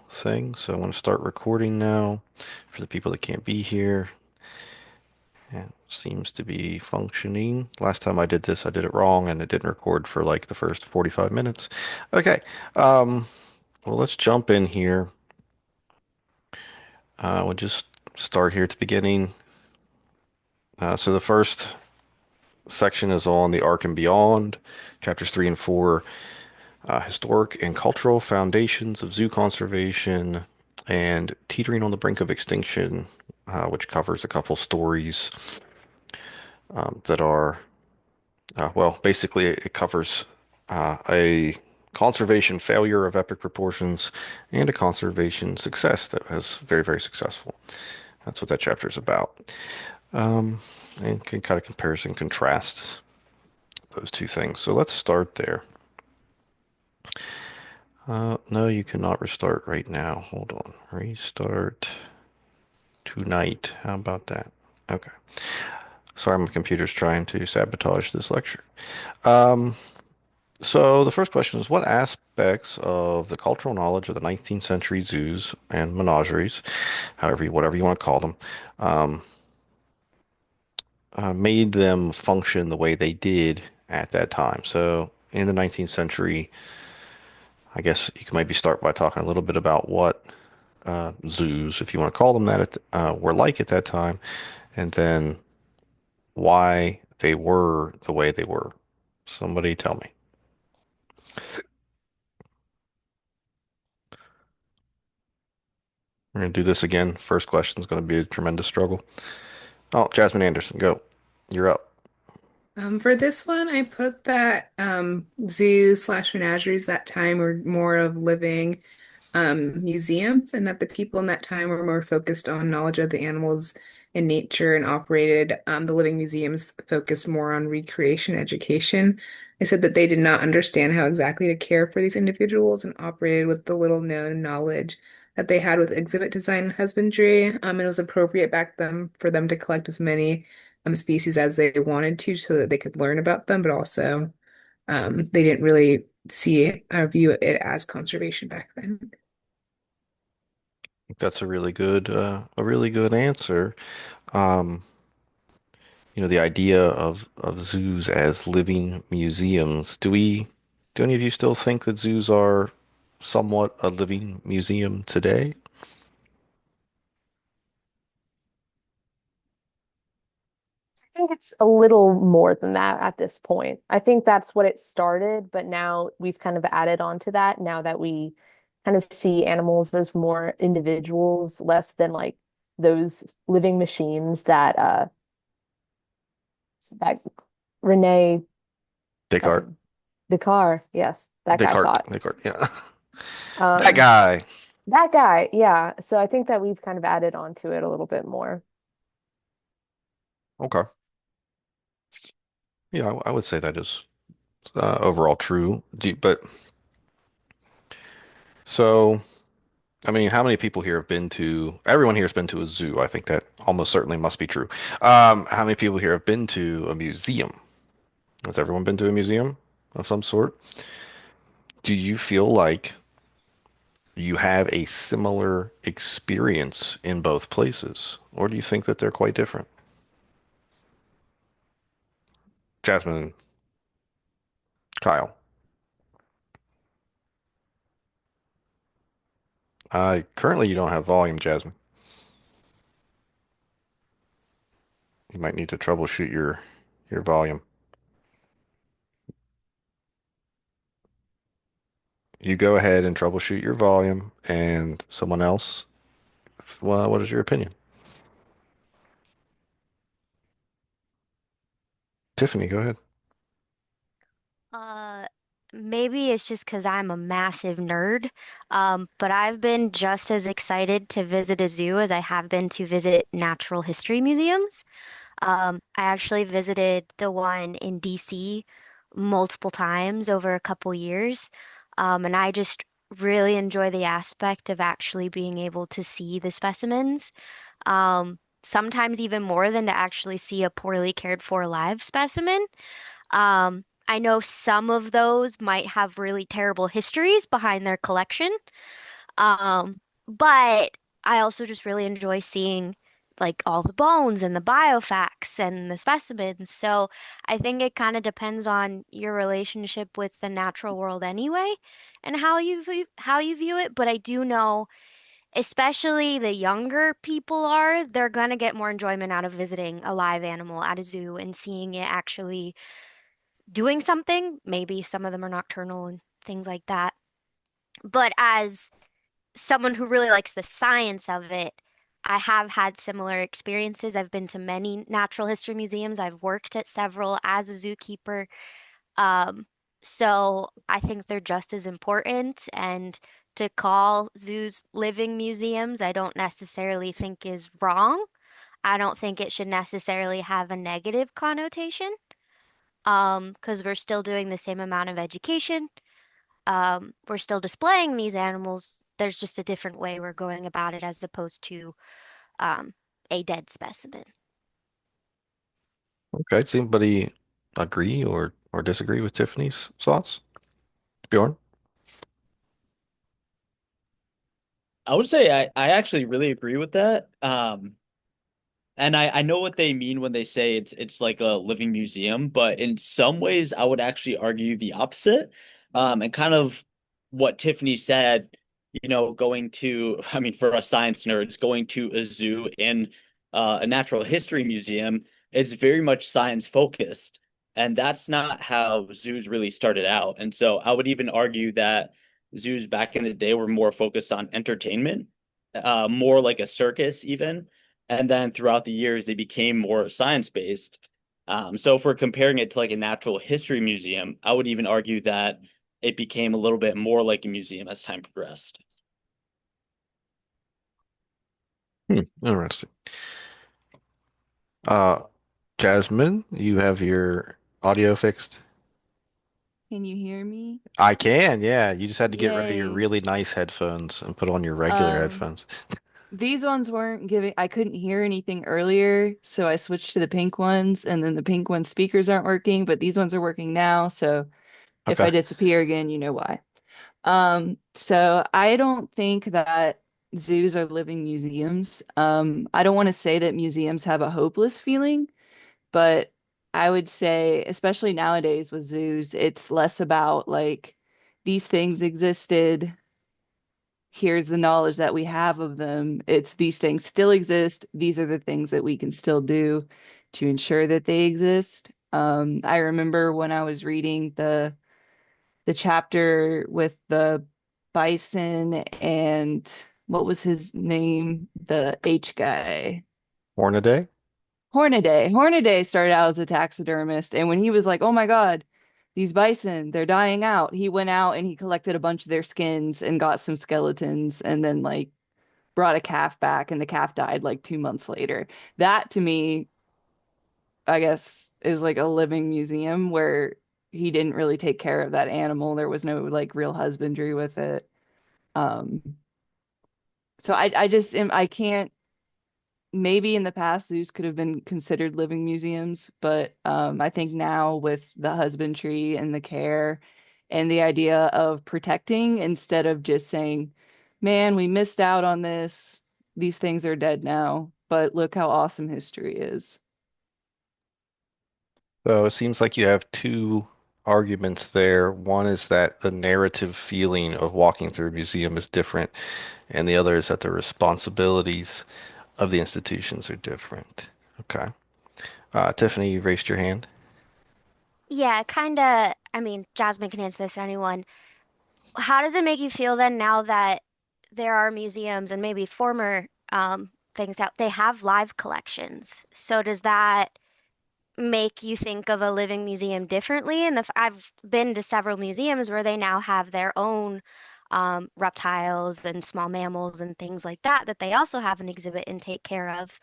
Thing. So I want to start recording now for the people that can't be here. And seems to be functioning. Last time I did this, I did it wrong and it didn't record for like the first 45 minutes. Okay. Um, well, let's jump in here. We'll just start here at the beginning. So the first section is on the Ark and Beyond, chapters 3 and 4, historic and cultural foundations of zoo conservation, and teetering on the brink of extinction, which covers a couple stories that are, well, basically it covers a conservation failure of epic proportions and a conservation success that was very, very successful. That's what that chapter is about. Um, and can kind of compares and contrasts those two things. So let's start there. No, you cannot restart right now. Hold on. Restart tonight. How about that? Okay. Sorry, my computer's trying to sabotage this lecture. Um, so the first question is, what aspects of the cultural knowledge of the 19th century zoos and menageries, whatever you want to call them, um, made them function the way they did at that time? So in the 19th century, I guess you can maybe start by talking a little bit about what zoos, if you want to call them that, were like at that time, and then why they were the way they were. Somebody tell me. We're going to do this again. First question is going to be a tremendous struggle. Oh, Jasmine Anderson, go. You're up. For this one, I put that zoos slash menageries that time were more of living museums, and that the people in that time were more focused on knowledge of the animals in nature and operated the living museums focused more on recreation education. I said that they did not understand how exactly to care for these individuals and operated with the little known knowledge that they had with exhibit design and husbandry. It was appropriate back then for them to collect as many species as they wanted to so that they could learn about them, but also they didn't really see or view it as conservation back then. That's a really good answer. Um, the idea of zoos as living museums. Do any of you still think that zoos are somewhat a living museum today? I think it's a little more than that at this point. I think that's what it started, but now we've kind of added on to that now that we kind of see animals as more individuals, less than like those living machines that Rene Descartes. um Descartes, yes, that guy Descartes. thought. Descartes. Yeah. That Um guy. that guy, yeah. So I think that we've kind of added on to it a little bit more. Okay. Yeah, I would say that is overall true. But so, I mean, how many people here have been to, everyone here has been to a zoo. I think that almost certainly must be true. How many people here have been to a museum? Has everyone been to a museum of some sort? Do you feel like you have a similar experience in both places, or do you think that they're quite different? Jasmine, Kyle. Currently you don't have volume, Jasmine. You might need to troubleshoot your volume. You go ahead and troubleshoot your volume, and someone else. Well, what is your opinion? Tiffany, go ahead. Uh, Maybe it's just because I'm a massive nerd. But I've been just as excited to visit a zoo as I have been to visit natural history museums. I actually visited the one in DC multiple times over a couple years. And I just really enjoy the aspect of actually being able to see the specimens. Sometimes even more than to actually see a poorly cared for live specimen. I know some of those might have really terrible histories behind their collection. But I also just really enjoy seeing like all the bones and the biofacts and the specimens. So I think it kind of depends on your relationship with the natural world anyway and how you view it. But I do know, especially the younger people are, they're gonna get more enjoyment out of visiting a live animal at a zoo and seeing it actually doing something. Maybe some of them are nocturnal and things like that. But as someone who really likes the science of it, I have had similar experiences. I've been to many natural history museums. I've worked at several as a zookeeper. Um, so I think they're just as important. And to call zoos living museums, I don't necessarily think is wrong. I don't think it should necessarily have a negative connotation, because we're still doing the same amount of education. We're still displaying these animals. There's just a different way we're going about it as opposed to um, a dead specimen. Okay, does anybody agree or disagree with Tiffany's thoughts? Bjorn? I would say I actually really agree with that. And I know what they mean when they say it's like a living museum, but in some ways I would actually argue the opposite. And kind of what Tiffany said, going to, I mean, for us science nerds, going to a zoo and a natural history museum, it's very much science focused. And that's not how zoos really started out. And so I would even argue that zoos back in the day were more focused on entertainment, more like a circus even, and then throughout the years they became more science based. So if we're comparing it to like a natural history museum, I would even argue that it became a little bit more like a museum as time progressed. Interesting. Uh, Jasmine, you have your audio fixed? Can you hear me? I can, yeah. You just had to get rid of your Yay. really nice headphones and put on your regular Um, headphones. these ones weren't giving, I couldn't hear anything earlier, so I switched to the pink ones, and then the pink ones speakers aren't working, but these ones are working now, so if Okay. I disappear again, you know why. So I don't think that zoos are living museums. I don't want to say that museums have a hopeless feeling, but I would say, especially nowadays with zoos, it's less about like these things existed, here's the knowledge that we have of them. It's these things still exist. These are the things that we can still do to ensure that they exist. I remember when I was reading the chapter with the bison and what was his name? The H guy. Hornaday? Hornaday. Hornaday started out as a taxidermist, and when he was like, "Oh my God, these bison, they're dying out," he went out and he collected a bunch of their skins and got some skeletons, and then like brought a calf back, and the calf died like 2 months later. That to me, I guess, is like a living museum where he didn't really take care of that animal. There was no like real husbandry with it. Um, so I just am, I can't. Maybe in the past zoos could have been considered living museums, but I think now with the husbandry and the care and the idea of protecting instead of just saying, man, we missed out on this. These things are dead now, but look how awesome history is. So it seems like you have two arguments there. One is that the narrative feeling of walking through a museum is different, and the other is that the responsibilities of the institutions are different. Okay. Tiffany, you raised your hand. Yeah, kind of. I mean, Jasmine can answer this or anyone. How does it make you feel then now that there are museums and maybe former things out, they have live collections? So does that make you think of a living museum differently? And I've been to several museums where they now have their own reptiles and small mammals and things like that that they also have an exhibit and take care of.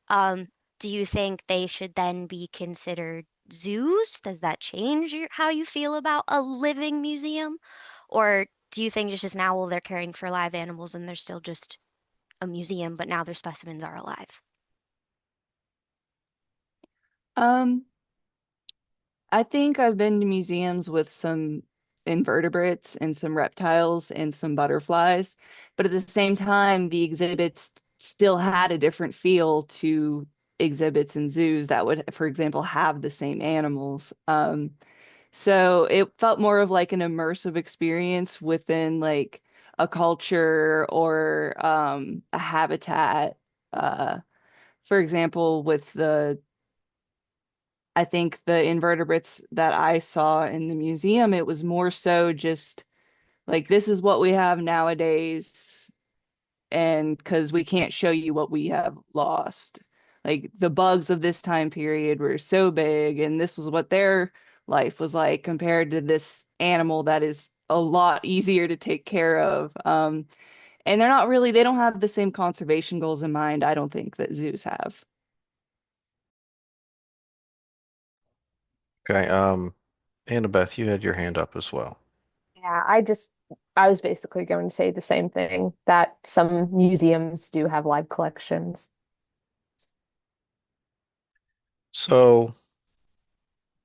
Um, do you think they should then be considered zoos? Does that change how you feel about a living museum? Or do you think it's just now, well, they're caring for live animals and they're still just a museum, but now their specimens are alive? Um, I think I've been to museums with some invertebrates and some reptiles and some butterflies. But at the same time, the exhibits still had a different feel to exhibits in zoos that would, for example, have the same animals. So it felt more of like an immersive experience within like a culture or a habitat. Uh, for example, with I think the invertebrates that I saw in the museum, it was more so just like, this is what we have nowadays, and because we can't show you what we have lost. Like the bugs of this time period were so big, and this was what their life was like compared to this animal that is a lot easier to take care of. And they don't have the same conservation goals in mind, I don't think, that zoos have. Okay. Annabeth, you had your hand up as well. Yeah, I was basically going to say the same thing, that some museums do have live collections. So,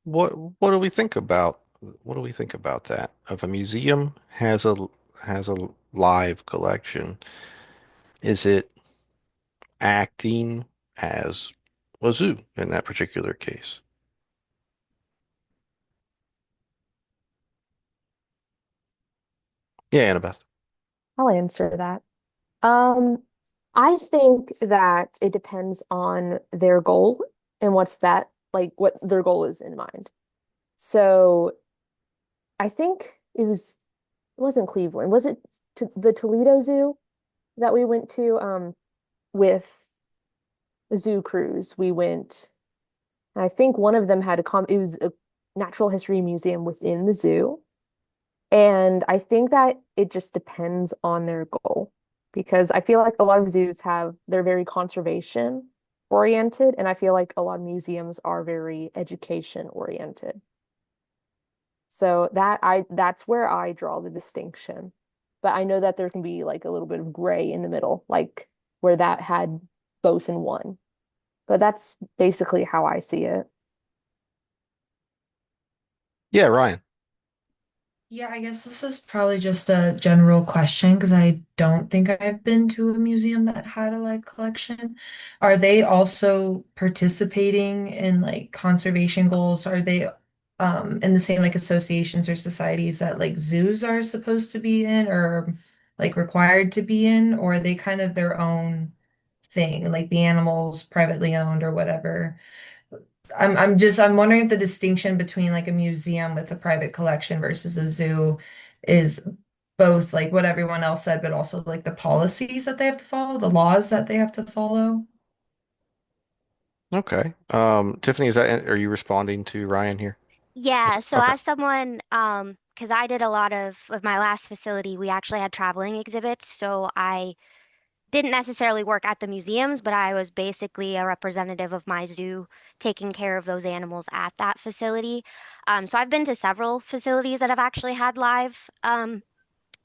what do we think about that? If a museum has a live collection, is it acting as a zoo in that particular case? Yeah, Annabeth. I'll answer that. Um, I think that it depends on their goal and what their goal is in mind. So I think it wasn't Cleveland. Was it to the Toledo Zoo that we went to with a zoo cruise? We went, and I think one of them had it was a natural history museum within the zoo. And I think that it just depends on their goal because I feel like a lot of they're very conservation oriented, and I feel like a lot of museums are very education oriented. So that's where I draw the distinction. But I know that there can be like a little bit of gray in the middle, like where that had both in one. But that's basically how I see it. Yeah, Ryan. Yeah, I guess this is probably just a general question because I don't think I've been to a museum that had a live collection. Are they also participating in like conservation goals? Are they in the same like associations or societies that like zoos are supposed to be in or like required to be in, or are they kind of their own thing, like the animals privately owned or whatever? I'm wondering if the distinction between like a museum with a private collection versus a zoo is both like what everyone else said, but also like the policies that they have to follow, the laws that they have to follow. Okay. Tiffany, are you responding to Ryan here? Yeah, so Okay. as someone, because I did a lot of my last facility, we actually had traveling exhibits, so I didn't necessarily work at the museums, but I was basically a representative of my zoo taking care of those animals at that facility. So I've been to several facilities that have actually had live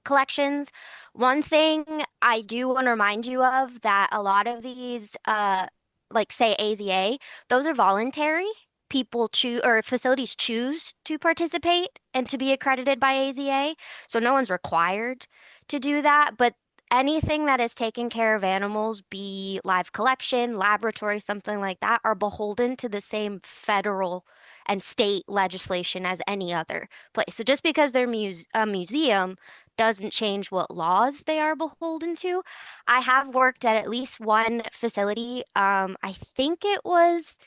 collections. One thing I do want to remind you of that a lot of these, like say AZA, those are voluntary. People choose or facilities choose to participate and to be accredited by AZA. So no one's required to do that. But anything that is taking care of animals, be live collection, laboratory, something like that, are beholden to the same federal and state legislation as any other place. So just because they're a museum doesn't change what laws they are beholden to. I have worked at least one facility. I think it was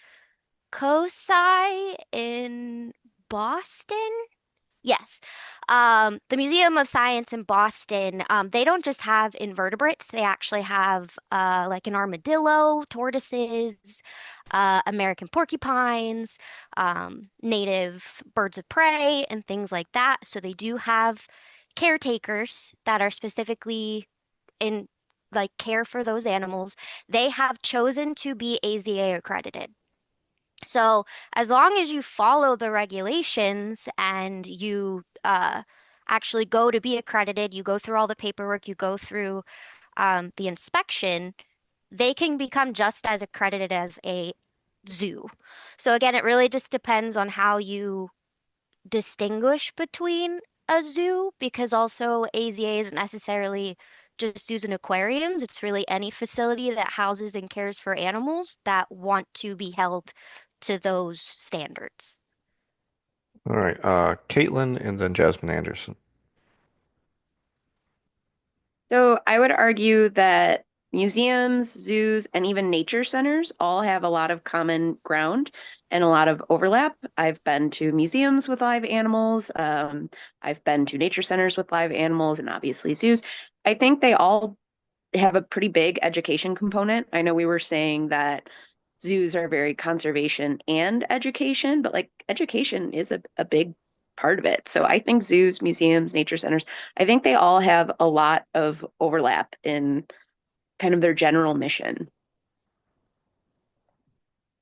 COSI in Boston. Yes. The Museum of Science in Boston, they don't just have invertebrates, they actually have like an armadillo, tortoises, American porcupines, native birds of prey, and things like that. So they do have caretakers that are specifically in like care for those animals. They have chosen to be AZA accredited. So as long as you follow the regulations and you actually go to be accredited, you go through all the paperwork, you go through the inspection, they can become just as accredited as a zoo. So again, it really just depends on how you distinguish between a zoo because also AZA isn't necessarily just zoos and aquariums. It's really any facility that houses and cares for animals that want to be held to those standards. All right. Caitlin and then Jasmine Anderson. So I would argue that museums, zoos, and even nature centers all have a lot of common ground and a lot of overlap. I've been to museums with live animals. I've been to nature centers with live animals, and obviously zoos. I think they all have a pretty big education component. I know we were saying that zoos are very conservation and education, but like education is a big part of it. So I think zoos, museums, nature centers, I think they all have a lot of overlap in kind of their general mission.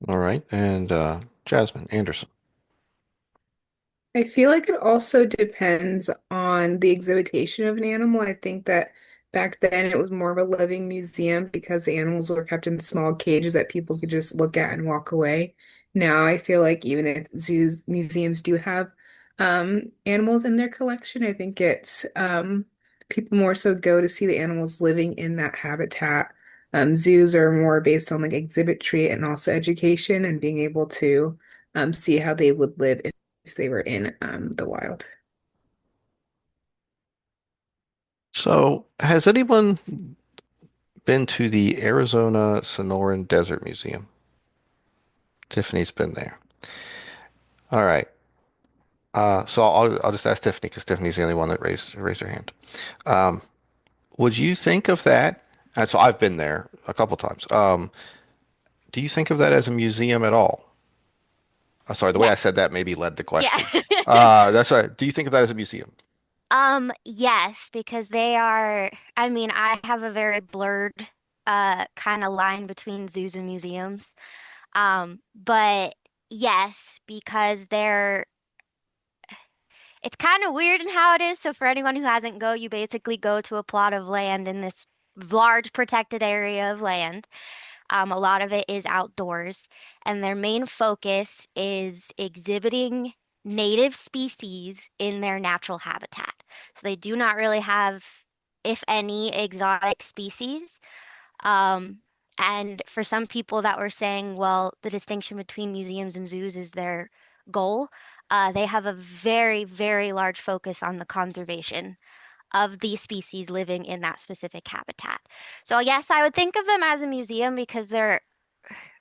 All right. And Jasmine Anderson. I feel like it also depends on the exhibition of an animal. I think that back then it was more of a living museum because the animals were kept in small cages that people could just look at and walk away. Now I feel like even if museums do have animals in their collection, I think it's people more so go to see the animals living in that habitat. Zoos are more based on like exhibitry and also education and being able to see how they would live if they were in the wild. So, has anyone been to the Arizona Sonoran Desert Museum? Tiffany's been there. All right. So I'll just ask Tiffany because Tiffany's the only one that raised her hand. Um, would you think of that? So I've been there a couple times. Do you think of that as a museum at all? Sorry, the way I Yes. said that maybe led the Yeah. question. That's right. Do you think of that as a museum? Yes, because they are, I mean, I have a very blurred kind of line between zoos and museums. But yes, because it's kind of weird in how it is. So for anyone who hasn't go, you basically go to a plot of land in this large protected area of land. A lot of it is outdoors, and their main focus is exhibiting native species in their natural habitat. So they do not really have, if any, exotic species. Um, and for some people that were saying, well, the distinction between museums and zoos is their goal, they have a very, very large focus on the conservation of the species living in that specific habitat. So yes, I would think of them as a museum because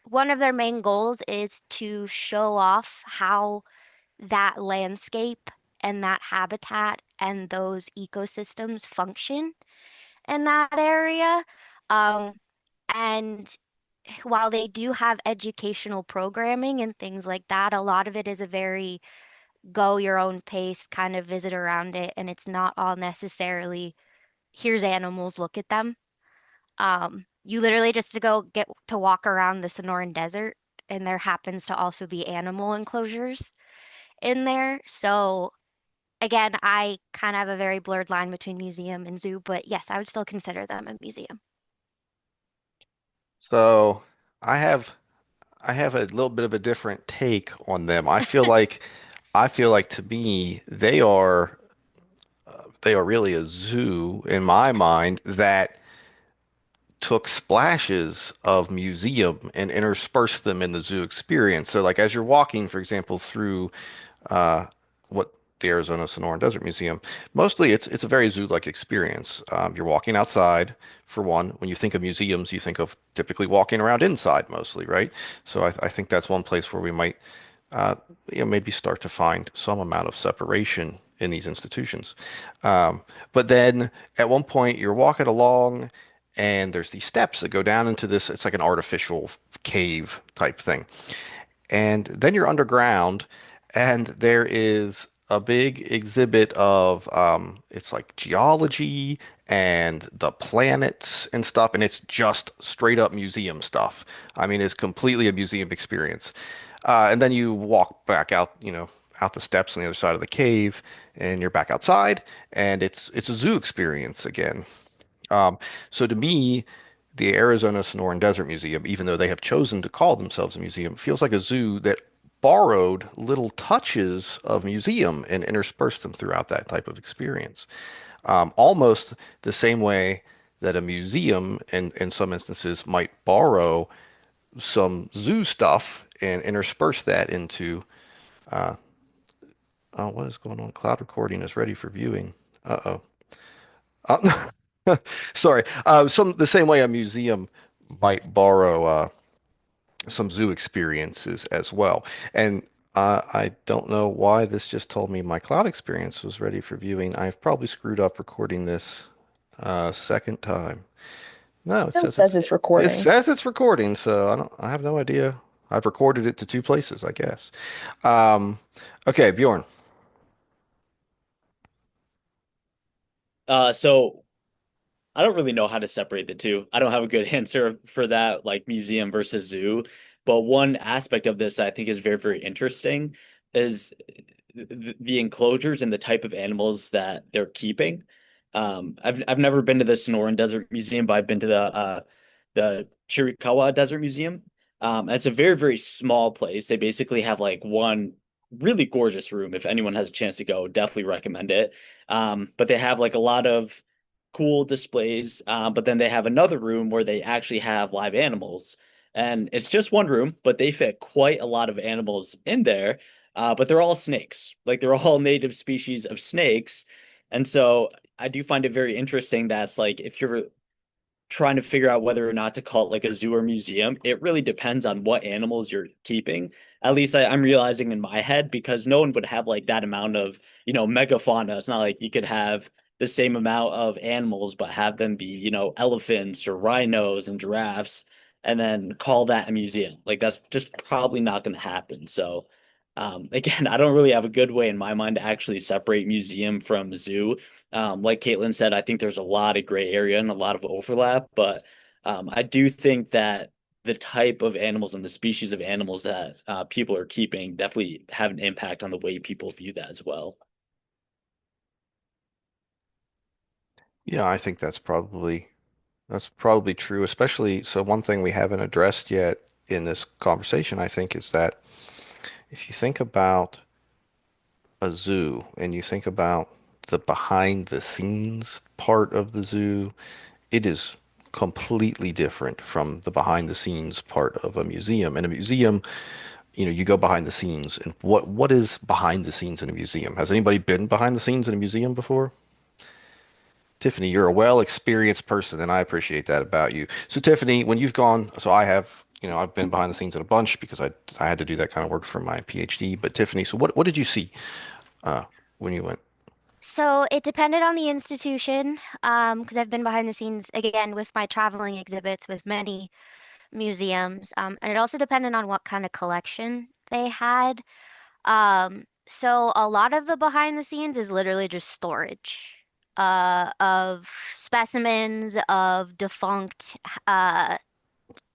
one of their main goals is to show off how that landscape and that habitat and those ecosystems function in that area. Um, and while they do have educational programming and things like that, a lot of it is a very go your own pace kind of visit around it, and it's not all necessarily here's animals, look at them. You literally just to go get to walk around the Sonoran Desert, and there happens to also be animal enclosures in there. So again, I kind of have a very blurred line between museum and zoo, but yes, I would still consider them a museum. So I have I have a little bit of a different take on them. I feel like to me they are really a zoo in my mind that took splashes of museum and interspersed them in the zoo experience. So like as you're walking, for example, through uh, what the Arizona Sonoran Desert Museum, mostly it's a very zoo-like experience. You're walking outside for one. When you think of museums, you think of typically walking around inside mostly, right? So I think that's one place where we might uh, maybe start to find some amount of separation in these institutions. But then at one point you're walking along and there's these steps that go down into this, it's like an artificial cave type thing. And then you're underground and there is a big exhibit of it's like geology and the planets and stuff, and it's just straight up museum stuff. I mean, it's completely a museum experience. And then you walk back out, out the steps on the other side of the cave, and you're back outside, and it's a zoo experience again. So to me, the Arizona Sonoran Desert Museum, even though they have chosen to call themselves a museum, feels like a zoo that borrowed little touches of museum and interspersed them throughout that type of experience. Almost the same way that a museum, in some instances, might borrow some zoo stuff and intersperse that into, uh, oh, what is going on? Cloud recording is ready for viewing. Uh-oh. Sorry. The same way a museum might borrow some zoo experiences as well. And I don't know why this just told me my cloud experience was ready for viewing. I've probably screwed up recording this second time. No, It still says it's it recording. says it's recording, so I have no idea. I've recorded it to two places, I guess. Um, okay, Bjorn. So I don't really know how to separate the two. I don't have a good answer for that, like museum versus zoo. But one aspect of this I think is very, very interesting is the enclosures and the type of animals that they're keeping. I've never been to the Sonoran Desert Museum, but I've been to the Chiricahua Desert Museum. It's a very, very small place. They basically have like one really gorgeous room. If anyone has a chance to go, definitely recommend it. But they have like a lot of cool displays. But then they have another room where they actually have live animals. And it's just one room, but they fit quite a lot of animals in there. But they're all snakes. Like they're all native species of snakes. And so I do find it very interesting that's like if you're trying to figure out whether or not to call it like a zoo or museum, it really depends on what animals you're keeping. At least I'm realizing in my head because no one would have like that amount of, megafauna. It's not like you could have the same amount of animals, but have them be, elephants or rhinos and giraffes, and then call that a museum. Like that's just probably not going to happen. So, again, I don't really have a good way in my mind to actually separate museum from zoo. Like Caitlin said, I think there's a lot of gray area and a lot of overlap, but I do think that the type of animals and the species of animals that people are keeping definitely have an impact on the way people view that as well. Yeah, I think that's probably true, especially so one thing we haven't addressed yet in this conversation, I think, is that if you think about a zoo and you think about the behind the scenes part of the zoo, it is completely different from the behind the scenes part of a museum. In a museum, you go behind the scenes, and what is behind the scenes in a museum? Has anybody been behind the scenes in a museum before? Tiffany, you're a well-experienced person, and I appreciate that about you. So, Tiffany, when you've gone, so I have, I've been behind the scenes in a bunch because I had to do that kind of work for my PhD. But Tiffany, so what did you see uh, when you went? So it depended on the institution, because I've been behind the scenes again with my traveling exhibits with many museums, and it also depended on what kind of collection they had. So a lot of the behind the scenes is literally just storage, of specimens of defunct,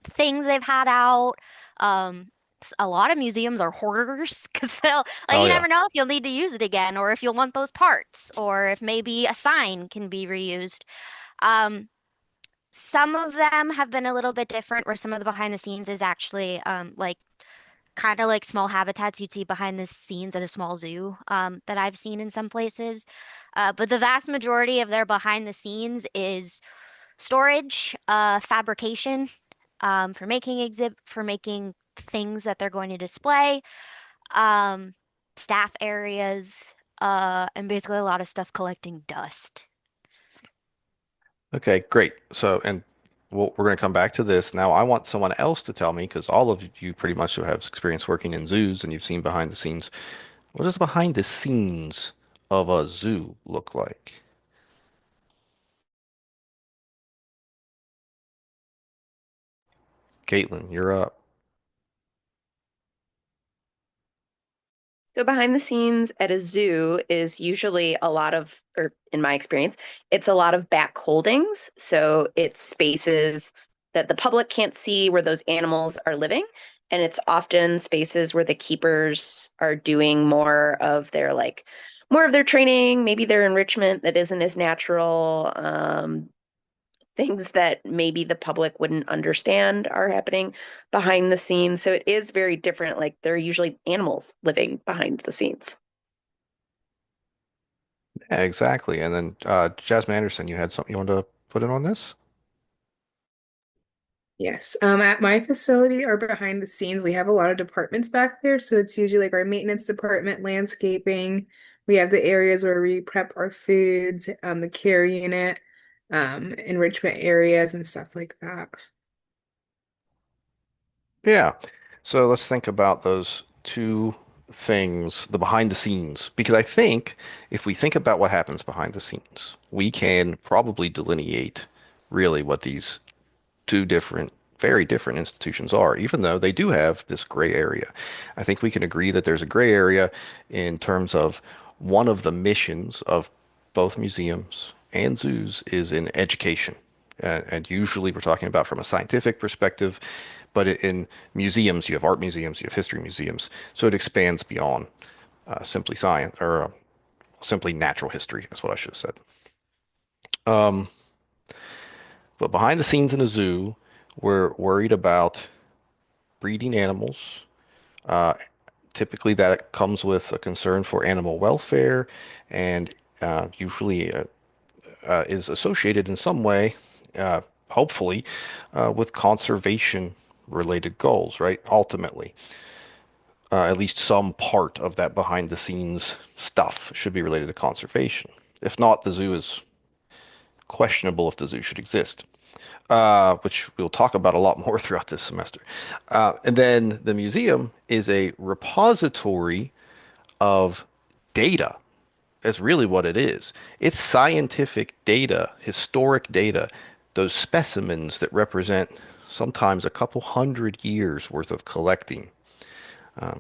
things they've had out. A lot of museums are hoarders because they'll like Oh you yeah. never know if you'll need to use it again or if you'll want those parts or if maybe a sign can be reused. Um, some of them have been a little bit different where some of the behind the scenes is actually like kind of like small habitats you'd see behind the scenes at a small zoo that I've seen in some places. But the vast majority of their behind the scenes is storage, fabrication, for making things that they're going to display, um, staff areas, and basically a lot of stuff collecting dust. Okay, great. So, and we're going to come back to this. Now, I want someone else to tell me, because all of you pretty much have experience working in zoos and you've seen behind the scenes. What does behind the scenes of a zoo look like? Caitlin, you're up. So behind the scenes at a zoo is usually a lot of, or in my experience, it's a lot of back holdings. So it's spaces that the public can't see where those animals are living. And it's often spaces where the keepers are doing more of their training, maybe their enrichment that isn't as natural. things that maybe the public wouldn't understand are happening behind the scenes. So it is very different. Like there are usually animals living behind the scenes. Yeah, exactly. And then Jasmine Anderson, you had something you wanted to put in on this? Yes. At my facility or behind the scenes, we have a lot of departments back there. So it's usually like our maintenance department, landscaping. We have the areas where we prep our foods, the care unit, enrichment areas and stuff like that. Yeah. So let's think about those two things, the behind the scenes, because I think if we think about what happens behind the scenes, we can probably delineate really what these two different, very different institutions are, even though they do have this gray area. I think we can agree that there's a gray area in terms of one of the missions of both museums and zoos is in education. And usually we're talking about from a scientific perspective, but in museums, you have art museums, you have history museums. So it expands beyond simply science or simply natural history, is what I should have said. Um, but behind the scenes in a zoo, we're worried about breeding animals. Uh, Typically, that comes with a concern for animal welfare and usually is associated in some way, hopefully, with conservation related goals, right? Ultimately, at least some part of that behind the scenes stuff should be related to conservation. If not, the zoo is questionable if the zoo should exist. Which we'll talk about a lot more throughout this semester. And then the museum is a repository of data. That's really what it is. It's scientific data, historic data, those specimens that represent sometimes a couple hundred years worth of collecting.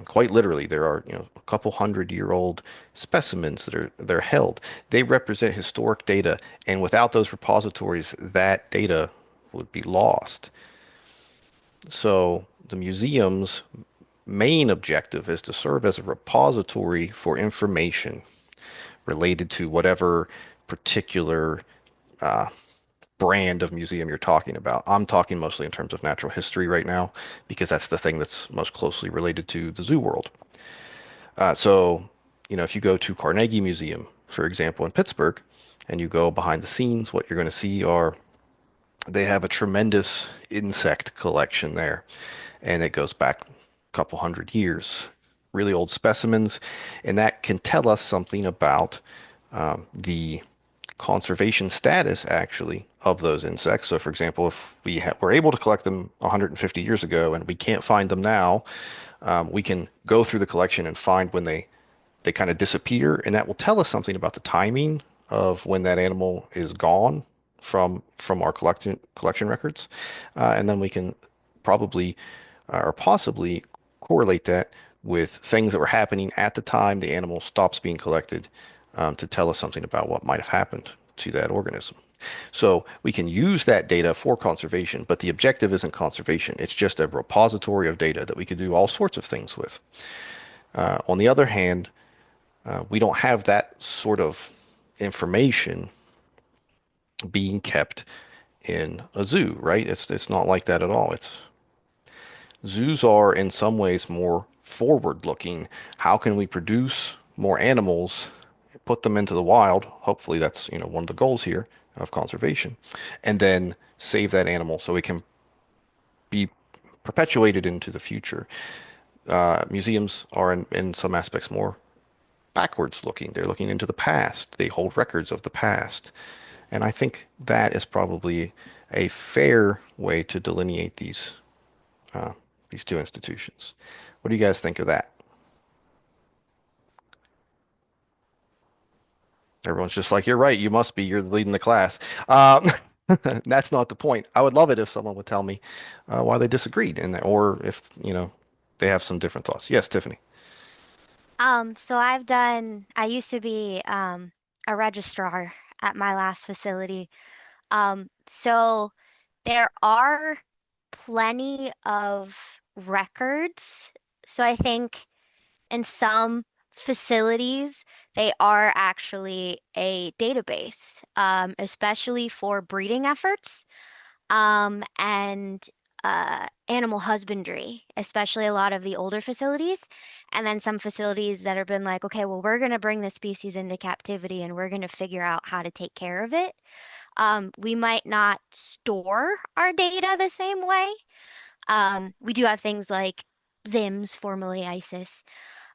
Quite literally, there are, a couple hundred-year-old specimens that are held. They represent historic data, and without those repositories, that data would be lost. So the museum's main objective is to serve as a repository for information related to whatever particular uh, brand of museum you're talking about. I'm talking mostly in terms of natural history right now because that's the thing that's most closely related to the zoo world. So, if you go to Carnegie Museum, for example, in Pittsburgh, and you go behind the scenes, what you're going to see are they have a tremendous insect collection there, and it goes back a couple hundred years. Really old specimens, and that can tell us something about the conservation status actually of those insects. So, for example, if were able to collect them 150 years ago and we can't find them now, we can go through the collection and find when they kind of disappear, and that will tell us something about the timing of when that animal is gone from our collection records, and then we can probably or possibly correlate that with things that were happening at the time the animal stops being collected to tell us something about what might have happened to that organism. So we can use that data for conservation, but the objective isn't conservation. It's just a repository of data that we could do all sorts of things with. On the other hand, we don't have that sort of information being kept in a zoo, right? It's not like that at all. It's zoos are in some ways more forward looking. How can we produce more animals, put them into the wild? Hopefully that's, one of the goals here of conservation, and then save that animal so it can be perpetuated into the future. Museums are in some aspects more backwards looking. They're looking into the past. They hold records of the past. And I think that is probably a fair way to delineate uh, these two institutions. What do you guys think of that? Everyone's just like, you're right. You must be. You're leading the class. Um, that's not the point. I would love it if someone would tell me why they disagreed, or if they have some different thoughts. Yes, Tiffany. So I used to be a registrar at my last facility. So there are plenty of records. So I think in some facilities, they are actually a database, especially for breeding efforts, and animal husbandry, especially a lot of the older facilities. And then some facilities that have been like, okay, well, we're going to bring the species into captivity and we're going to figure out how to take care of it. We might not store our data the same way. We do have things like ZIMS, formerly ISIS,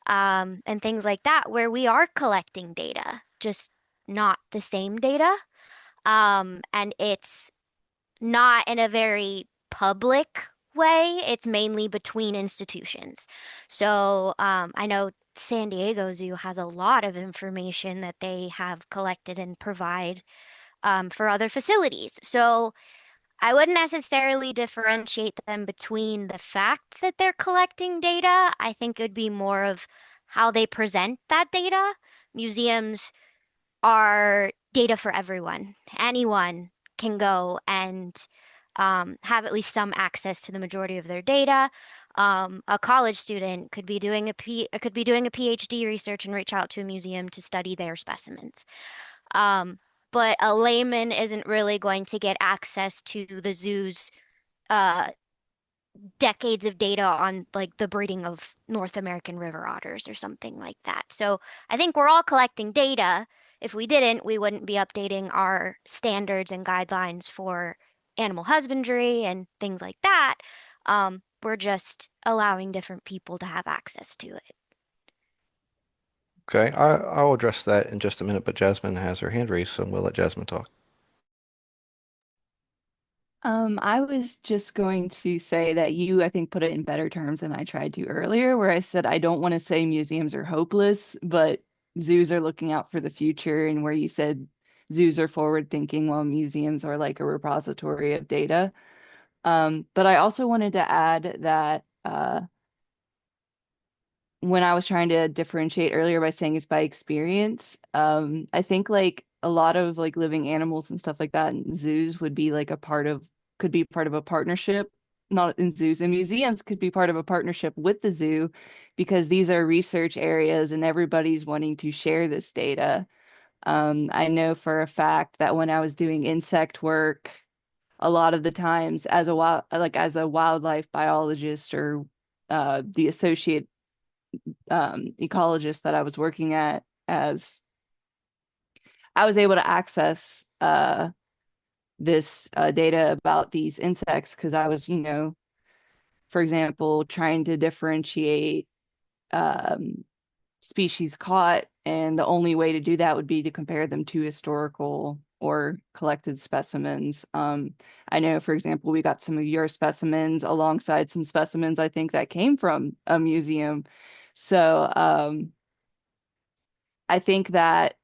and things like that, where we are collecting data, just not the same data. And it's not in a very public way. It's mainly between institutions. So I know San Diego Zoo has a lot of information that they have collected and provide for other facilities. So I wouldn't necessarily differentiate them between the fact that they're collecting data. I think it would be more of how they present that data. Museums are data for everyone. Anyone can go and have at least some access to the majority of their data. A college student could be doing could be doing a PhD research and reach out to a museum to study their specimens. Um, but a layman isn't really going to get access to the zoo's uh, decades of data on like the breeding of North American river otters or something like that. So I think we're all collecting data. If we didn't, we wouldn't be updating our standards and guidelines for animal husbandry and things like that. We're just allowing different people to have access to it. Okay, I'll address that in just a minute, but Jasmine has her hand raised, so we'll let Jasmine talk. I was just going to say that you, I think, put it in better terms than I tried to earlier, where I said I don't want to say museums are hopeless, but zoos are looking out for the future, and where you said zoos are forward thinking while museums are like a repository of data. But I also wanted to add that when I was trying to differentiate earlier by saying it's by experience, I think like a lot of like living animals and stuff like that in zoos would be like could be part of a partnership, not in zoos, and museums could be part of a partnership with the zoo because these are research areas and everybody's wanting to share this data. I know for a fact that when I was doing insect work, a lot of the times as a wildlife biologist or the associate ecologist that I was working at, as I was able to access this data about these insects because I was, for example, trying to differentiate um, species caught, and the only way to do that would be to compare them to historical or collected specimens. I know, for example, we got some of your specimens alongside some specimens I think that came from a museum. So I think that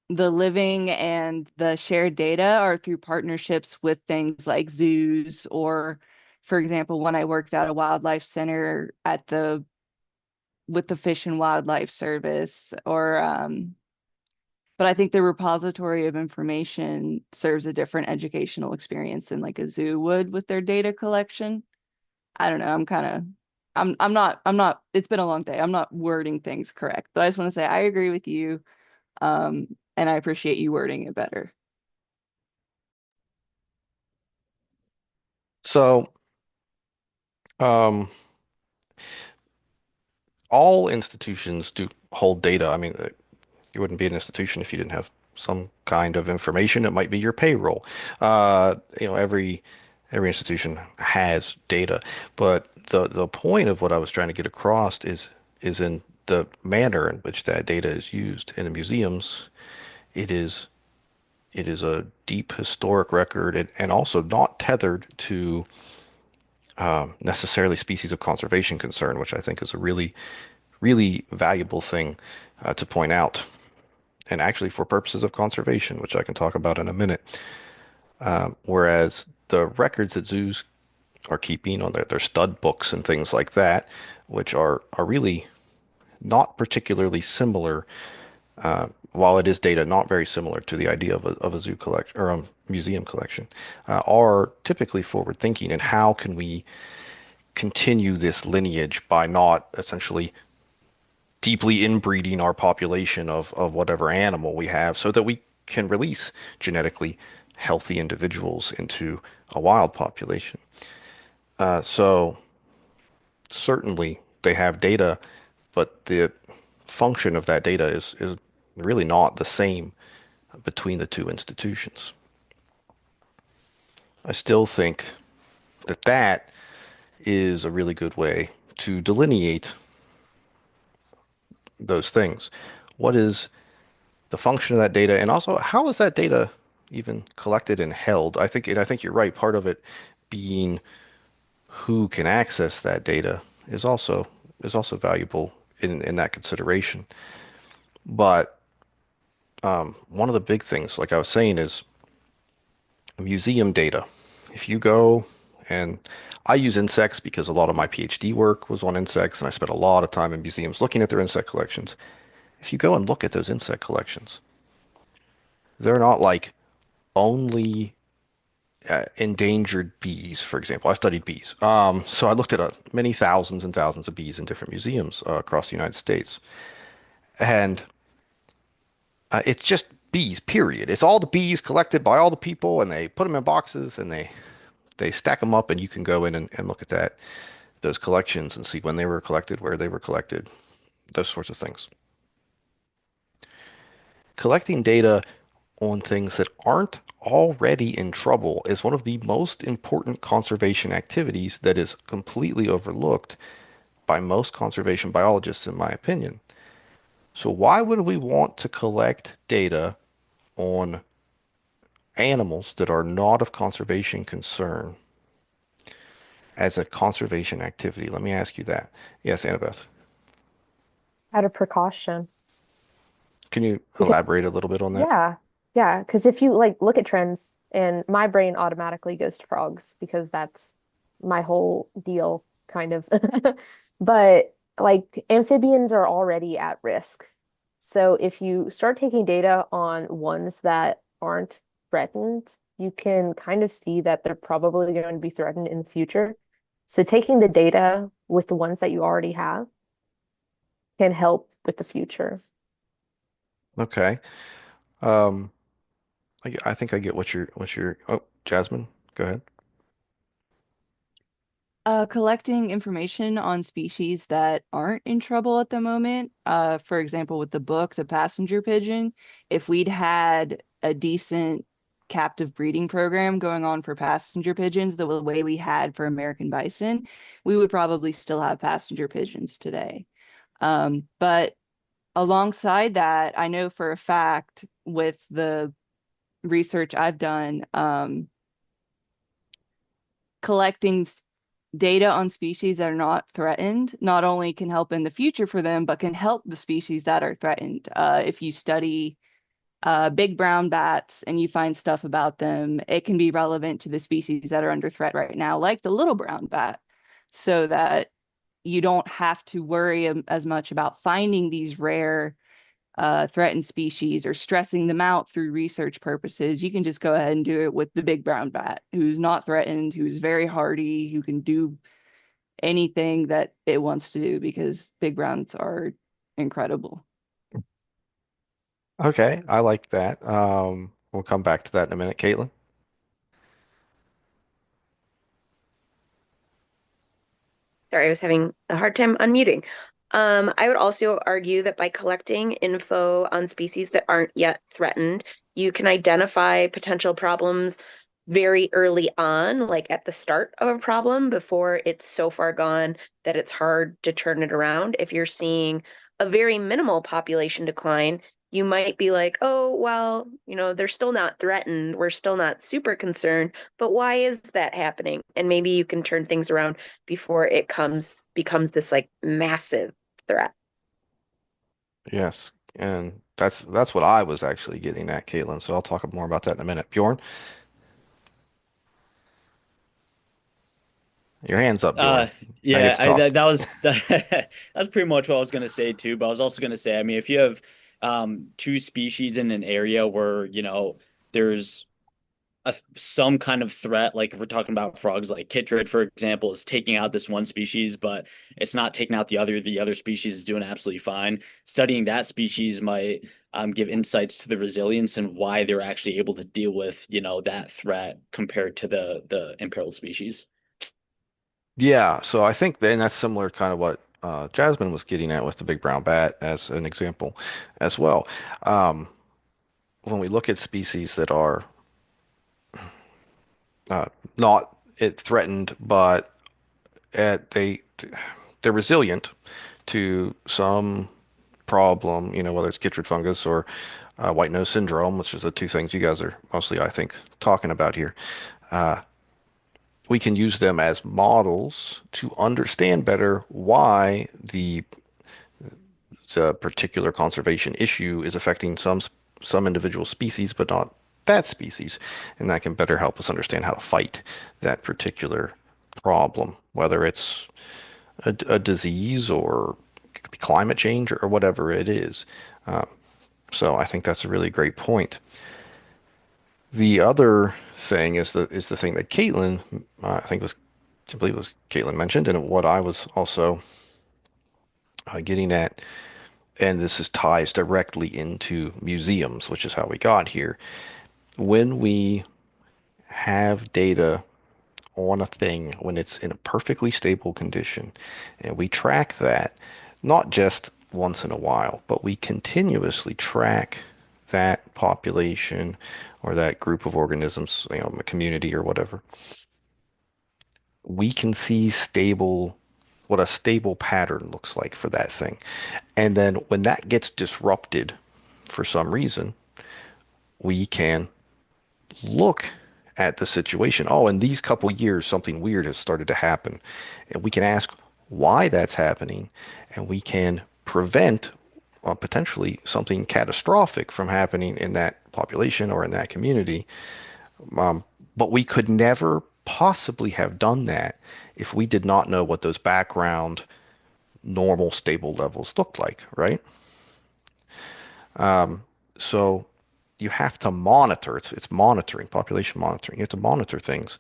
the living and the shared data are through partnerships with things like zoos, or, for example, when I worked at a wildlife center with the Fish and Wildlife Service, or but I think the repository of information serves a different educational experience than like a zoo would with their data collection. I don't know. I'm not, it's been a long day. I'm not wording things correct, but I just want to say I agree with you. And I appreciate you wording it better. So, um, all institutions do hold data. I mean, you wouldn't be an institution if you didn't have some kind of information. It might be your payroll. Every institution has data, but the point of what I was trying to get across is in the manner in which that data is used in the museums. It is it is a deep historic record and also not tethered to necessarily species of conservation concern, which I think is a really valuable thing to point out. And actually for purposes of conservation, which I can talk about in a minute. Whereas the records that zoos are keeping on their stud books and things like that, which are really not particularly similar, while it is data not very similar to the idea of a zoo collection or a museum collection, are typically forward thinking. And how can we continue this lineage by not essentially deeply inbreeding our population of whatever animal we have so that we can release genetically healthy individuals into a wild population. So certainly they have data, but the function of that data is really not the same between the two institutions. I still think that that is a really good way to delineate those things. What is the function of that data, and also how is that data even collected and held? I think you're right. Part of it being who can access that data is also valuable in that consideration. But one of the big things, like I was saying, is museum data. If you go and I use insects because a lot of my PhD work was on insects, and I spent a lot of time in museums looking at their insect collections. If you go and look at those insect collections, they're not like only endangered bees, for example. I studied bees. So I looked at many thousands and thousands of bees in different museums across the United States. And it's just bees, period. It's all the bees collected by all the people, and they put them in boxes and they stack them up, and you can go in and look at those collections and see when they were collected, where they were collected, those sorts of things. Collecting data on things that aren't already in trouble is one of the most important conservation activities that is completely overlooked by most conservation biologists, in my opinion. So why would we want to collect data on animals that are not of conservation concern as a conservation activity? Let me ask you that. Yes, Annabeth. Out of precaution. Can you Because elaborate a little bit on that? yeah, yeah, because if you like look at trends, and my brain automatically goes to frogs because that's my whole deal, kind of. But like amphibians are already at risk. So if you start taking data on ones that aren't threatened, you can kind of see that they're probably going to be threatened in the future. So taking the data with the ones that you already have can help with the future. Okay. Um, I think I get oh, Jasmine, go ahead. Collecting information on species that aren't in trouble at the moment. For example, with the book, The Passenger Pigeon, if we'd had a decent captive breeding program going on for passenger pigeons the way we had for American bison, we would probably still have passenger pigeons today. But alongside that, I know for a fact with the research I've done, collecting data on species that are not threatened not only can help in the future for them, but can help the species that are threatened. If you study big brown bats and you find stuff about them, it can be relevant to the species that are under threat right now, like the little brown bat, so that you don't have to worry as much about finding these rare threatened species or stressing them out through research purposes. You can just go ahead and do it with the big brown bat, who's not threatened, who's very hardy, who can do anything that it wants to do because big browns are incredible. Okay, I like that. We'll come back to that in a minute. Caitlin? Sorry, I was having a hard time unmuting. I would also argue that by collecting info on species that aren't yet threatened, you can identify potential problems very early on, like at the start of a problem, before it's so far gone that it's hard to turn it around. If you're seeing a very minimal population decline, you might be like, oh, well, they're still not threatened. We're still not super concerned, but why is that happening? And maybe you can turn things around before it becomes this like massive threat. Yes. And that's what I was actually getting at, Caitlin. So I'll talk more about that in a minute. Bjorn, your hand's up, Uh, Bjorn. Now you get yeah, to talk. that was that's pretty much what I was gonna say too. But I was also gonna say, I mean, if you have two species in an area where, there's some kind of threat, like if we're talking about frogs, like chytrid, for example, is taking out this one species, but it's not taking out the other. The other species is doing absolutely fine. Studying that species might give insights to the resilience and why they're actually able to deal with, that threat compared to the imperiled species. Yeah, so I think then that's similar kind of what Jasmine was getting at with the big brown bat as an example as well. Um, when we look at species that are uh, not it threatened, but they they're resilient to some problem, whether it's chytrid fungus or white nose syndrome, which is the two things you guys are mostly, I think, talking about here. Uh, we can use them as models to understand better why the particular conservation issue is affecting some individual species, but not that species, and that can better help us understand how to fight that particular problem, whether it's a disease or it could be climate change or whatever it is. Um, so I think that's a really great point. The other thing is the thing that Caitlin, I think was, I believe it was Caitlin mentioned, and what I was also getting at, and this is ties directly into museums, which is how we got here. When we have data on a thing, when it's in a perfectly stable condition, and we track that, not just once in a while, but we continuously track that population or that group of organisms, a community or whatever, we can see what a stable pattern looks like for that thing. And then when that gets disrupted for some reason, we can look at the situation. Oh, in these couple years, something weird has started to happen. And we can ask why that's happening, and we can prevent potentially something catastrophic from happening in that population or in that community. Um, but we could never possibly have done that if we did not know what those background normal stable levels looked like, right? So you have to monitor. It's monitoring, population monitoring. You have to monitor things,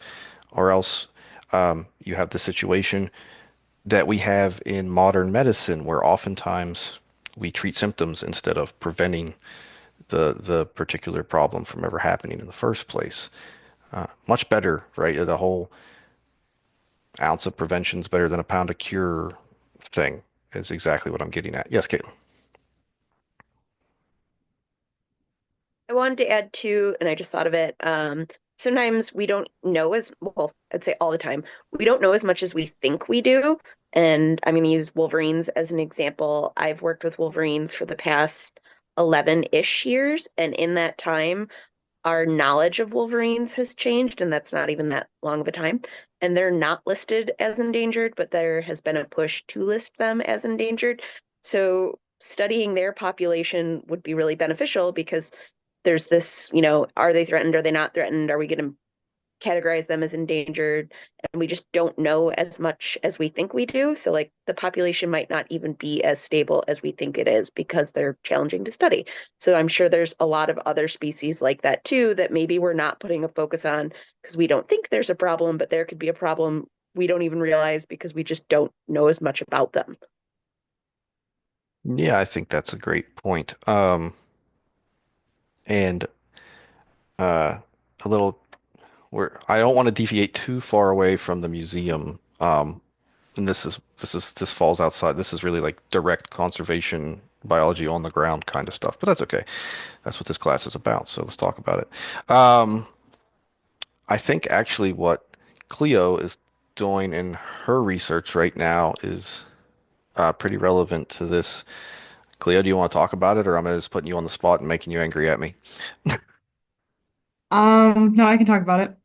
or else you have the situation that we have in modern medicine, where oftentimes we treat symptoms instead of preventing the particular problem from ever happening in the first place. Much better, right? The whole ounce of prevention is better than a pound of cure thing is exactly what I'm getting at. Yes, Caitlin. I wanted to add too, and I just thought of it. Sometimes we don't know as well, I'd say all the time, we don't know as much as we think we do. And I'm going to use Wolverines as an example. I've worked with Wolverines for the past 11-ish years, and in that time, our knowledge of Wolverines has changed, and that's not even that long of a time. And they're not listed as endangered, but there has been a push to list them as endangered. So studying their population would be really beneficial because there's this, are they threatened? Are they not threatened? Are we going to categorize them as endangered? And we just don't know as much as we think we do. So, like, the population might not even be as stable as we think it is because they're challenging to study. So, I'm sure there's a lot of other species like that too that maybe we're not putting a focus on because we don't think there's a problem, but there could be a problem we don't even realize because we just don't know as much about them. Yeah, I think that's a great point. And uh, a little where I don't want to deviate too far away from the museum. And this falls outside. This is really like direct conservation biology on the ground kind of stuff, but that's okay. That's what this class is about. So let's talk about it. I think actually what Cleo is doing in her research right now is pretty relevant to this. Cleo, do you want to talk about it, or am I just putting you on the spot and making you angry at me? No, I can talk about it.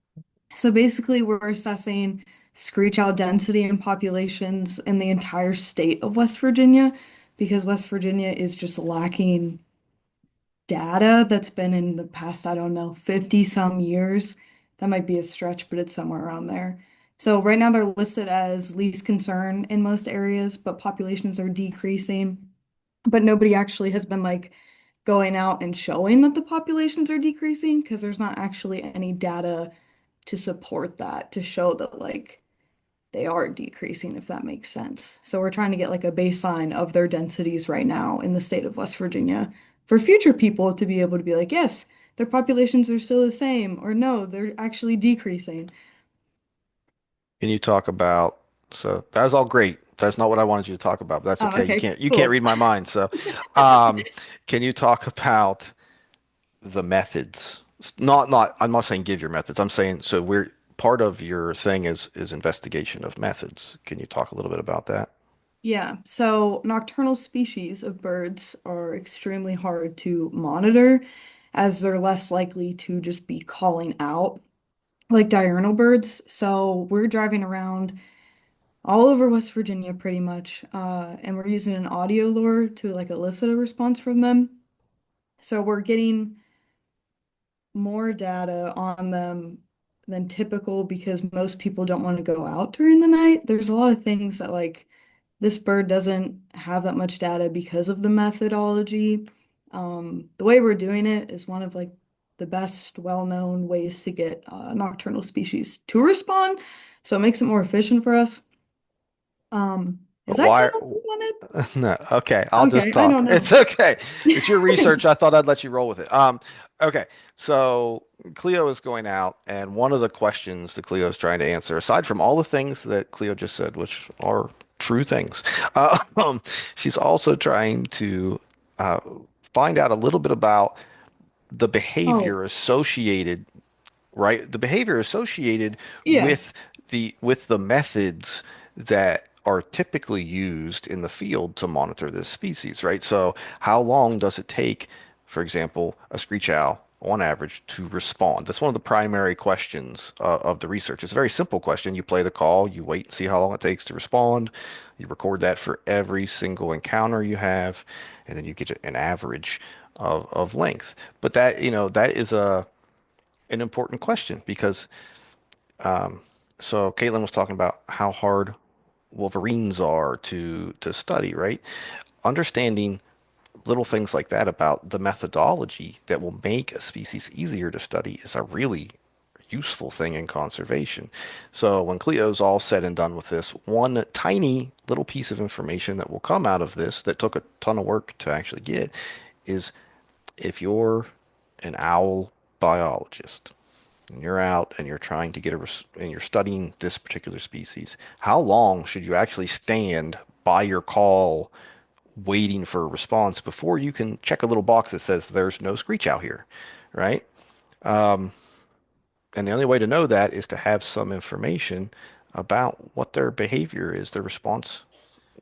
So basically, we're assessing screech owl density and populations in the entire state of West Virginia because West Virginia is just lacking data that's been in the past, I don't know, 50 some years. That might be a stretch, but it's somewhere around there. So right now they're listed as least concern in most areas, but populations are decreasing. But nobody actually has been like going out and showing that the populations are decreasing because there's not actually any data to support that, to show that like they are decreasing, if that makes sense. So we're trying to get like a baseline of their densities right now in the state of West Virginia for future people to be able to be like, yes, their populations are still the same, or no, they're actually decreasing. Can you talk about, so that was all great. That's not what I wanted you to talk about, but that's Oh, okay. okay, You can't cool. read my mind. So, um, can you talk about the methods? I'm not saying give your methods. I'm saying, so we're part of your thing is investigation of methods. Can you talk a little bit about that? Yeah, so nocturnal species of birds are extremely hard to monitor as they're less likely to just be calling out like diurnal birds. So we're driving around all over West Virginia pretty much, and we're using an audio lure to like elicit a response from them. So we're getting more data on them than typical because most people don't want to go out during the night. There's a lot of things that like this bird doesn't have that much data because of the methodology. The way we're doing it is one of like the best well-known ways to get nocturnal species to respond. So it makes it more efficient for us. Is But that kind why? of what you wanted? No, okay, I'll just Okay, I talk. don't It's know. okay. It's your research. I thought I'd let you roll with it. Okay. So Cleo is going out, and one of the questions that Cleo is trying to answer, aside from all the things that Cleo just said, which are true things, she's also trying to uh, find out a little bit about the Oh, behavior associated, right? The behavior associated yeah. with the methods that are typically used in the field to monitor this species, right? So how long does it take, for example, a screech owl on average to respond? That's one of the primary questions of the research. It's a very simple question. You play the call, you wait and see how long it takes to respond. You record that for every single encounter you have, and then you get an average of length. But that, that is an important question because so Caitlin was talking about how hard wolverines are to study, right? Understanding little things like that about the methodology that will make a species easier to study is a really useful thing in conservation. So when Cleo's all said and done with this, one tiny little piece of information that will come out of this that took a ton of work to actually get is if you're an owl biologist and you're out and you're trying to get and you're studying this particular species, how long should you actually stand by your call waiting for a response before you can check a little box that says there's no screech out here, right? And the only way to know that is to have some information about what their behavior is, their response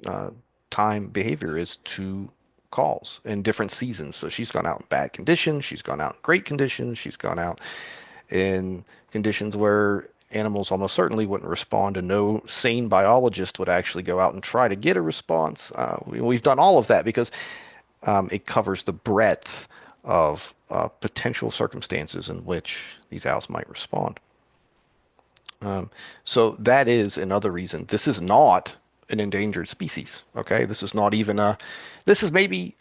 uh, time behavior is to calls in different seasons. So she's gone out in bad conditions, she's gone out in great conditions, she's gone out in conditions where animals almost certainly wouldn't respond, and no sane biologist would actually go out and try to get a response. We've done all of that because it covers the breadth of potential circumstances in which these owls might respond. So that is another reason. This is not an endangered species. Okay, this is not even a. This is maybe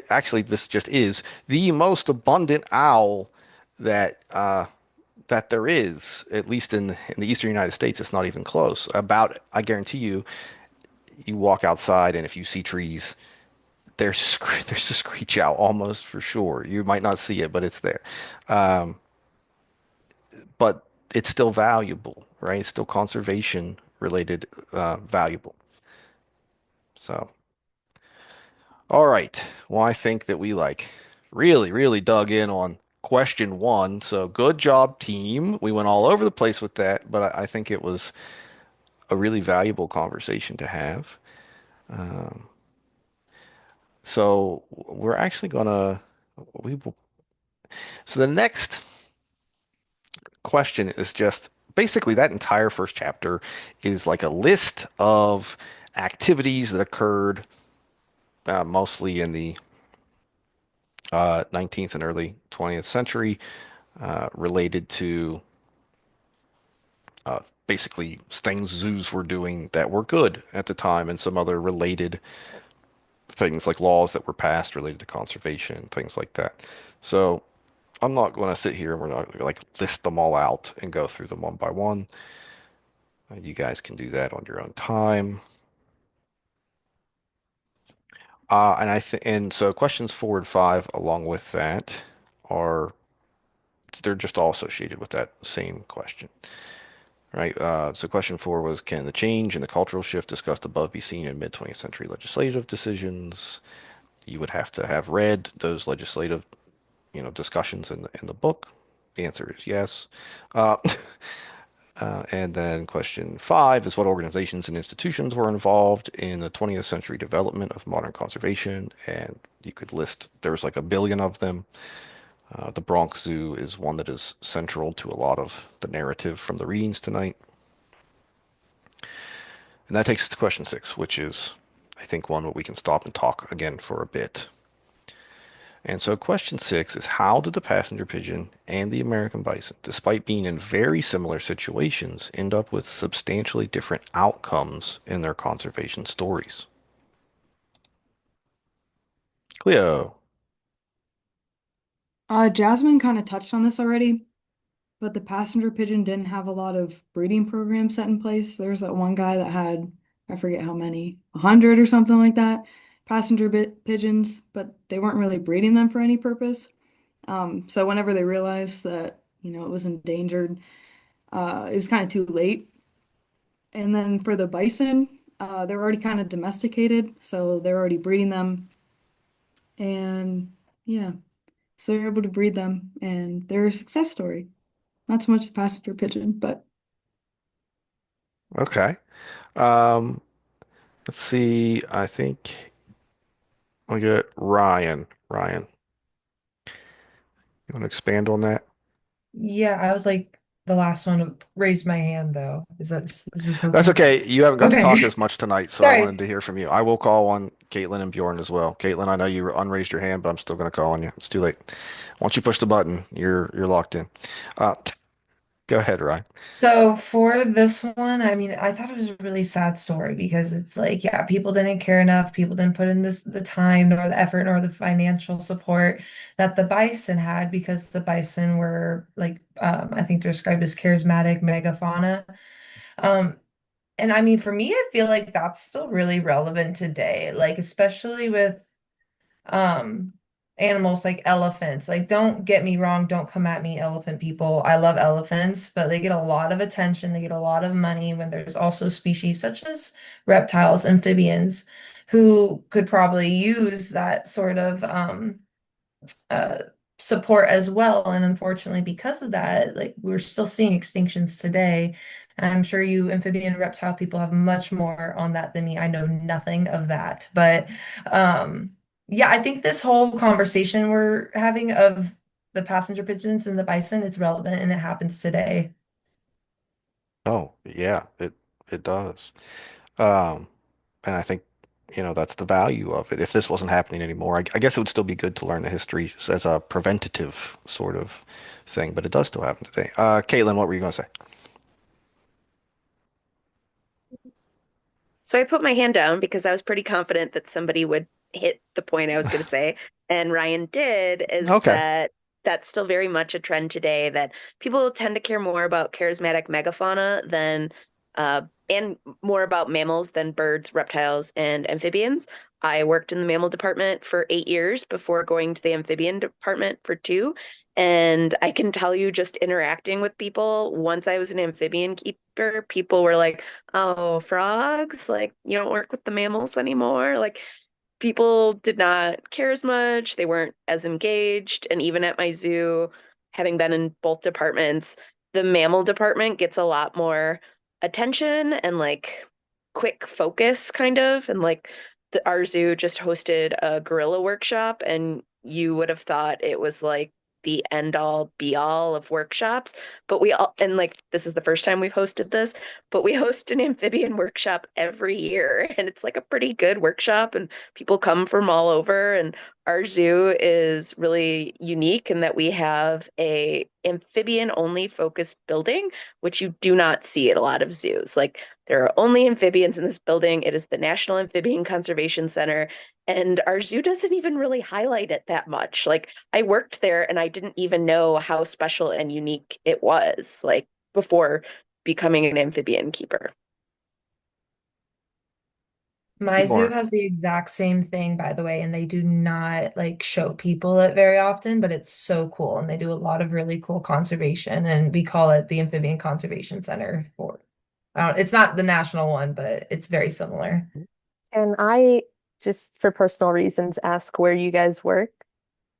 actually this just is the most abundant owl that that there is, at least in the eastern United States. It's not even close. About, I guarantee you, you walk outside and if you see trees, there's a screech owl almost for sure. You might not see it, but it's there. Um, but it's still valuable, right? It's still conservation related, valuable. So, all right. Well, I think that we like really dug in on question one. So good job, team. We went all over the place with that, but I think it was a really valuable conversation to have. Um, so we're actually gonna we will. So the next question is just basically that entire first chapter is like a list of activities that occurred mostly in the 19th and early 20th century related to basically things zoos were doing that were good at the time and some other related things like laws that were passed related to conservation, things like that. So I'm not going to sit here and we're not gonna, like list them all out and go through them one by one. You guys can do that on your own time. And I think, and so questions 4 and 5, along with that, are they're just all associated with that same question, right? So question 4 was, can the change in the cultural shift discussed above be seen in mid-20th century legislative decisions? You would have to have read those legislative, discussions in the book. The answer is yes. Uh, and then question 5 is, what organizations and institutions were involved in the 20th century development of modern conservation? And you could list, there's like a billion of them. The Bronx Zoo is one that is central to a lot of the narrative from the readings tonight. And that takes us to question 6, which is, I think, one where we can stop and talk again for a bit. And so question 6 is, how did the passenger pigeon and the American bison, despite being in very similar situations, end up with substantially different outcomes in their conservation stories? Cleo. Jasmine kind of touched on this already, but the passenger pigeon didn't have a lot of breeding programs set in place. There's that one guy that had, I forget how many, 100 or something like that, passenger pigeons, but they weren't really breeding them for any purpose. So whenever they realized that, it was endangered, it was kind of too late. And then for the bison, they're already kind of domesticated, so they're already breeding them. And yeah, so they're able to breed them, and they're a success story. Not so much the passenger pigeon, but Okay. Um, let's see. I think we get Ryan. Ryan, you want to expand on that? Yeah, I was like the last one to raise my hand though. Is this That's okay? okay. You haven't got to Okay. talk as much tonight, so I Sorry. wanted to hear from you. I will call on Caitlin and Bjorn as well. Caitlin, I know you unraised your hand, but I'm still going to call on you. It's too late. Once you push the button, you're locked in. Uh, go ahead, Ryan. So for this one, I mean, I thought it was a really sad story because it's like, yeah, people didn't care enough. People didn't put in the time nor the effort nor the financial support that the bison had because the bison were like, I think they're described as charismatic megafauna. Um, and I mean, for me, I feel like that's still really relevant today, like especially with um animals like elephants. Like, don't get me wrong, don't come at me, elephant people. I love elephants, but they get a lot of attention, they get a lot of money when there's also species such as reptiles, amphibians, who could probably use that sort of uh support as well. And unfortunately, because of that, like we're still seeing extinctions today. And I'm sure you amphibian reptile people have much more on that than me. I know nothing of that. But yeah, I think this whole conversation we're having of the passenger pigeons and the bison is relevant and it happens today. Oh, yeah, it does. Um, and I think, that's the value of it. If this wasn't happening anymore, I guess it would still be good to learn the history as a preventative sort of thing, but it does still happen today. Caitlin, what were you going to say? So I put my hand down because I was pretty confident that somebody would hit the point I was going to say. And Ryan did, is Okay. that that's still very much a trend today that people tend to care more about charismatic megafauna than and more about mammals than birds, reptiles, and amphibians. I worked in the mammal department for 8 years before going to the amphibian department for 2. And I can tell you, just interacting with people, once I was an amphibian keeper, people were like, oh, frogs? Like, you don't work with the mammals anymore? Like, people did not care as much. They weren't as engaged. And even at my zoo, having been in both departments, the mammal department gets a lot more attention and like quick focus, kind of. And like, our zoo just hosted a gorilla workshop, and you would have thought it was like the end all be all of workshops. But we all, and like, this is the first time we've hosted this, but we host an amphibian workshop every year. And it's like a pretty good workshop, and people come from all over. And Our zoo is really unique in that we have a amphibian only focused building, which you do not see at a lot of zoos. Like there are only amphibians in this building. It is the National Amphibian Conservation Center, and our zoo doesn't even really highlight it that much. Like I worked there and I didn't even know how special and unique it was, like before becoming an amphibian keeper. My zoo Bjorn. has the exact same thing, by the way, and they do not like show people it very often, but it's so cool. And they do a lot of really cool conservation, and we call it the Amphibian Conservation Center for, I don't, it's not the national one, but it's very similar. And I just for personal reasons ask where you guys work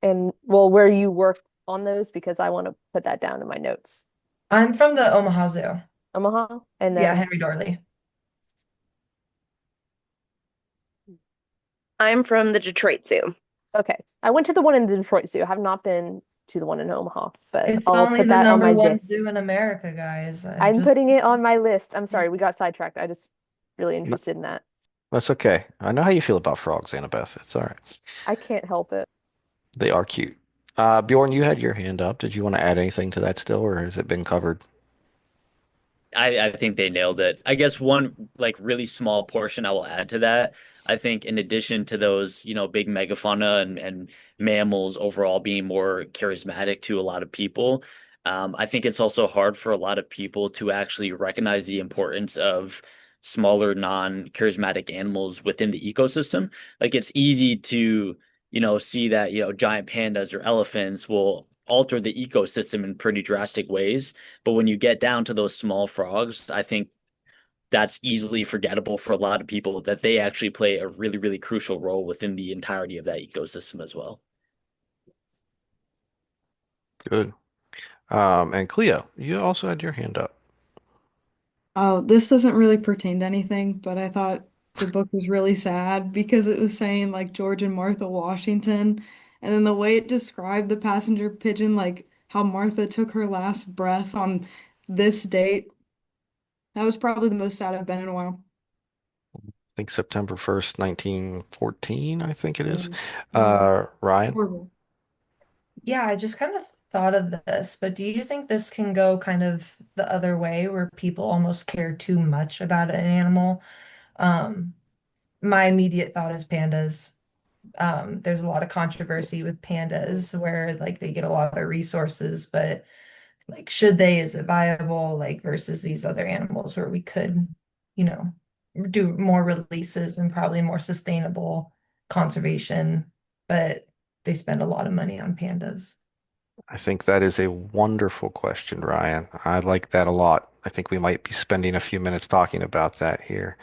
and well where you work on those because I want to put that down in my notes. I'm from the Omaha Zoo. Omaha and Yeah, then Henry Dorley. I'm from the Detroit Zoo. okay. I went to the one in the Detroit Zoo. I have not been to the one in Omaha, but It's I'll only put the that on number my one list. zoo in America, guys. I'm I'm just putting it on my list. I'm sorry, we got sidetracked. I just really No, interested in that. that's okay. I know how you feel about frogs, Annabeth. It's all right. I can't help it. They are cute. Bjorn, you had your hand up. Did you want to add anything to that still, or has it been covered? I think they nailed it. I guess one like really small portion I will add to that. I think in addition to those, big megafauna and mammals overall being more charismatic to a lot of people, I think it's also hard for a lot of people to actually recognize the importance of smaller, non-charismatic animals within the ecosystem. Like it's easy to, see that, giant pandas or elephants will alter the ecosystem in pretty drastic ways. But when you get down to those small frogs, I think that's easily forgettable for a lot of people that they actually play a really, really crucial role within the entirety of that ecosystem as well. Good. And Cleo, you also had your hand up. Oh, this doesn't really pertain to anything, but I thought the book was really sad because it was saying like George and Martha Washington, and then the way it described the passenger pigeon, like how Martha took her last breath on this date. That was probably the most sad I've been in a while. I think September 1st, 1914, I think it is. Mm. Yeah, Ryan? horrible. Yeah, I just kind of thought of this, but do you think this can go kind of the other way where people almost care too much about an animal? Um, my immediate thought is pandas. There's a lot of controversy with pandas where like they get a lot of resources, but like should they, is it viable, like versus these other animals where we could, you know, do more releases and probably more sustainable conservation, but they spend a lot of money on pandas. I think that is a wonderful question, Ryan. I like that a lot. I think we might be spending a few minutes talking about that here.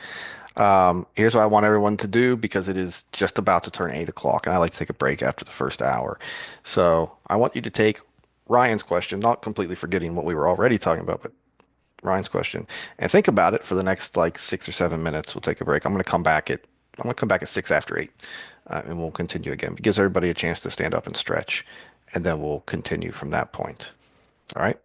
Here's what I want everyone to do because it is just about to turn 8 o'clock, and I like to take a break after the first hour. So I want you to take Ryan's question, not completely forgetting what we were already talking about, but Ryan's question, and think about it for the next like 6 or 7 minutes. We'll take a break. I'm gonna come back at 6 after 8, and we'll continue again. It gives everybody a chance to stand up and stretch, and then we'll continue from that point. All right.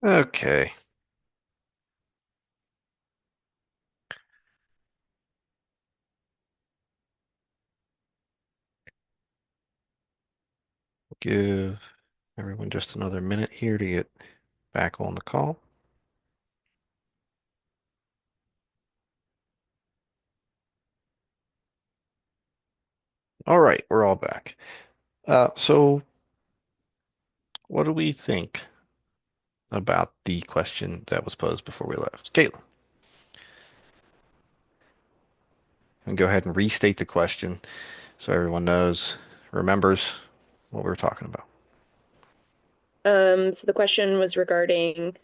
Okay. Give everyone just another minute here to get back on the call. All right, we're all back. So what do we think about the question that was posed before we left? Caitlin, and go ahead and restate the question so everyone knows, remembers what we were talking about. So the question was regarding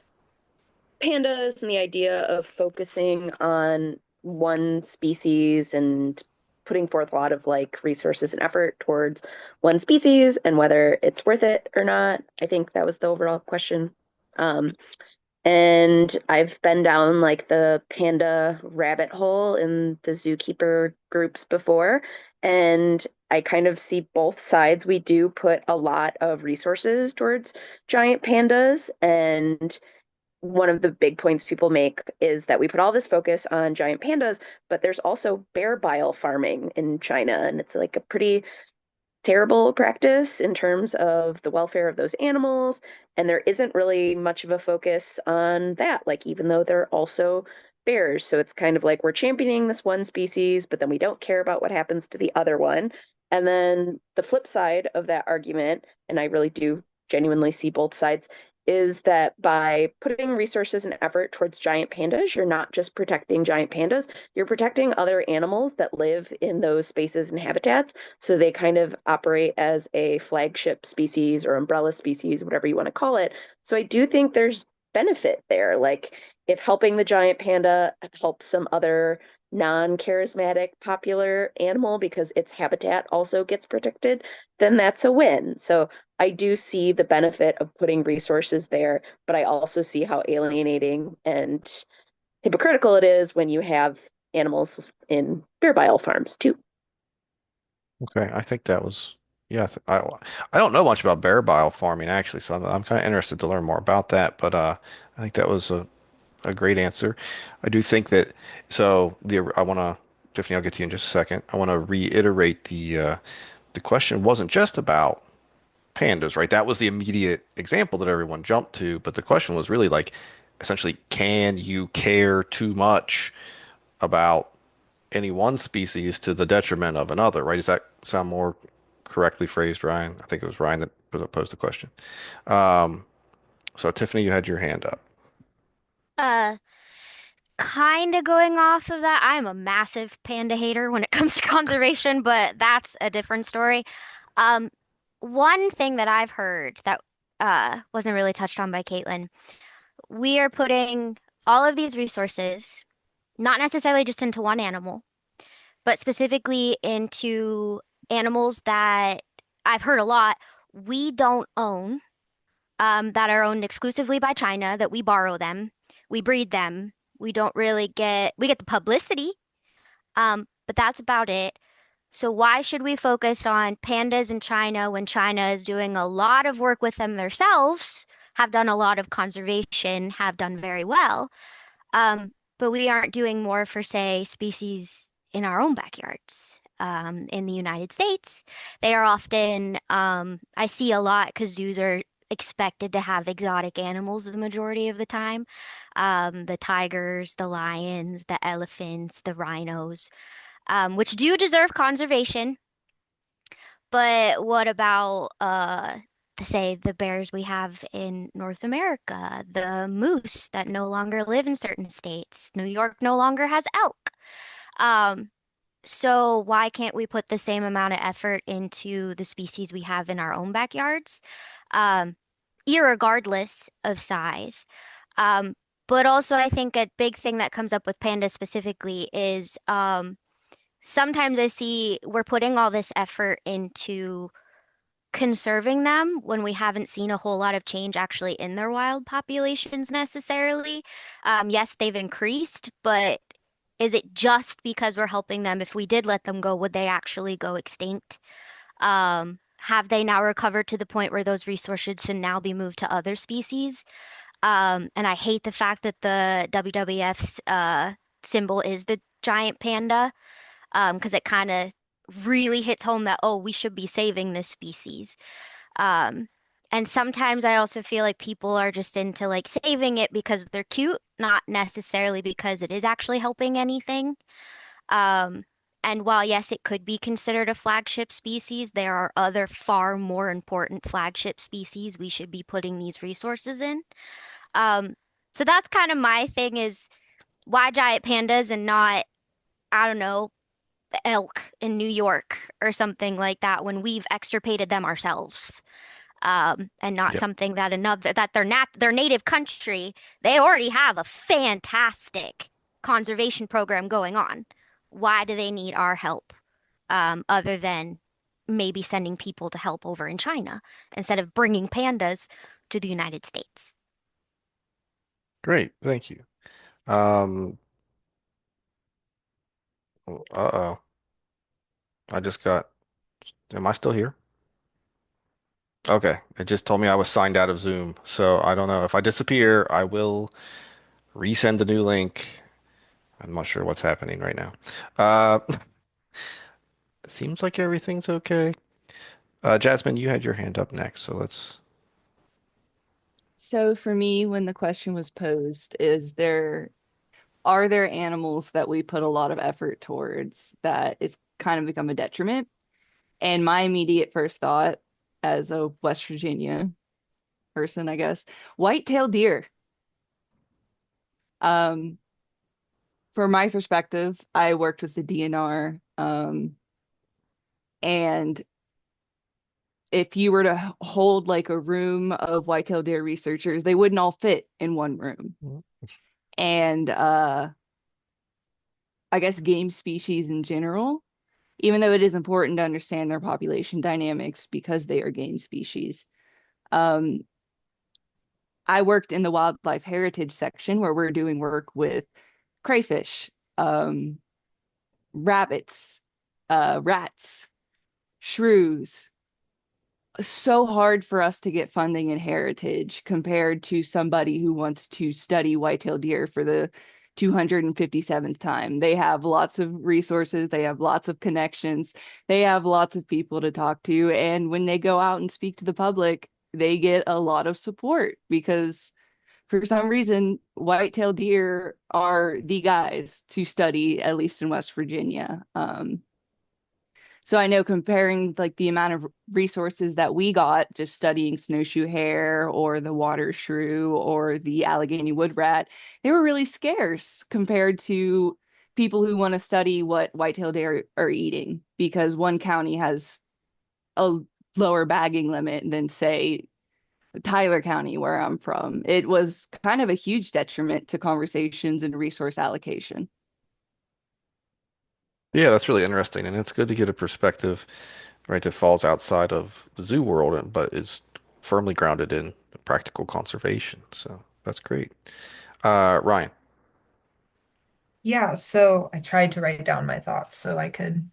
pandas and the idea of focusing on one species and putting forth a lot of like resources and effort towards one species and whether it's worth it or not. I think that was the overall question. Um, and I've been down like the panda rabbit hole in the zookeeper groups before, and I kind of see both sides. We do put a lot of resources towards giant pandas, and one of the big points people make is that we put all this focus on giant pandas, but there's also bear bile farming in China, and it's like a pretty terrible practice in terms of the welfare of those animals. And there isn't really much of a focus on that, like, even though they're also bears. So it's kind of like we're championing this one species, but then we don't care about what happens to the other one. And then the flip side of that argument, and I really do genuinely see both sides, is that by putting resources and effort towards giant pandas, you're not just protecting giant pandas, you're protecting other animals that live in those spaces and habitats. So they kind of operate as a flagship species or umbrella species, whatever you want to call it. So I do think there's benefit there. Like if helping the giant panda helps some other non-charismatic popular animal because its habitat also gets protected, then that's a win. So I do see the benefit of putting resources there, but I also see how alienating and hypocritical it is when you have animals in bear bile farms too. Okay, I think that was, yeah, I don't know much about bear bile farming actually, so I'm kind of interested to learn more about that, but I think that was a great answer. I do think that, so I want to, Tiffany, I'll get to you in just a second. I want to reiterate the question wasn't just about pandas, right? That was the immediate example that everyone jumped to, but the question was really like, essentially, can you care too much about any one species to the detriment of another, right? Does that sound more correctly phrased, Ryan? I think it was Ryan that posed the question. Um, so Tiffany, you had your hand up. Uh, kind of going off of that, I'm a massive panda hater when it comes to conservation, but that's a different story. Um, One thing that I've heard that wasn't really touched on by Caitlin, we are putting all of these resources, not necessarily just into one animal, but specifically into animals that I've heard a lot we don't own, that are owned exclusively by China, that we borrow them, we breed them. We get the publicity, but that's about it. So why should we focus on pandas in China when China is doing a lot of work with them themselves, have done a lot of conservation, have done very well, but we aren't doing more for, say, species in our own backyards. In the United States, they are often, I see a lot because zoos are expected to have exotic animals the majority of the time. The tigers, the lions, the elephants, the rhinos, which do deserve conservation. But what about say the bears we have in North America, the moose that no longer live in certain states? New York no longer has elk. Um, so why can't we put the same amount of effort into the species we have in our own backyards, um, irregardless of size? Um, but also, I think a big thing that comes up with pandas specifically is sometimes I see we're putting all this effort into conserving them when we haven't seen a whole lot of change actually in their wild populations necessarily. Yes, they've increased, but is it just because we're helping them? If we did let them go, would they actually go extinct? Have they now recovered to the point where those resources should now be moved to other species? And I hate the fact that the WWF's symbol is the giant panda, because it kind of really hits home that, oh, we should be saving this species. Um, and sometimes I also feel like people are just into like saving it because they're cute, not necessarily because it is actually helping anything. Um, and while yes, it could be considered a flagship species, there are other far more important flagship species we should be putting these resources in. Um, so that's kind of my thing is why giant pandas and not, I don't know, elk in New York or something like that when we've extirpated them ourselves. And not Yep. something that their native country, they already have a fantastic conservation program going on. Why do they need our help? Other than maybe sending people to help over in China instead of bringing pandas to the United States. Great, thank you. Um, uh-oh. I just got, am I still here? Okay, it just told me I was signed out of Zoom. So I don't know. If I disappear, I will resend the new link. I'm not sure what's happening right now. Seems like everything's okay. Jasmine, you had your hand up next, so let's. So for me, when the question was posed, are there animals that we put a lot of effort towards that it's kind of become a detriment? And my immediate first thought as a West Virginia person, I guess, white-tailed deer. Um, from my perspective, I worked with the DNR, and if you were to hold like a room of white-tailed deer researchers, they wouldn't all fit in one room. And I guess game species in general, even though it is important to understand their population dynamics because they are game species. Um, I worked in the wildlife heritage section where we're doing work with crayfish, um, rabbits, rats, shrews. So hard for us to get funding in heritage compared to somebody who wants to study white-tailed deer for the 257th time. They have lots of resources, they have lots of connections, they have lots of people to talk to, and when they go out and speak to the public, they get a lot of support because for some reason white-tailed deer are the guys to study, at least in West Virginia. So I know comparing like the amount of resources that we got just studying snowshoe hare or the water shrew or the Allegheny wood rat, they were really scarce compared to people who want to study what white-tailed deer are eating because one county has a lower bagging limit than say Tyler County where I'm from. It was kind of a huge detriment to conversations and resource allocation. Yeah, that's really interesting, and it's good to get a perspective, right, that falls outside of the zoo world, but is firmly grounded in practical conservation. So that's great. Ryan, Yeah, so I tried to write down my thoughts so I could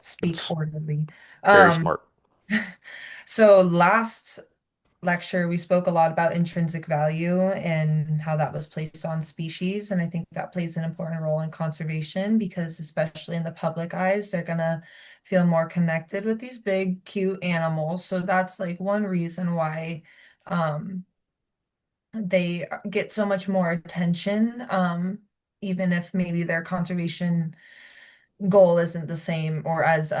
speak that's orderly. very Um, smart. so last lecture, we spoke a lot about intrinsic value and how that was placed on species. And I think that plays an important role in conservation because, especially in the public eyes, they're going to feel more connected with these big, cute animals. So that's like one reason why um, they get so much more attention, even if maybe their conservation goal isn't the same or as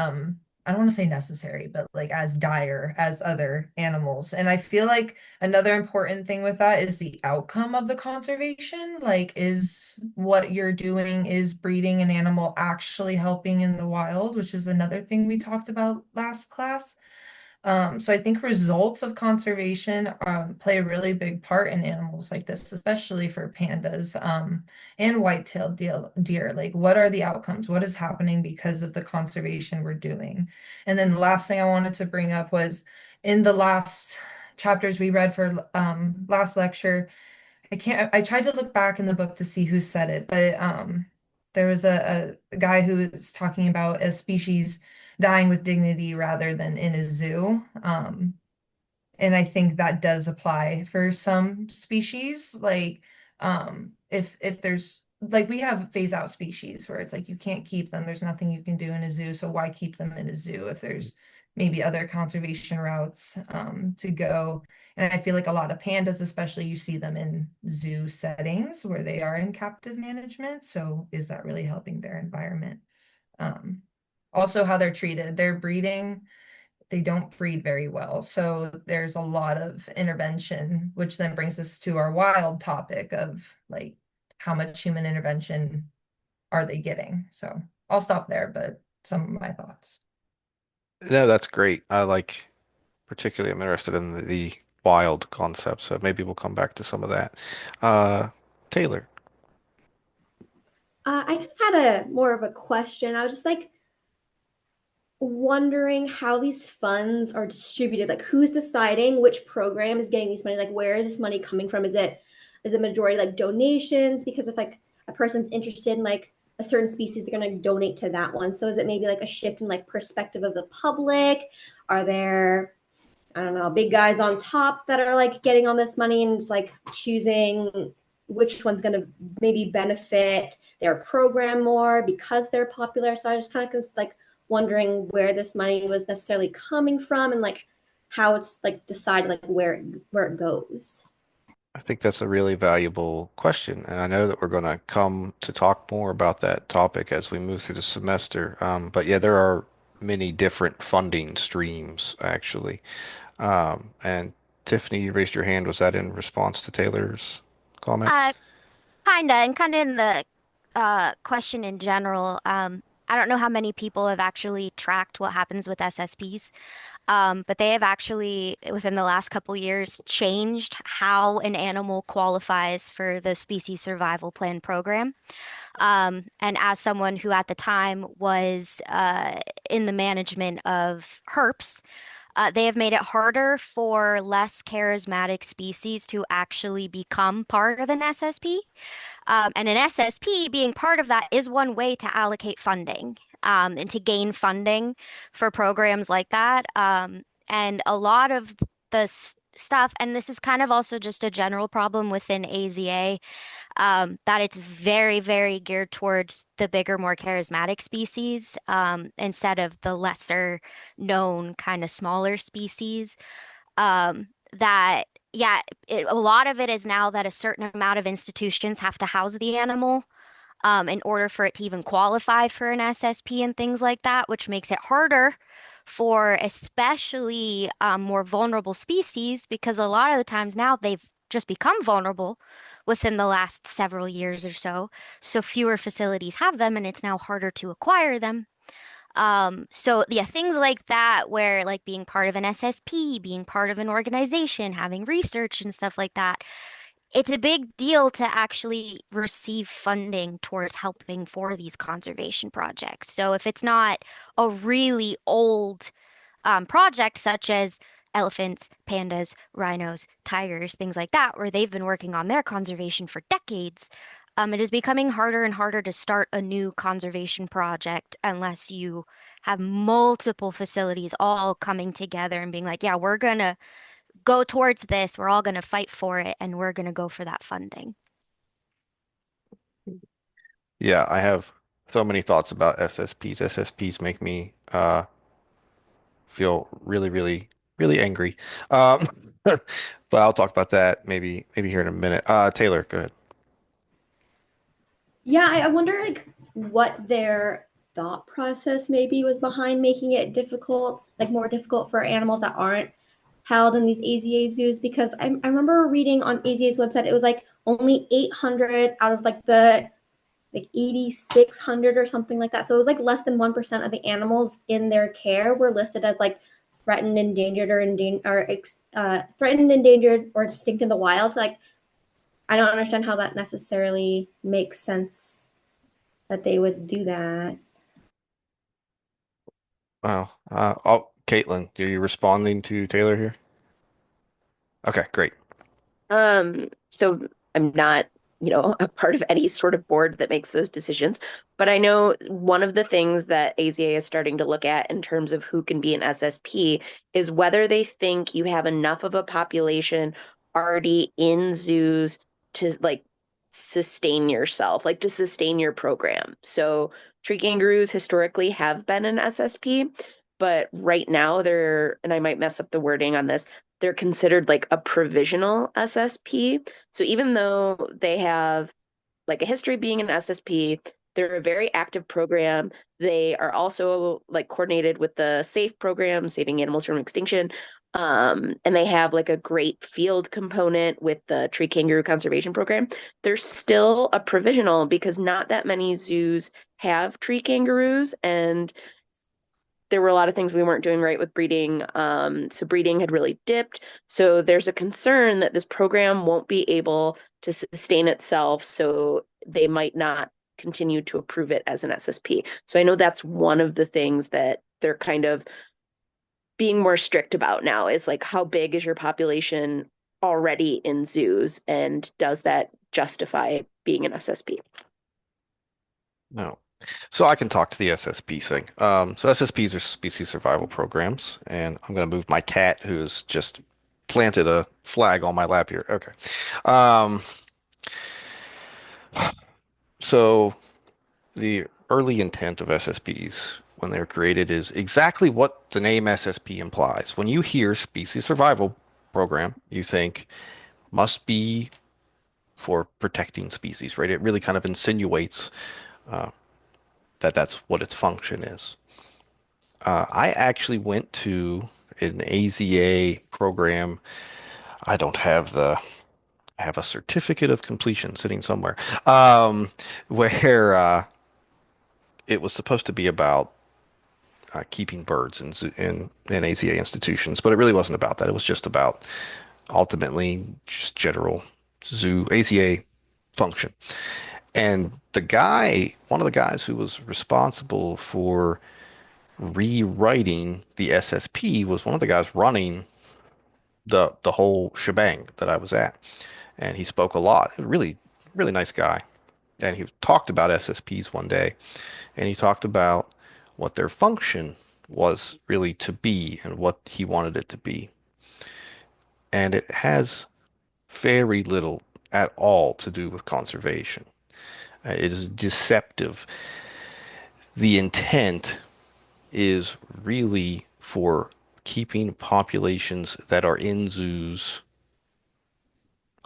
I don't want to say necessary, but like as dire as other animals. And I feel like another important thing with that is the outcome of the conservation. Like, is what you're doing, is breeding an animal actually helping in the wild, which is another thing we talked about last class. So I think results of conservation play a really big part in animals like this, especially for pandas and white-tailed deer. Like, what are the outcomes? What is happening because of the conservation we're doing? And then the last thing I wanted to bring up was in the last chapters we read for last lecture, I tried to look back in the book to see who said it, but there was a guy who was talking about a species dying with dignity rather than in a zoo. And I think that does apply for some species. Like, if there's like we have phase out species where it's like you can't keep them, there's nothing you can do in a zoo, so why keep them in a zoo if there's maybe other conservation routes to go. And I feel like a lot of pandas, especially, you see them in zoo settings where they are in captive management. So is that really helping their environment? Um, Also how they're treated, their breeding, they don't breed very well. So there's a lot of intervention, which then brings us to our wild topic of like how much human intervention are they getting? So I'll stop there, but some of my thoughts. No, that's great. Particularly, I'm interested in the wild concept, so maybe we'll come back to some of that. Uh, Taylor. I kind of had a more of a question. I was just like wondering how these funds are distributed. Like who's deciding which program is getting these money? Like where is this money coming from? Is it majority like donations? Because if like a person's interested in like a certain species, they're gonna donate to that one. So is it maybe like a shift in like perspective of the public? Are there, I don't know, big guys on top that are like getting on this money and it's like choosing which one's going to maybe benefit their program more because they're popular? So I just kind of like wondering where this money was necessarily coming from and like how it's like decided like where it goes. I think that's a really valuable question, and I know that we're going to come to talk more about that topic as we move through the semester. But yeah, there are many different funding streams actually. And Tiffany, you raised your hand. Was that in response to Taylor's comment? Uh, kind of in the question in general. I don't know how many people have actually tracked what happens with SSPs. But they have actually, within the last couple years, changed how an animal qualifies for the species survival plan program. And as someone who at the time was in the management of herps, they have made it harder for less charismatic species to actually become part of an SSP. And an SSP being part of that is one way to allocate funding and to gain funding for programs like that. And a lot of the stuff, and this is kind of also just a general problem within AZA, that it's very, very geared towards the bigger, more charismatic species instead of the lesser known, kind of smaller species. That yeah, a lot of it is now that a certain amount of institutions have to house the animal in order for it to even qualify for an SSP and things like that, which makes it harder for especially more vulnerable species because a lot of the times now they've just become vulnerable within the last several years or so. So fewer facilities have them and it's now harder to acquire them. So yeah, things like that where like being part of an SSP, being part of an organization, having research and stuff like that, it's a big deal to actually receive funding towards helping for these conservation projects. So if it's not a really old project such as elephants, pandas, rhinos, tigers, things like that, where they've been working on their conservation for decades, it is becoming harder and harder to start a new conservation project unless you have multiple facilities all coming together and being like, yeah, we're gonna go towards this, we're all gonna fight for it, and we're gonna go for that funding. Yeah, I have so many thoughts about SSPs. SSPs make me feel really, really, really angry. But I'll talk about that maybe here in a minute. Taylor, go ahead. Yeah, I wonder like what their thought process maybe was behind making it difficult, like more difficult for animals that aren't held in these AZA zoos. Because I remember reading on AZA's website, it was like only 800 out of like the like 8,600 or something like that. So it was like less than 1% of the animals in their care were listed as like threatened, endangered, or threatened, endangered, or extinct in the wild. So, like I don't understand how that necessarily makes sense that they would do that. Wow. Caitlin, are you responding to Taylor here? Okay, great. So I'm not a part of any sort of board that makes those decisions. But I know one of the things that AZA is starting to look at in terms of who can be an SSP is whether they think you have enough of a population already in zoos to like sustain yourself, like to sustain your program. So tree kangaroos historically have been an SSP, but right now they're, and I might mess up the wording on this, they're considered like a provisional SSP. So even though they have like a history of being an SSP, they're a very active program. They are also like coordinated with the SAFE program, Saving Animals from Extinction. And they have like a great field component with the tree kangaroo conservation program. They're still a provisional because not that many zoos have tree kangaroos, and there were a lot of things we weren't doing right with breeding. So breeding had really dipped. So there's a concern that this program won't be able to sustain itself. So they might not continue to approve it as an SSP. So I know that's one of the things that they're kind of being more strict about now is like, how big is your population already in zoos? And does that justify being an SSP? No. So I can talk to the SSP thing. So SSPs are species survival programs, and I'm going to move my cat who has just planted a flag on my lap here. Okay. Um, so the early intent of SSPs when they were created is exactly what the name SSP implies. When you hear species survival program, you think must be for protecting species, right? It really kind of insinuates uh, that that's what its function is. I actually went to an AZA program. I don't have the, I have a certificate of completion sitting somewhere, where it was supposed to be about keeping birds in AZA institutions, but it really wasn't about that. It was just about ultimately just general zoo AZA function. And the guy, one of the guys who was responsible for rewriting the SSP was one of the guys running the whole shebang that I was at, and he spoke a lot. Really, really nice guy, and he talked about SSPs one day, and he talked about what their function was really to be and what he wanted it to be, and it has very little at all to do with conservation. It is deceptive. The intent is really for keeping populations that are in zoos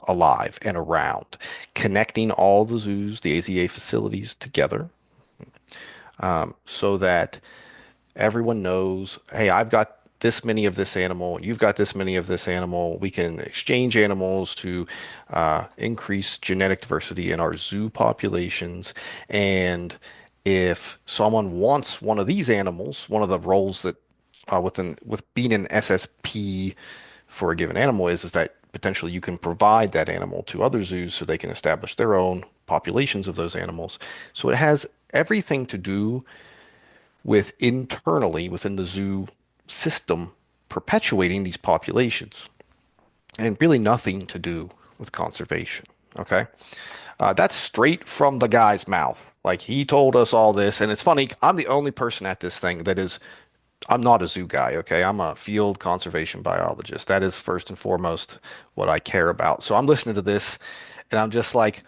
alive and around, connecting all the zoos, the AZA facilities together, so that everyone knows, hey, I've got this many of this animal, you've got this many of this animal. We can exchange animals to increase genetic diversity in our zoo populations. And if someone wants one of these animals, one of the roles that with being an SSP for a given animal is that potentially you can provide that animal to other zoos so they can establish their own populations of those animals. So it has everything to do with internally within the zoo system perpetuating these populations and really nothing to do with conservation. Okay. That's straight from the guy's mouth. Like he told us all this. And it's funny, I'm the only person at this thing that is, I'm not a zoo guy. Okay. I'm a field conservation biologist. That is first and foremost what I care about. So I'm listening to this and I'm just like,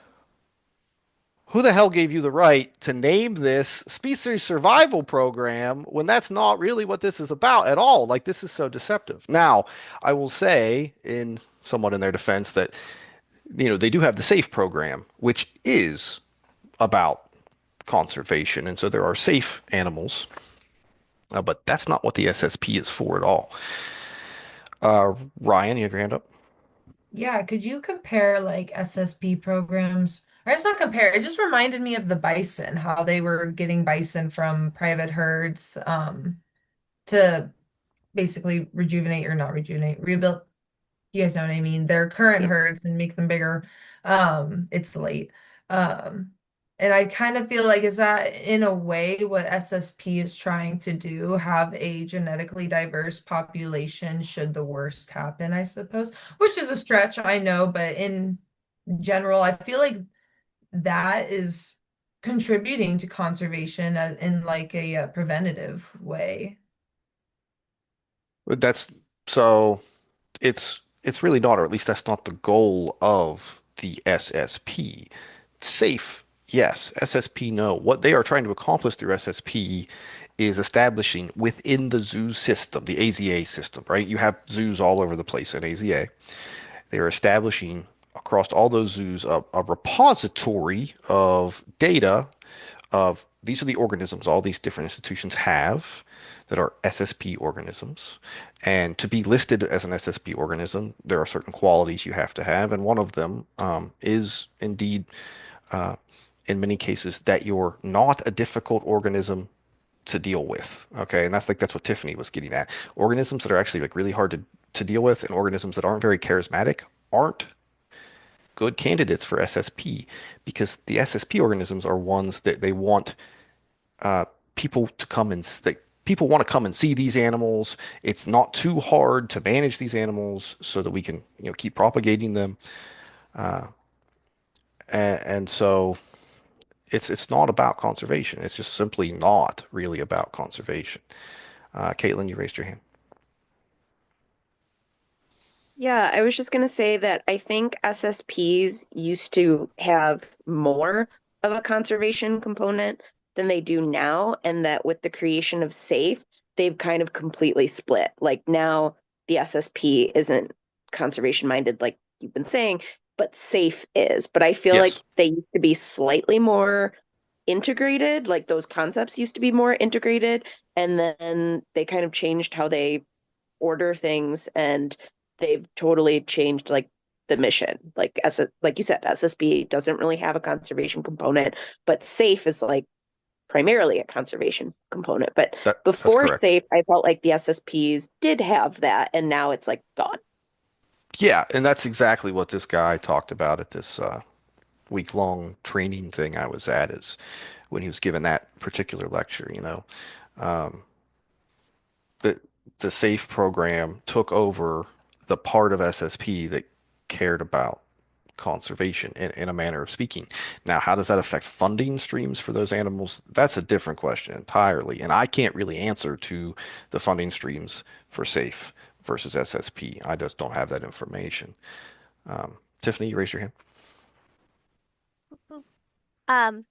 who the hell gave you the right to name this species survival program when that's not really what this is about at all? Like, this is so deceptive. Now, I will say, in somewhat in their defense, that they do have the SAFE program, which is about conservation, and so there are safe animals, but that's not what the SSP is for at all. Ryan, you have your hand up? Yeah, could you compare like SSP programs? Or it's not compare, it just reminded me of the bison, how they were getting bison from private herds to basically rejuvenate or not rejuvenate, rebuild. You guys know what I mean? Their current Yeah. herds and make them bigger. It's late. Um, and I kind of feel like is that in a way what SSP is trying to do, have a genetically diverse population should the worst happen, I suppose, which is a stretch, I know, but in general, I feel like that is contributing to conservation in like a preventative way. But that's so it's really not, or at least that's not the goal of the SSP. Safe, yes. SSP, no. What they are trying to accomplish through SSP is establishing within the zoo system, the AZA system, right? You have zoos all over the place in AZA. They are establishing across all those zoos a repository of data of these are the organisms all these different institutions have that are SSP organisms. And to be listed as an SSP organism, there are certain qualities you have to have. And one of them is indeed, uh, in many cases, that you're not a difficult organism to deal with. Okay. And that's what Tiffany was getting at. Organisms that are actually like really hard to deal with and organisms that aren't very charismatic aren't good candidates for SSP because the SSP organisms are ones that they want uh, people to come and people want to come and see these animals. It's not too hard to manage these animals so that we can, keep propagating them. Uh, and so it's not about conservation. It's just simply not really about conservation. Caitlin, you raised your hand. Yeah, I was just going to say that I think SSPs used to have more of a conservation component than they do now, and that with the creation of SAFE, they've kind of completely split. Like now, the SSP isn't conservation minded, like you've been saying, but SAFE is. But I feel like Yes. they used to be slightly more integrated, like those concepts used to be more integrated, and then they kind of changed how they order things and they've totally changed like the mission. Like you said, SSB doesn't really have a conservation component, but SAFE is like primarily a conservation component. But That's before correct. SAFE, I felt like the SSPs did have that, and now it's like gone. Yeah, and that's exactly what this guy talked about at this week-long training thing I was at is when he was given that particular lecture. Um, the the SAFE program took over the part of SSP that cared about conservation in a manner of speaking. Now, how does that affect funding streams for those animals? That's a different question entirely, and I can't really answer to the funding streams for SAFE versus SSP. I just don't have that information. Tiffany, you raised your hand. Um,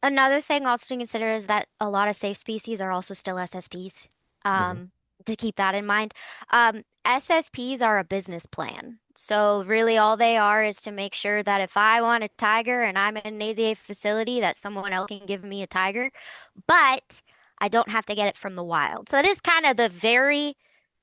Another thing also to consider is that a lot of safe species are also still SSPs. Hmm. To keep that in mind. SSPs are a business plan. So really all they are is to make sure that if I want a tiger and I'm in an AZA facility, that someone else can give me a tiger, but I don't have to get it from the wild. So that is kind of the very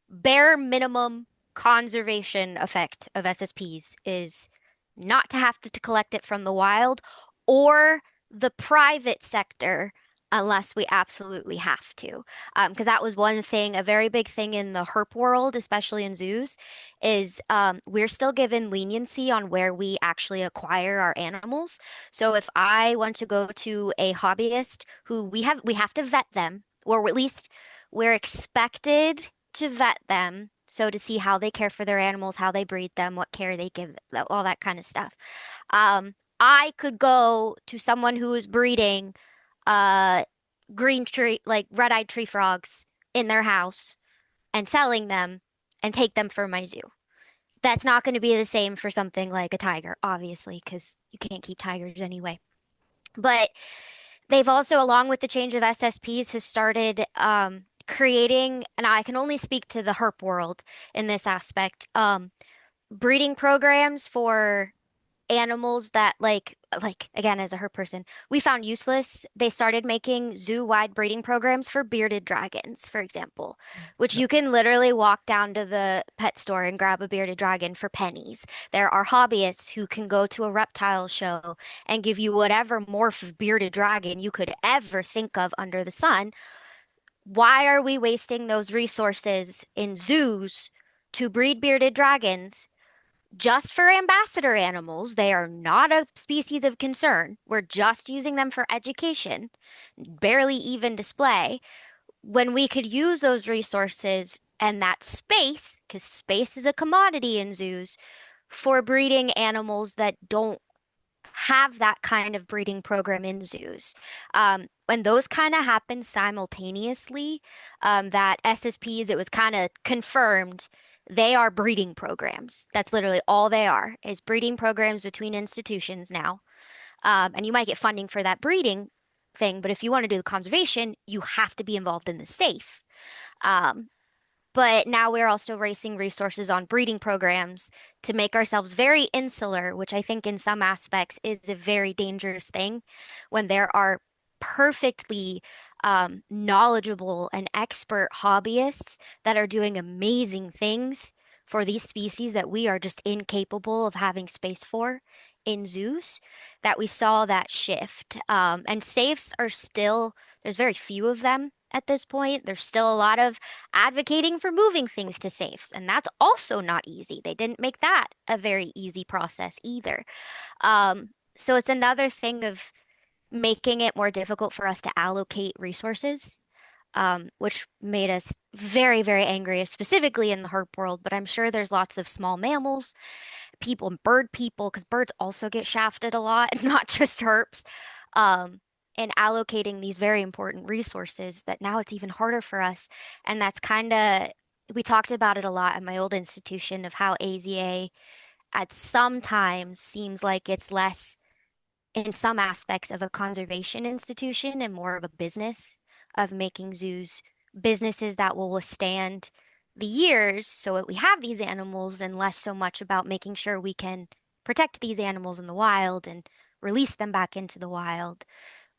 bare minimum conservation effect of SSPs is not to have to collect it from the wild or the private sector unless we absolutely have to. Because that was one thing, a very big thing in the herp world, especially in zoos, is we're still given leniency on where we actually acquire our animals. So if I want to go to a hobbyist who we have to vet them, or at least we're expected to vet them. So to see how they care for their animals, how they breed them, what care they give, all that kind of stuff. I could go to someone who is breeding uh green tree like red-eyed tree frogs in their house and selling them and take them for my zoo. That's not going to be the same for something like a tiger, obviously, because you can't keep tigers anyway. But they've also, along with the change of SSPs, has started creating, and I can only speak to the herp world in this aspect, breeding programs for animals that like again as a herp person we found useless. They started making zoo-wide breeding programs for bearded dragons, for example, which Yep. you can literally walk down to the pet store and grab a bearded dragon for pennies. There are hobbyists who can go to a reptile show and give you whatever morph of bearded dragon you could ever think of under the sun. Why are we wasting those resources in zoos to breed bearded dragons just for ambassador animals? They are not a species of concern. We're just using them for education, barely even display, when we could use those resources and that space, because space is a commodity in zoos, for breeding animals that don't have that kind of breeding program in zoos. When those kind of happen simultaneously, that SSPs, it was kind of confirmed they are breeding programs. That's literally all they are, is breeding programs between institutions now. And you might get funding for that breeding thing, but if you want to do the conservation, you have to be involved in the safe. Um, but now we're also racing resources on breeding programs to make ourselves very insular, which I think in some aspects is a very dangerous thing when there are perfectly knowledgeable and expert hobbyists that are doing amazing things for these species that we are just incapable of having space for in zoos, that we saw that shift. And safes are still, there's very few of them at this point. There's still a lot of advocating for moving things to safes, and that's also not easy. They didn't make that a very easy process either. So it's another thing of making it more difficult for us to allocate resources, which made us very, very angry, specifically in the herp world. But I'm sure there's lots of small mammals, people, bird people, because birds also get shafted a lot, not just herps. Um, and allocating these very important resources that now it's even harder for us. And that's kind of, we talked about it a lot at my old institution of how AZA at some times seems like it's less in some aspects of a conservation institution and more of a business of making zoos businesses that will withstand the years so that we have these animals and less so much about making sure we can protect these animals in the wild and release them back into the wild.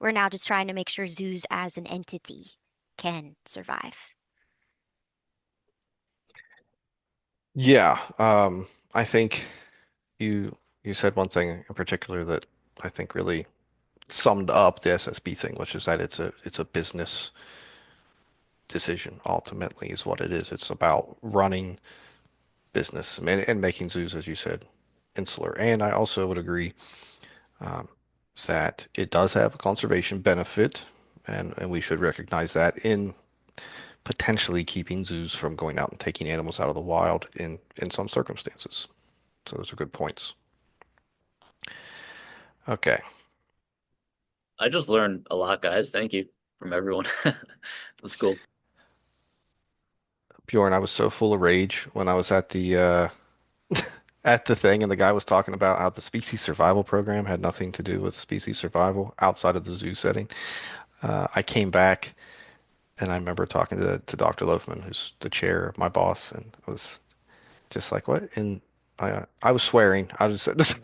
We're now just trying to make sure zoos as an entity can survive. Yeah, I think you you said one thing in particular that I think really summed up the SSB thing, which is that it's a business decision ultimately is what it is. It's about running business and making zoos, as you said, insular. And I also would agree um, that it does have a conservation benefit, and we should recognize that in potentially keeping zoos from going out and taking animals out of the wild in some circumstances. So those are good points. Okay. I just learned a lot, guys. Thank you from everyone. That's cool. Bjorn, I was so full of rage when I was at the at the thing and the guy was talking about how the species survival program had nothing to do with species survival outside of the zoo setting. I came back and I remember talking to Dr. Loafman, who's the chair of my boss, and I was just like, what? And I was swearing. I was just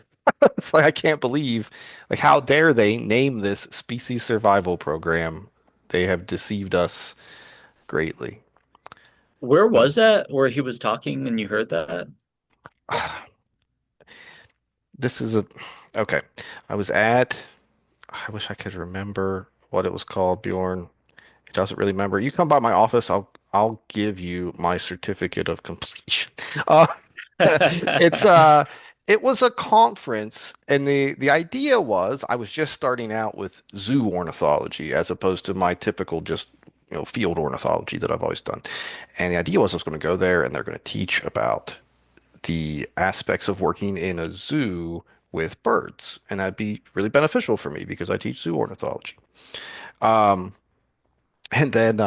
it's like I can't believe like how dare they name this species survival program? They have deceived us greatly. Where But was that where he was talking and you heard that? this is a okay. I was at I wish I could remember what it was called, Bjorn. It doesn't really remember. You come by my office, I'll give you my certificate of completion. Uh, it's it was a conference and the idea was I was just starting out with zoo ornithology as opposed to my typical just field ornithology that I've always done. And the idea was I was going to go there and they're going to teach about the aspects of working in a zoo with birds. And that'd be really beneficial for me because I teach zoo ornithology. Um, and then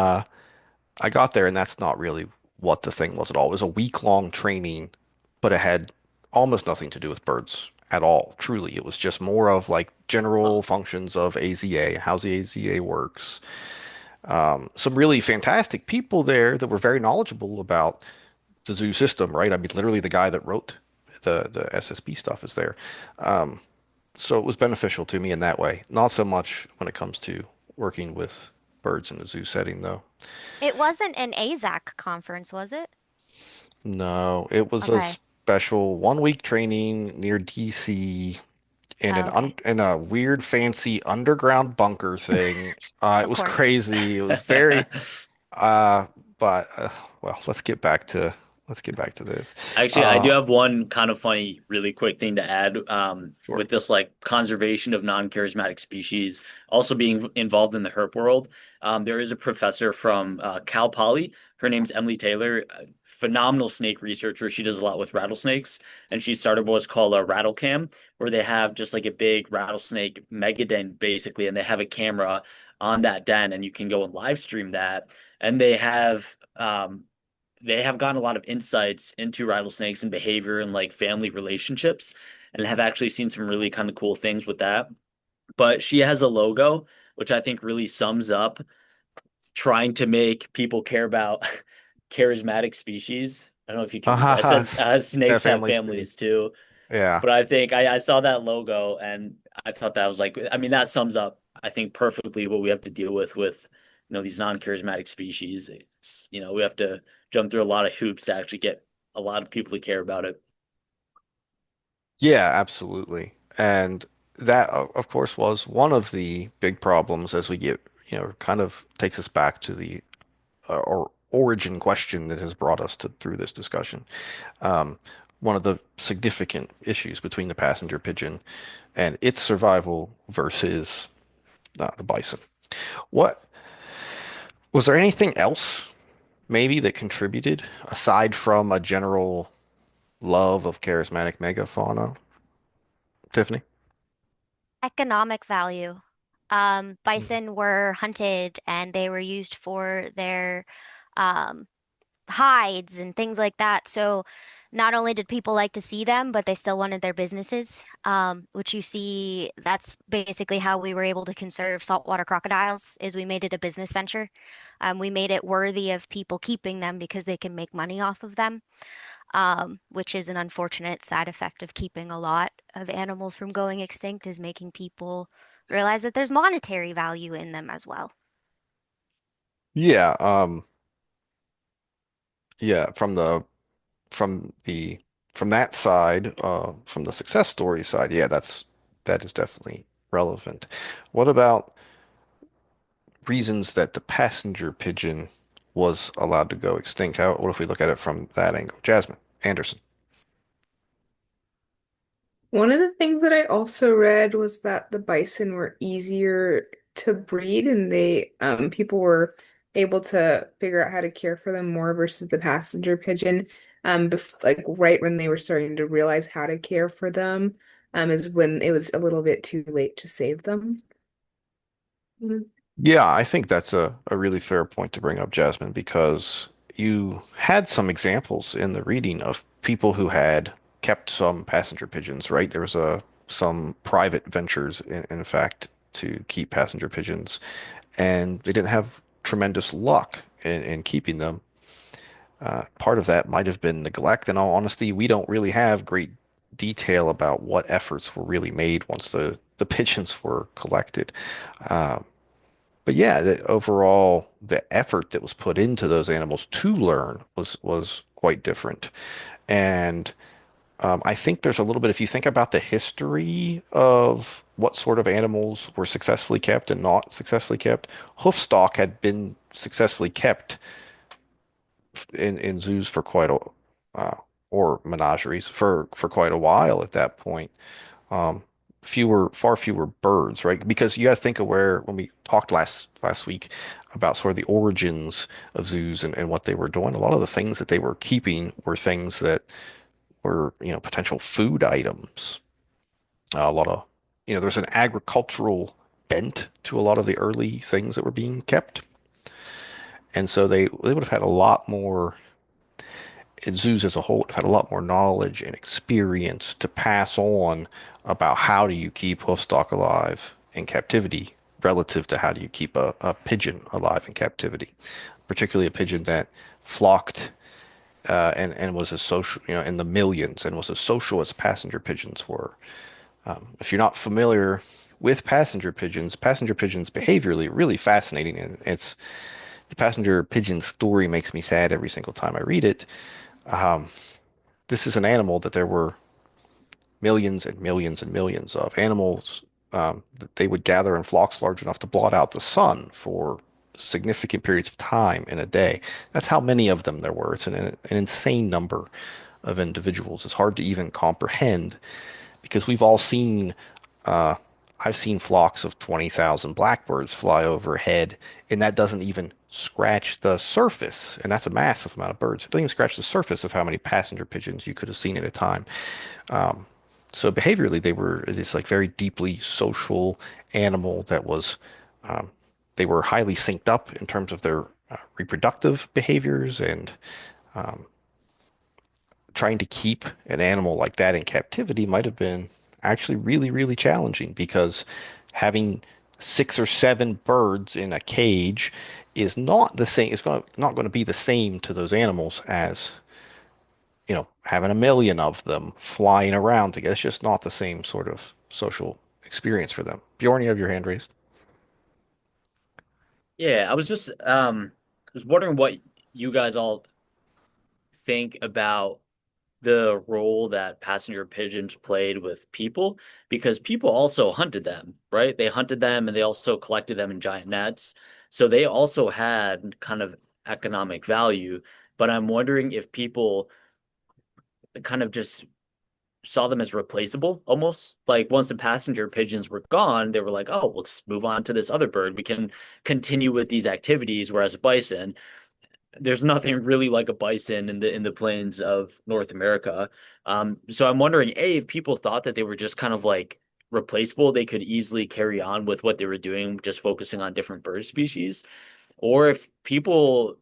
I got there, and that's not really what the thing was at all. It was a week-long training, but it had almost nothing to do with birds at all. Truly, it was just more of like general functions of AZA, how the AZA works. Some really fantastic people there that were very knowledgeable about the zoo system, right? I mean, literally the guy that wrote the SSB stuff is there. Um, so it was beneficial to me in that way. Not so much when it comes to working with birds in a zoo setting, though. It wasn't an AZAC conference, was it? No, it was a Okay. special 1 week training near DC in Oh, okay. in a weird fancy underground bunker thing. It Of was course. crazy. It was very uh but well, let's get back to this. Actually, I do Uh have one kind of funny, really quick thing to add. sure. With this like conservation of non-charismatic species also being involved in the herp world, there is a professor from Cal Poly. Her name's Emily Taylor. phenomenal snake researcher. She does a lot with rattlesnakes, and she started what's called a rattle cam, where they have just like a big rattlesnake mega den basically, and they have a camera on that den, and you can go and live stream that. And they have gotten a lot of insights into rattlesnakes and behavior and like family relationships, and have actually seen some really kind of cool things with that. But she has a logo, which I think really sums up trying to make people care about charismatic species. I don't know if you can read that. It says Yeah, snakes have families. families too. Yeah. But I think I saw that logo and I thought that was like, I mean, that sums up, I think, perfectly what we have to deal with, these non-charismatic species. It's, we have to jump through a lot of hoops to actually get a lot of people to care about it. Yeah, absolutely. And that, of course, was one of the big problems as we get, kind of takes us back to the or origin question that has brought us to through this discussion. Um, One of the significant issues between the passenger pigeon and its survival versus the bison. What was there anything else maybe that contributed aside from a general love of charismatic megafauna, Tiffany? Economic value. Bison were hunted and they were used for their um, hides and things like that. So not only did people like to see them, but they still wanted their businesses, which you see, that's basically how we were able to conserve saltwater crocodiles, is we made it a business venture. We made it worthy of people keeping them because they can make money off of them, which is an unfortunate side effect of keeping a lot of animals from going extinct, is making people realize that there's monetary value in them as well. Yeah, yeah, from the from that side, from the success story side, yeah, that is definitely relevant. What about reasons that the passenger pigeon was allowed to go extinct? What if we look at it from that angle? Jasmine Anderson. One of the things that I also read was that the bison were easier to breed and they people were able to figure out how to care for them more versus the passenger pigeon. Like right when they were starting to realize how to care for them, is when it was a little bit too late to save them. Mhm. Yeah, I think that's a really fair point to bring up, Jasmine, because you had some examples in the reading of people who had kept some passenger pigeons, right? There was some private ventures, in fact, to keep passenger pigeons, and they didn't have tremendous luck in keeping them. Part of that might have been neglect. In all honesty, we don't really have great detail about what efforts were really made once the pigeons were collected. Um, but yeah, overall, the effort that was put into those animals to learn was quite different. And I think there's a little bit, if you think about the history of what sort of animals were successfully kept and not successfully kept, hoofstock had been successfully kept in zoos for quite a uh, or menageries for quite a while at that point. Um, far fewer birds, right? Because you got to think of where when we talked last week about sort of the origins of zoos and what they were doing, a lot of the things that they were keeping were things that were, potential food items. A lot of, there's an agricultural bent to a lot of the early things that were being kept. And so they would have had a lot more zoos as a whole have had a lot more knowledge and experience to pass on about how do you keep hoofstock alive in captivity relative to how do you keep a pigeon alive in captivity, particularly a pigeon that flocked and was as social, in the millions and was as social as passenger pigeons were. If you're not familiar with passenger pigeons behaviorally really fascinating, and it's the passenger pigeon story makes me sad every single time I read it. Um, this is an animal that there were millions and millions and millions of animals that they would gather in flocks large enough to blot out the sun for significant periods of time in a day. That's how many of them there were. It's an insane number of individuals. It's hard to even comprehend because we've all seen, I've seen flocks of 20,000 blackbirds fly overhead, and that doesn't even scratch the surface, and that's a massive amount of birds. It doesn't even scratch the surface of how many passenger pigeons you could have seen at a time. Um, so behaviorally, they were this like very deeply social animal that was, um, they were highly synced up in terms of their reproductive behaviors, and um, trying to keep an animal like that in captivity might have been actually really, really challenging because having 6 or 7 birds in a cage is not the same. It's not going to be the same to those animals as, having a million of them flying around together. It's just not the same sort of social experience for them. Bjorn, you have your hand raised. Yeah, I was just was wondering what you guys all think about the role that passenger pigeons played with people, because people also hunted them, right? They hunted them and they also collected them in giant nets. So they also had kind of economic value. But I'm wondering if people kind of just saw them as replaceable almost. Like once the passenger pigeons were gone, they were like, oh, let's move on to this other bird. We can continue with these activities. Whereas a bison, there's nothing really like a bison in the plains of North America. So I'm wondering, A, if people thought that they were just kind of like replaceable, they could easily carry on with what they were doing, just focusing on different bird species, or if people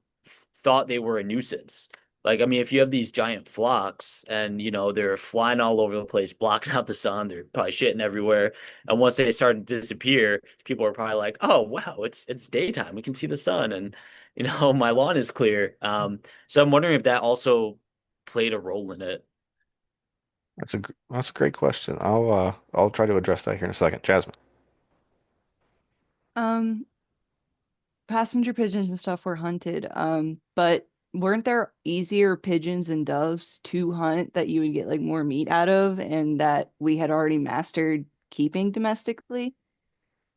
thought they were a nuisance. Like, I mean, if you have these giant flocks and, they're flying all over the place, blocking out the sun, they're probably shitting everywhere. And once they start to disappear, people are probably like, oh, wow, it's daytime. We can see the sun and, my lawn is clear. So I'm wondering if that also played a role in it. That's a great question. I'll try to address that here in a second. Jasmine. Um, Passenger pigeons and stuff were hunted. But weren't there easier pigeons and doves to hunt that you would get like more meat out of and that we had already mastered keeping domestically?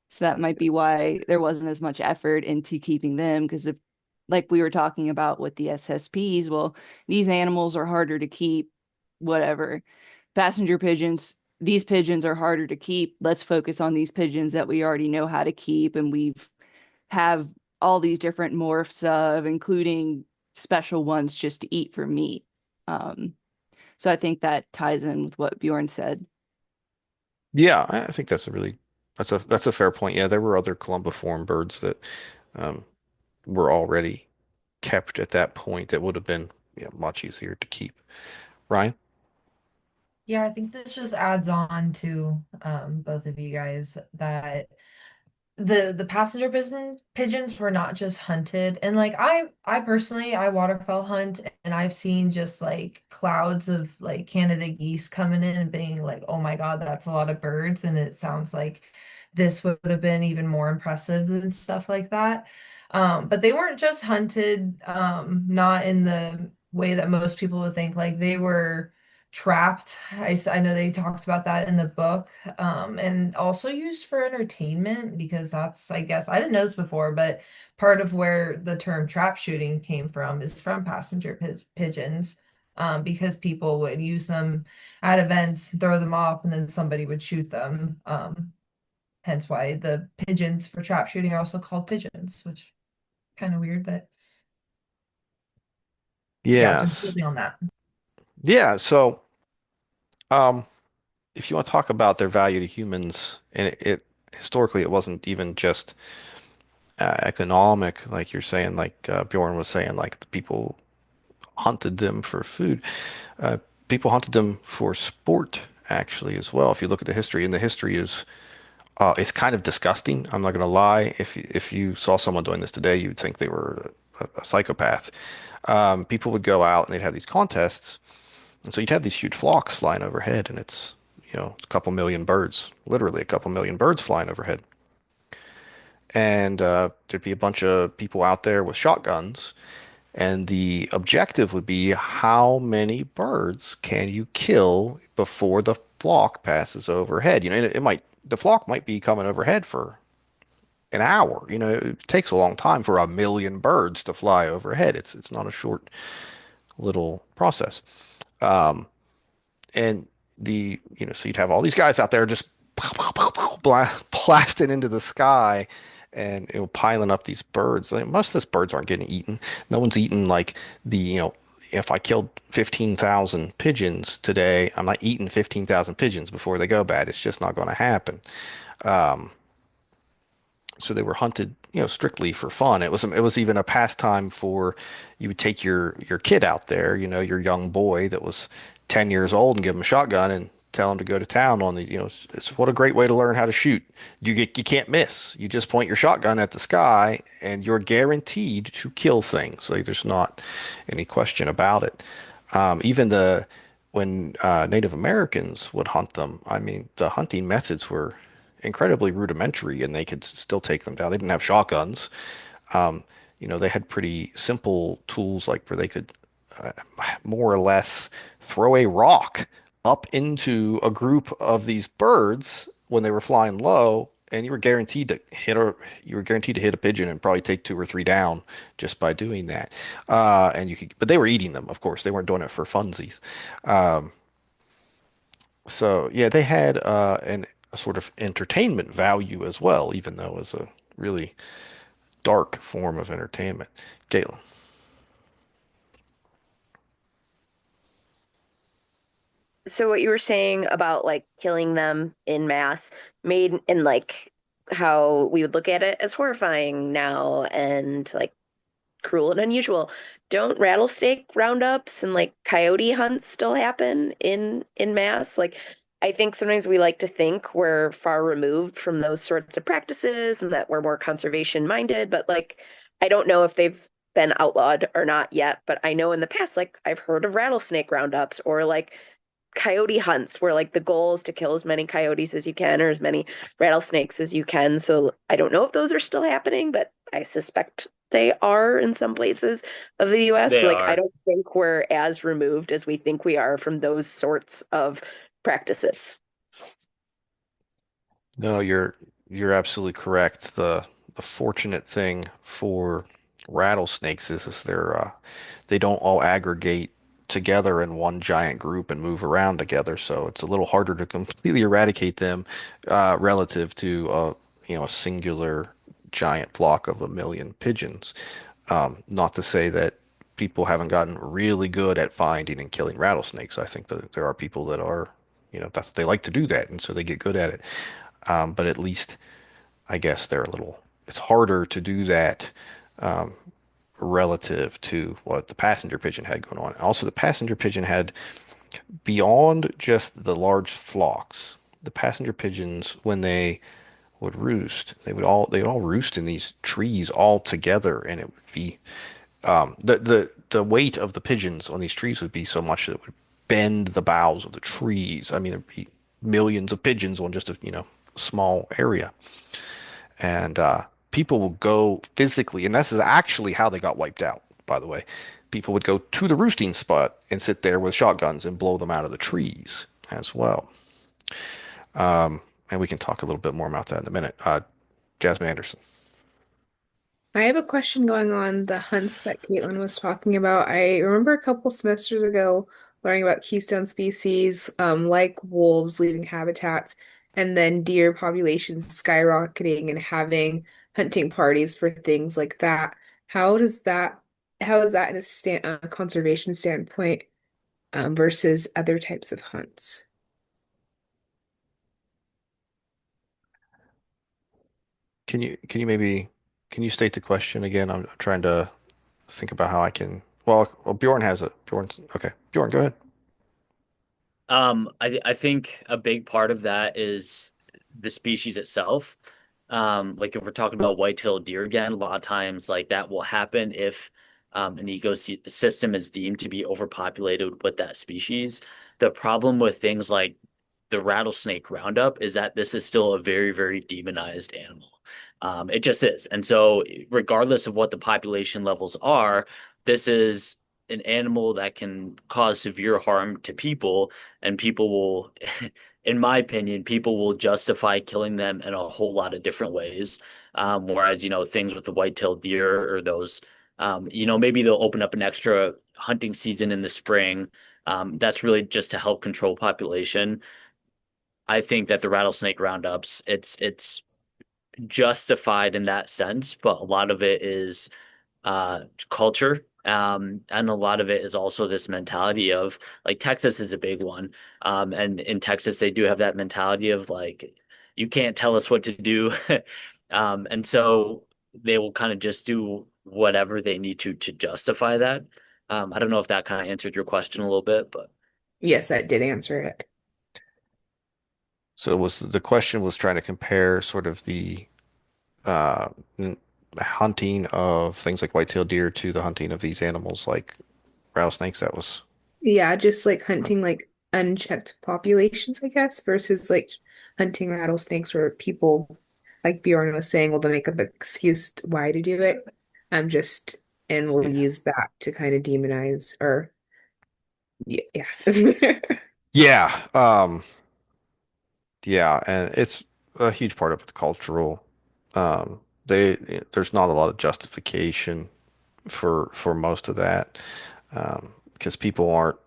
So that might be why there wasn't as much effort into keeping them. Because if, like we were talking about with the SSPs, well, these animals are harder to keep, whatever. Passenger pigeons, these pigeons are harder to keep. Let's focus on these pigeons that we already know how to keep, and we've have all these different morphs of, including special ones just to eat for meat. Um, so I think that ties in with what Bjorn said. Yeah, I think that's a fair point. Yeah, there were other columbiform birds that um, were already kept at that point that would have been, much easier to keep. Ryan? Yeah, I think this just adds on to both of you guys that the passenger pigeons were not just hunted, and like I personally I waterfowl hunt, and I've seen just like clouds of like Canada geese coming in and being like, oh my God, that's a lot of birds, and it sounds like this would have been even more impressive than stuff like that. But they weren't just hunted, not in the way that most people would think. Like they were trapped. I know they talked about that in the book, and also used for entertainment because that's, I guess, I didn't know this before, but part of where the term trap shooting came from is from passenger pigeons, because people would use them at events, throw them off, and then somebody would shoot them. Hence why the pigeons for trap shooting are also called pigeons, which kind of weird, but yeah, just Yes. building on that. Yeah, so um, if you want to talk about their value to humans, and it historically it wasn't even just economic, like you're saying, like Bjorn was saying, like the people hunted them for food. Uh, People hunted them for sport, actually, as well. If you look at the history, and the history is it's kind of disgusting. I'm not gonna lie. If you saw someone doing this today, you would think they were a psychopath. People would go out and they'd have these contests, and so you'd have these huge flocks flying overhead, and it's a couple million birds, literally a couple million birds flying overhead. And there'd be a bunch of people out there with shotguns, and the objective would be how many birds can you kill before the flock passes overhead? The flock might be coming overhead for an hour. It takes a long time for a million birds to fly overhead. It's not a short little process. Um, and so you'd have all these guys out there just blasting into the sky, and piling up these birds. Like, most of those birds aren't getting eaten. No one's eating like if I killed 15,000 pigeons today, I'm not eating 15,000 pigeons before they go bad. It's just not going to happen. Um, so they were hunted, strictly for fun. It was even a pastime for you would take your kid out there, your young boy that was 10 years old and give him a shotgun and tell him to go to town on it's what a great way to learn how to shoot. You can't miss. You just point your shotgun at the sky and you're guaranteed to kill things. Like there's not any question about it. Even the when Native Americans would hunt them, I mean, the hunting methods were incredibly rudimentary and they could still take them down. They didn't have shotguns. Um, they had pretty simple tools like where they could uh, more or less throw a rock up into a group of these birds when they were flying low, and you were guaranteed to hit a pigeon and probably take two or three down just by doing that. But they were eating them, of course. They weren't doing it for funsies. Um, so yeah, they had a sort of entertainment value as well, even though it was a really dark form of entertainment. Caitlin. So what you were saying about like killing them in mass made and like how we would look at it as horrifying now and like cruel and unusual. Don't rattlesnake roundups and like coyote hunts still happen in mass? Like I think sometimes we like to think we're far removed from those sorts of practices and that we're more conservation minded, but like I don't know if they've been outlawed or not yet, but I know in the past like I've heard of rattlesnake roundups or like coyote hunts where like the goal is to kill as many coyotes as you can or as many rattlesnakes as you can. So I don't know if those are still happening, but I suspect they are in some places of the US. They So, like I are. don't think we're as removed as we think we are from those sorts of practices. No, you're absolutely correct. The fortunate thing for rattlesnakes is they don't all aggregate together in one giant group and move around together, so it's a little harder to completely eradicate them relative to a singular giant flock of a million pigeons. Not to say that people haven't gotten really good at finding and killing rattlesnakes. I think that there are people that are, they like to do that, and so they get good at it. But at least I guess it's harder to do that um, relative to what the passenger pigeon had going on. Also, the passenger pigeon had, beyond just the large flocks, the passenger pigeons, when they would roost, they'd all roost in these trees all together, and it would be the weight of the pigeons on these trees would be so much that it would bend the boughs of the trees. I mean, there'd be millions of pigeons on just a small area, and people will go physically, and this is actually how they got wiped out, by the way. People would go to the roosting spot and sit there with shotguns and blow them out of the trees as well. And we can talk a little bit more about that in a minute. Jasmine Anderson. I have a question going on the hunts that Caitlin was talking about. I remember a couple semesters ago learning about keystone species, like wolves leaving habitats, and then deer populations skyrocketing and having hunting parties for things like that. How does that, how is that in a conservation standpoint, versus other types of hunts? Can you state the question again? I'm trying to think about how I can. Well, Bjorn has it. Bjorn's okay. Bjorn, go ahead. I think a big part of that is the species itself. Like if we're talking about white-tailed deer again, a lot of times like that will happen if an ecosystem is deemed to be overpopulated with that species. The problem with things like the rattlesnake roundup is that this is still a very, very demonized animal. It just is. And so regardless of what the population levels are, this is an animal that can cause severe harm to people, and people will, in my opinion, people will justify killing them in a whole lot of different ways. Whereas, things with the white-tailed deer or those, maybe they'll open up an extra hunting season in the spring. That's really just to help control population. I think that the rattlesnake roundups, it's justified in that sense, but a lot of it is culture. And a lot of it is also this mentality of like Texas is a big one. And in Texas, they do have that mentality of like, you can't tell us what to do. And so they will kind of just do whatever they need to justify that. I don't know if that kind of answered your question a little bit, but Yes, that did answer it. So was the question was trying to compare sort of the uh, n- hunting of things like white-tailed deer to the hunting of these animals like rattlesnakes. That was Yeah, just like hunting like unchecked populations, I guess, versus like hunting rattlesnakes where people, like Bjorn was saying, will they make up an excuse why to do it. I'm just and we'll yeah. use that to kind of demonize or yeah. Yeah, yeah, and it's a huge part of it's cultural. They there's not a lot of justification for most of that because people aren't.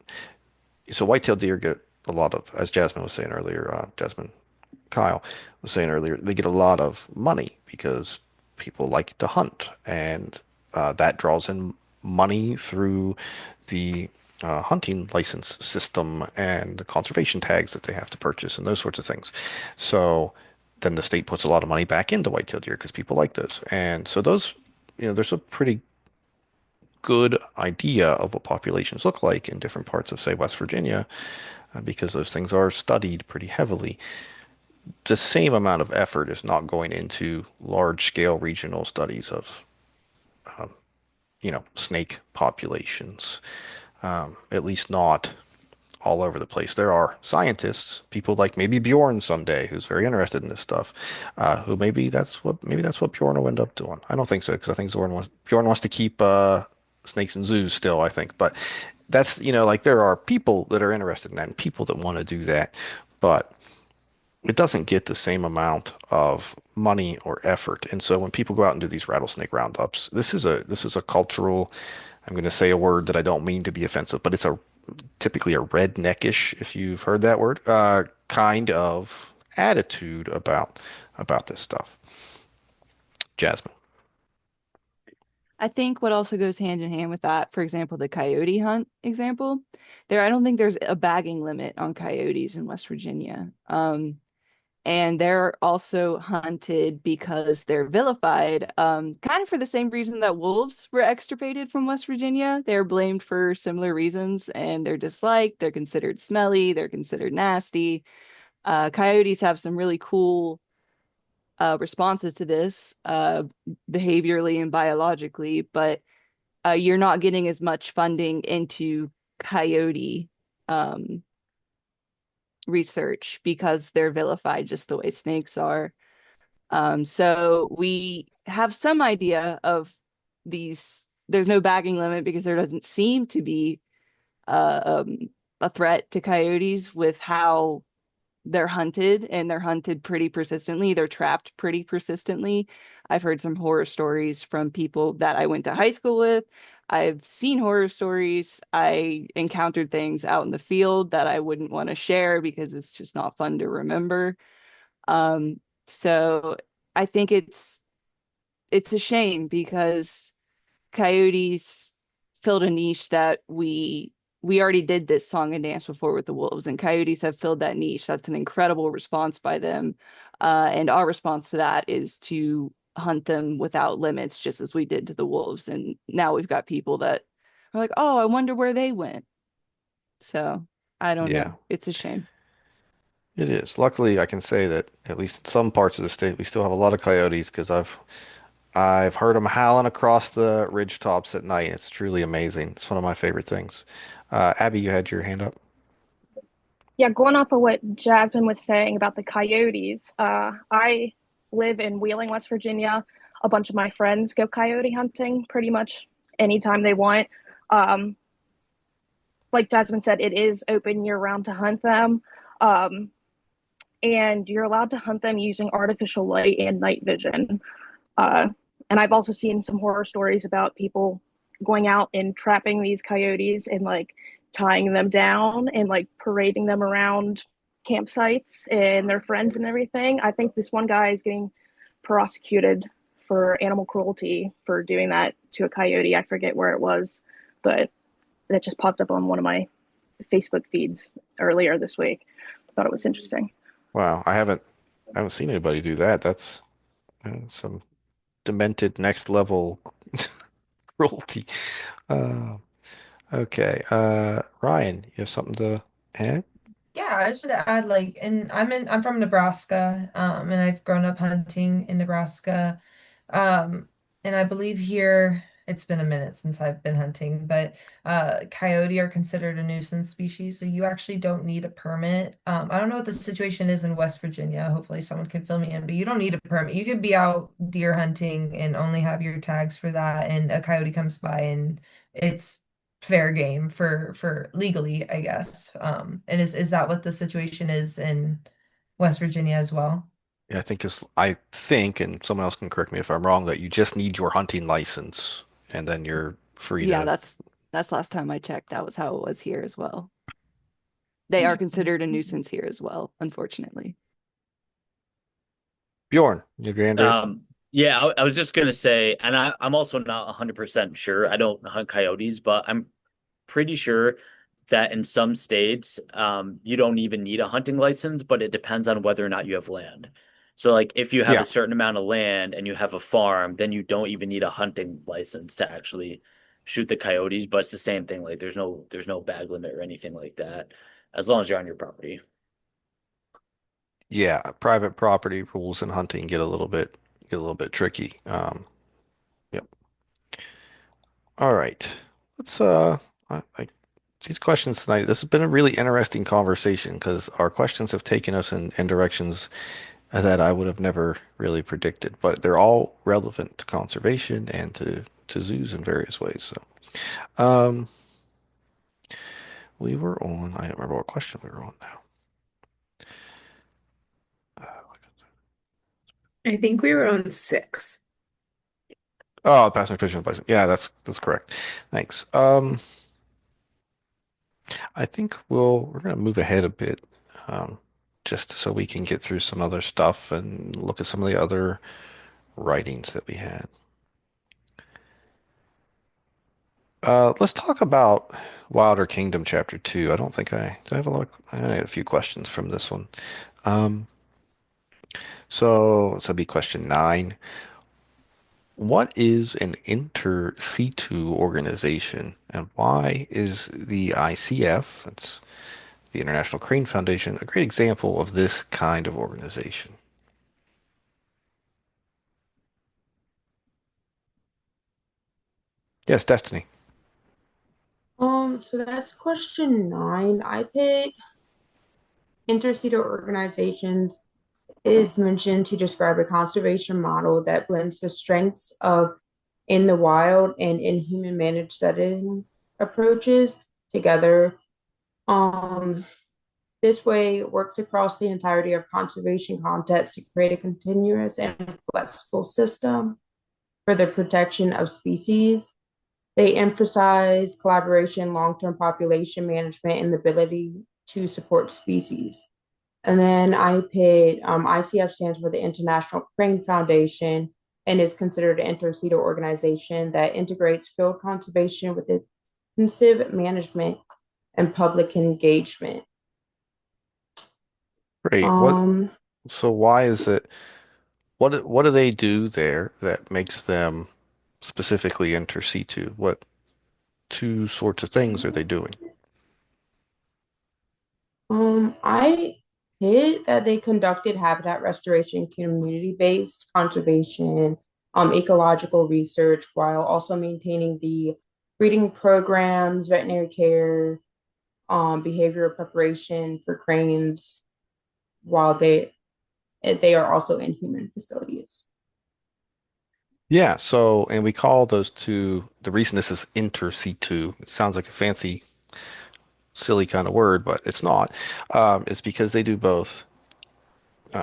So white-tailed deer get a lot of, as Jasmine was saying earlier, Jasmine Kyle was saying earlier, they get a lot of money because people like to hunt, and that draws in money through the hunting license system and the conservation tags that they have to purchase and those sorts of things. So then the state puts a lot of money back into white-tailed deer because people like those, and so those, there's a pretty good idea of what populations look like in different parts of, say, West Virginia, because those things are studied pretty heavily. The same amount of effort is not going into large scale regional studies of, um, snake populations, at least not all over the place. There are scientists, people like maybe Bjorn someday, who's very interested in this stuff, who maybe that's what Bjorn will end up doing. I don't think so because I think Bjorn wants to keep snakes in zoos still, I think. But that's like there are people that are interested in that and people that want to do that, but it doesn't get the same amount of money or effort. And so when people go out and do these rattlesnake roundups, this is a cultural, I'm going to say a word that I don't mean to be offensive, but it's a typically a redneckish, if you've heard that word, kind of attitude about this stuff. Jasmine. I think what also goes hand in hand with that, for example, the coyote hunt example, I don't think there's a bagging limit on coyotes in West Virginia. And they're also hunted because they're vilified, kind of for the same reason that wolves were extirpated from West Virginia. They're blamed for similar reasons, and they're disliked. They're considered smelly. They're considered nasty. Coyotes have some really cool responses to this, behaviorally and biologically, but you're not getting as much funding into coyote um, research because they're vilified just the way snakes are. So we have some idea of these. There's no bagging limit because there doesn't seem to be a threat to coyotes with how they're hunted, and they're hunted pretty persistently. They're trapped pretty persistently. I've heard some horror stories from people that I went to high school with. I've seen horror stories. I encountered things out in the field that I wouldn't want to share because it's just not fun to remember. So I think it's a shame because coyotes filled a niche that we already did this song and dance before with the wolves, and coyotes have filled that niche. That's an incredible response by them. And our response to that is to hunt them without limits, just as we did to the wolves. And now we've got people that are like, oh, I wonder where they went. So I don't Yeah, know. It's a shame. it is. Luckily, I can say that at least in some parts of the state, we still have a lot of coyotes because I've heard them howling across the ridge tops at night. It's truly amazing. It's one of my favorite things. Abby, you had your hand up. Yeah, going off of what Jasmine was saying about the coyotes, I live in Wheeling, West Virginia. A bunch of my friends go coyote hunting pretty much anytime they want. Um, like Jasmine said, it is open year round to hunt them. Um, and you're allowed to hunt them using artificial light and night vision. Uh, and I've also seen some horror stories about people going out and trapping these coyotes and like tying them down and like parading them around campsites and their friends and everything. I think this one guy is getting prosecuted for animal cruelty for doing that to a coyote. I forget where it was, but that just popped up on one of my Facebook feeds earlier this week. Thought it was interesting. Wow, I haven't seen anybody do that. That's some demented next level cruelty. Uh, okay. Ryan, you have something to add? Yeah, I just want to add like, and I'm from Nebraska, and I've grown up hunting in Nebraska. Um, and I believe here it's been a minute since I've been hunting, but coyote are considered a nuisance species, so you actually don't need a permit. I don't know what the situation is in West Virginia. Hopefully someone can fill me in, but you don't need a permit. You could be out deer hunting and only have your tags for that, and a coyote comes by and it's fair game for legally, I guess. And is that what the situation is in West Virginia as well? Yeah, I think, and someone else can correct me if I'm wrong, that you just need your hunting license and then you're free Yeah, to. that's last time I checked. That was how it was here as well. They are considered a nuisance here as well, unfortunately. Bjorn, you have your hand raised? Yeah, I was just gonna say, and I'm also not 100% sure. I don't hunt coyotes, but I'm pretty sure that in some states, you don't even need a hunting license, but it depends on whether or not you have land. So, like, if you have Yeah. a certain amount of land and you have a farm, then you don't even need a hunting license to actually shoot the coyotes. But it's the same thing. Like, there's no bag limit or anything like that, as long as you're on your property. Yeah, private property rules in hunting get a little bit tricky. Yep. All right. Let's these questions tonight. This has been a really interesting conversation because our questions have taken us in directions that I would have never really predicted, but they're all relevant to conservation and to zoos in various ways. So, we were on, I don't remember what question we were on now. I think we were on 6. Oh, passenger pigeon bison. Yeah, that's correct. Thanks. I think we're gonna move ahead a bit, um, just so we can get through some other stuff and look at some of the other writings that we had. Let's talk about Wilder Kingdom Chapter 2. I don't think I have a lot I had a few questions from this one. Um, so that'd be question 9. What is an inter situ organization and why is the ICF, that's the International Crane Foundation, a great example of this kind of organization? Yes, Destiny. So that's question 9. I put intercedar organizations is mentioned to describe a conservation model that blends the strengths of in the wild and in human managed settings approaches together. Um, this way works across the entirety of conservation context to create a continuous and flexible system for the protection of species. They emphasize collaboration, long-term population management, and the ability to support species. And then I put ICF stands for the International Crane Foundation and is considered an intercedar organization that integrates field conservation with intensive management and public engagement. Great. Um, So why is it, what do they do there that makes them specifically inter situ? What two sorts of things are they doing? I hit that they conducted habitat restoration, community-based conservation, ecological research, while also maintaining the breeding programs, veterinary care, behavioral preparation for cranes, while they are also in human facilities. Yeah, so, and we call those two, the reason this is inter situ, it sounds like a fancy, silly kind of word, but it's not. It's because they do both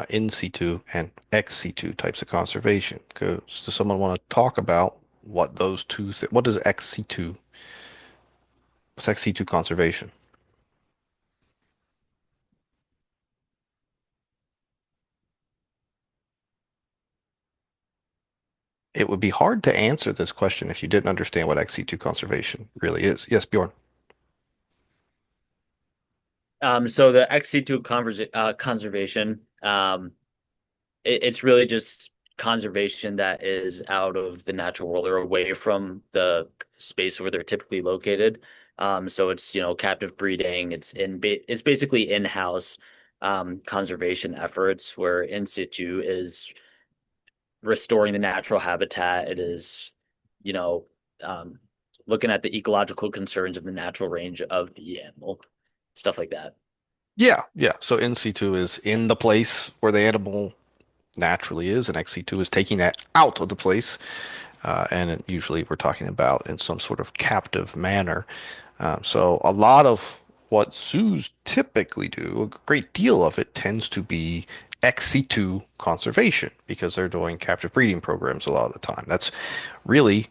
in situ and ex situ types of conservation. Does someone want to talk about what those two, what does ex situ, what's ex situ conservation? It would be hard to answer this question if you didn't understand what XC2 conservation really is. Yes, Bjorn. So the XC2 conservation, it's really just conservation that is out of the natural world or away from the space where they're typically located. So it's, captive breeding. It's basically in-house conservation efforts where in situ is restoring the natural habitat. It is, you know, um, looking at the ecological concerns of the natural range of the animal, stuff like that. Yeah, yeah. So in situ is in the place where the animal naturally is, and XC2 is taking that out of the place. Usually we're talking about in some sort of captive manner. So a lot of what zoos typically do, a great deal of it tends to be XC2 conservation because they're doing captive breeding programs a lot of the time. That's really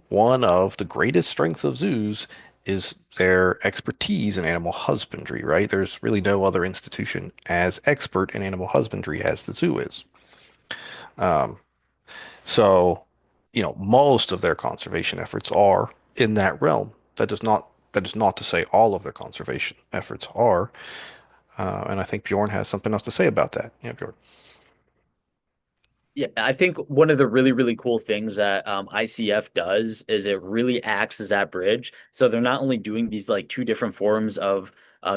one of the greatest strengths of zoos is their expertise in animal husbandry, right? There's really no other institution as expert in animal husbandry as the zoo is. Um, so, most of their conservation efforts are in that realm. That is not to say all of their conservation efforts are. And I think Bjorn has something else to say about that. Yeah, Bjorn. Yeah, I think one of the really, really cool things that ICF does is it really acts as that bridge. So they're not only doing these like two different forms of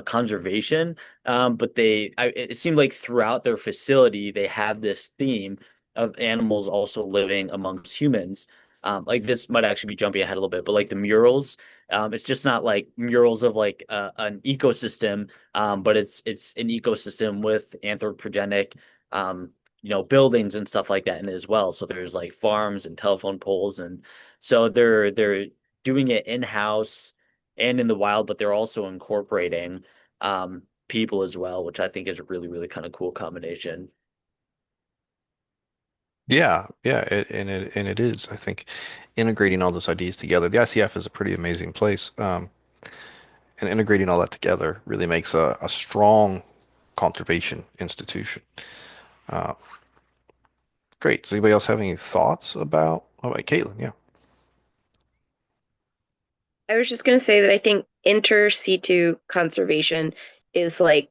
conservation, but it seemed like throughout their facility, they have this theme of animals also living amongst humans. Like this might actually be jumping ahead a little bit, but like the murals, it's just not like murals of like an ecosystem, but it's an ecosystem with anthropogenic buildings and stuff like that in it as well. So there's like farms and telephone poles, and so they're doing it in-house and in the wild, but they're also incorporating people as well, which I think is a really, really kind of cool combination. Yeah, yeah, and it is. I think integrating all those ideas together. The ICF is a pretty amazing place, and integrating all that together really makes a strong conservation institution. Uh, Great. Does anybody else have any thoughts about? Oh, wait, Caitlin, yeah. I was just going to say that I think inter situ conservation is like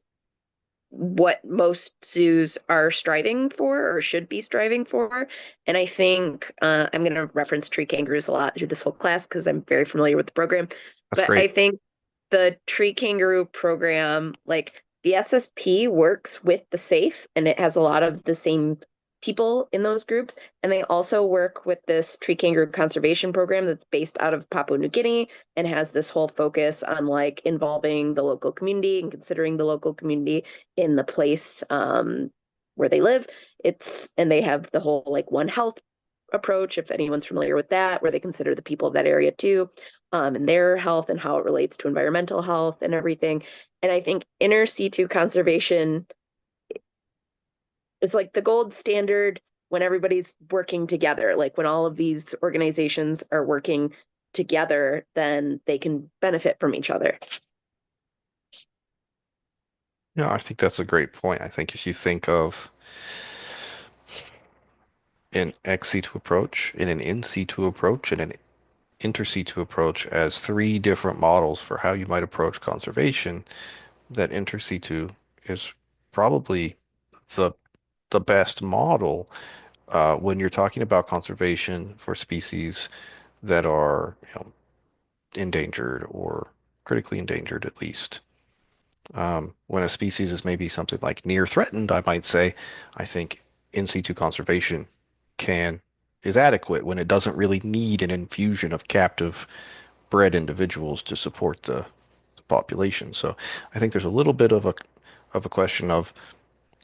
what most zoos are striving for or should be striving for. And I think I'm going to reference tree kangaroos a lot through this whole class because I'm very familiar with the program. That's But I great. think the tree kangaroo program, like the SSP works with the SAFE and it has a lot of the same people in those groups. And they also work with this tree kangaroo conservation program that's based out of Papua New Guinea and has this whole focus on like involving the local community and considering the local community in the place where they live. And they have the whole like One Health approach, if anyone's familiar with that, where they consider the people of that area too, and their health and how it relates to environmental health and everything. And I think inter situ conservation is like the gold standard when everybody's working together. Like when all of these organizations are working together, then they can benefit from each other. Yeah, I think that's a great point. I think if you think of an ex situ approach and an in situ approach and an inter situ approach as three different models for how you might approach conservation, that inter situ is probably the the best model when you're talking about conservation for species that are, endangered or critically endangered at least. When a species is maybe something like near threatened, I might say, I think in situ conservation can is adequate when it doesn't really need an infusion of captive bred individuals to support the population. So I think there's a little bit of a question of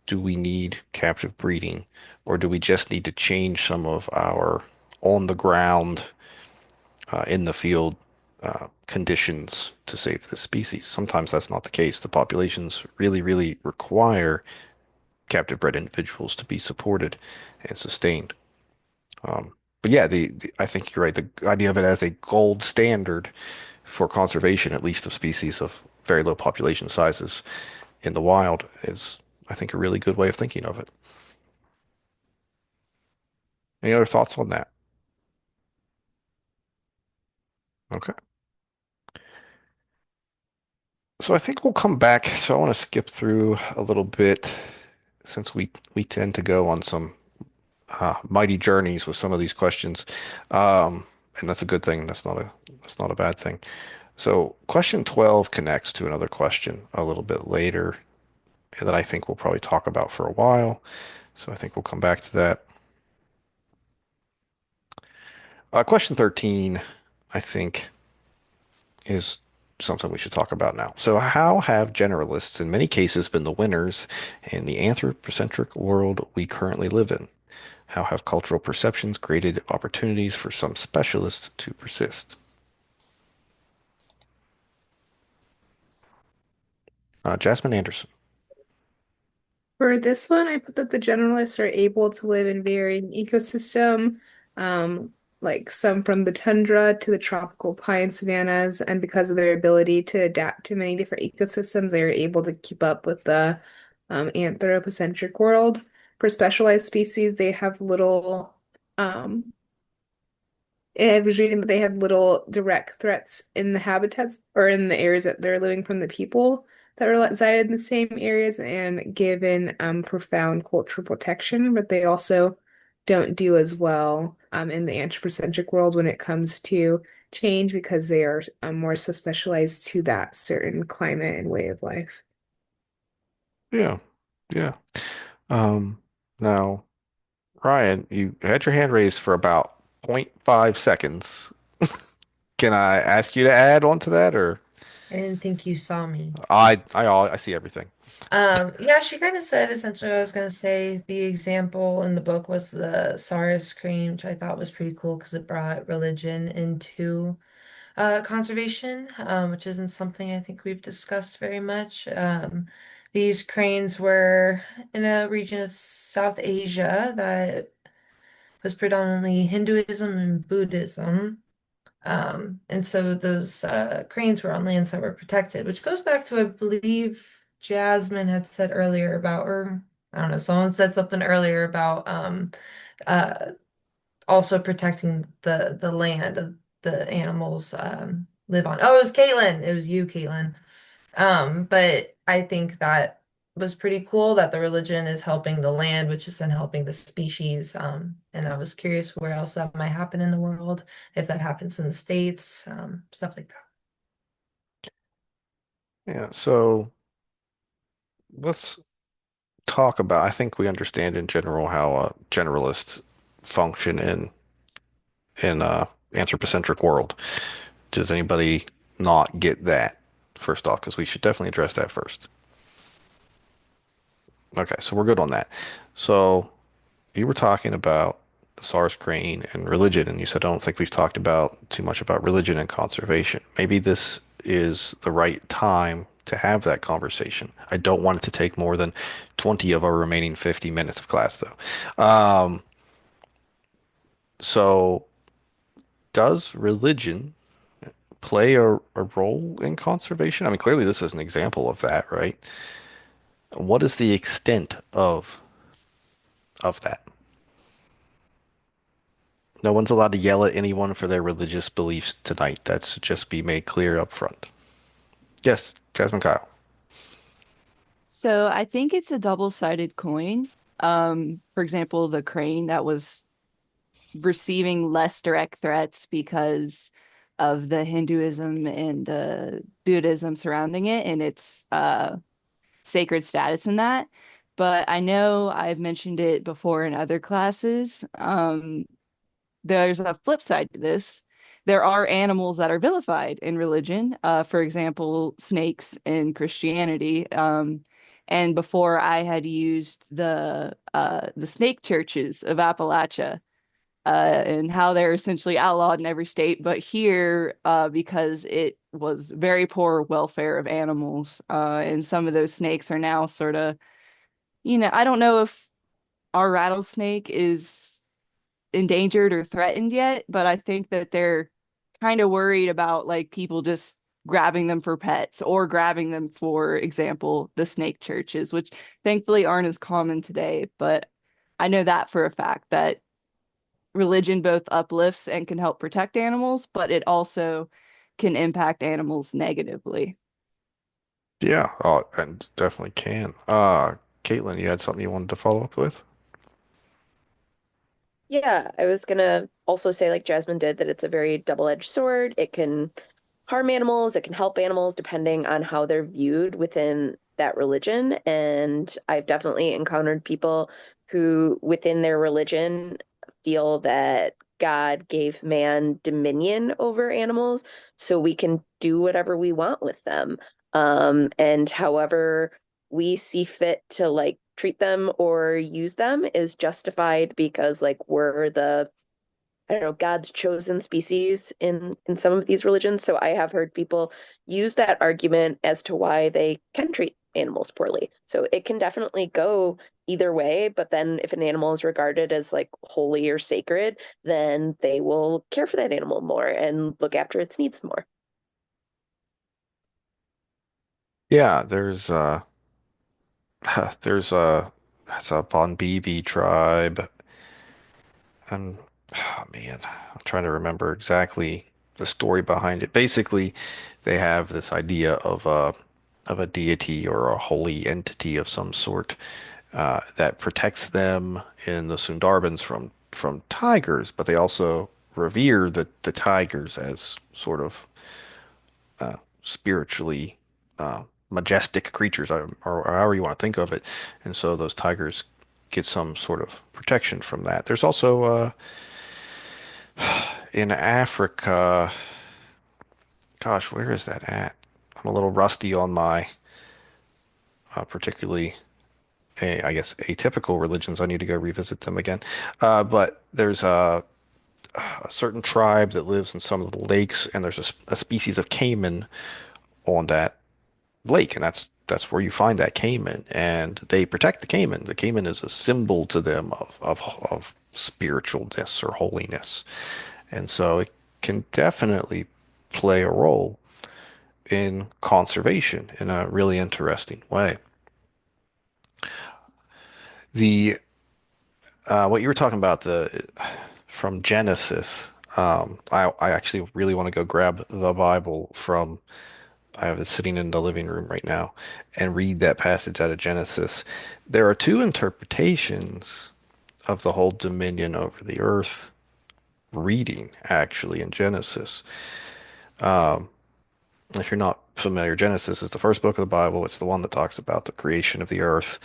do we need captive breeding or do we just need to change some of our on the ground in the field conditions to save the species. Sometimes that's not the case. The populations really, really require captive bred individuals to be supported and sustained. But yeah, I think you're right. The idea of it as a gold standard for conservation, at least of species of very low population sizes in the wild, is, I think, a really good way of thinking of it. Any other thoughts on that? Okay. So I think we'll come back. So I want to skip through a little bit since we tend to go on some mighty journeys with some of these questions. And that's a good thing. That's not a bad thing. So question 12 connects to another question a little bit later that I think we'll probably talk about for a while. So I think we'll come back to that. Question 13, I think, is something we should talk about now. So how have generalists in many cases been the winners in the anthropocentric world we currently live in? How have cultural perceptions created opportunities for some specialists to persist? Jasmine Anderson. For this one, I put that the generalists are able to live in varying ecosystem, like some from the tundra to the tropical pine savannas, and because of their ability to adapt to many different ecosystems, they are able to keep up with the anthropocentric world. For specialized species, they have little I was reading that they had little direct threats in the habitats or in the areas that they're living from the people that resided in the same areas and given profound cultural protection, but they also don't do as well in the anthropocentric world when it comes to change because they are more so specialized to that certain climate and way of life. Yeah, yeah. Um, Now, Ryan, you had your hand raised for about zero point 0.5 seconds. Can I ask you to add on to that, or I didn't think you saw me. I see everything. Yeah, she kind of said essentially what I was gonna say. The example in the book was the SARS crane, which I thought was pretty cool because it brought religion into conservation, which isn't something I think we've discussed very much. These cranes were in a region of South Asia that was predominantly Hinduism and Buddhism. And so those cranes were on lands that were protected, which goes back to, I believe, Jasmine had said earlier about, or I don't know, someone said something earlier about uh, also protecting the land of the animals live on. Oh, it was Caitlin. It was you, Caitlin. But I think that was pretty cool that the religion is helping the land, which is then helping the species. And I was curious where else that might happen in the world, if that happens in the States, stuff like that. Yeah, so let's talk about, I think we understand in general how generalists function in anthropocentric world. Does anybody not get that first off? Because we should definitely address that first. Okay, so we're good on that. So you were talking about the SARS crane and religion, and you said I don't think we've talked about too much about religion and conservation. Maybe this is the right time to have that conversation. I don't want it to take more than 20 of our remaining 50 minutes of class, though. So does religion play a role in conservation? I mean, clearly this is an example of that, right? What is the extent of that? No one's allowed to yell at anyone for their religious beliefs tonight. That should just be made clear up front. Yes, Jasmine Kyle. So I think it's a double-sided coin. For example, the crane that was receiving less direct threats because of the Hinduism and the Buddhism surrounding it and its sacred status in that. But I know I've mentioned it before in other classes. There's a flip side to this. There are animals that are vilified in religion, for example, snakes in Christianity. And before I had used the snake churches of Appalachia, and how they're essentially outlawed in every state, but here, because it was very poor welfare of animals, and some of those snakes are now sort of, I don't know if our rattlesnake is endangered or threatened yet, but I think that they're kind of worried about like people just grabbing them for pets or grabbing them, for example, the snake churches, which thankfully aren't as common today. But I know that for a fact that religion both uplifts and can help protect animals, but it also can impact animals negatively. Yeah, and definitely can. Caitlin, you had something you wanted to follow up with? Yeah, I was gonna also say, like Jasmine did, that it's a very double-edged sword. It can harm animals, it can help animals depending on how they're viewed within that religion. And I've definitely encountered people who, within their religion, feel that God gave man dominion over animals, so we can do whatever we want with them. And however we see fit to like treat them or use them is justified because like we're the, I don't know, God's chosen species in some of these religions. So I have heard people use that argument as to why they can treat animals poorly. So it can definitely go either way, but then if an animal is regarded as like holy or sacred, then they will care for that animal more and look after its needs more. Yeah, there's that's a Bonbibi tribe, and oh man, I'm trying to remember exactly the story behind it. Basically, they have this idea of a deity or a holy entity of some sort that protects them in the Sundarbans from tigers, but they also revere the tigers as sort of spiritually majestic creatures, or however you want to think of it. And so those tigers get some sort of protection from that. There's also in Africa, gosh, where is that at? I'm a little rusty on my particularly, I guess, atypical religions. I need to go revisit them again. But there's a certain tribe that lives in some of the lakes, and there's a species of caiman on that lake, and that's where you find that caiman, and they protect the caiman. The caiman is a symbol to them of spiritualness or holiness, and so it can definitely play a role in conservation in a really interesting way. The what you were talking about the from Genesis, I actually really want to go grab the Bible from. I have it sitting in the living room right now and read that passage out of Genesis. There are two interpretations of the whole dominion over the earth reading, actually, in Genesis. If you're not familiar, Genesis is the first book of the Bible. It's the one that talks about the creation of the earth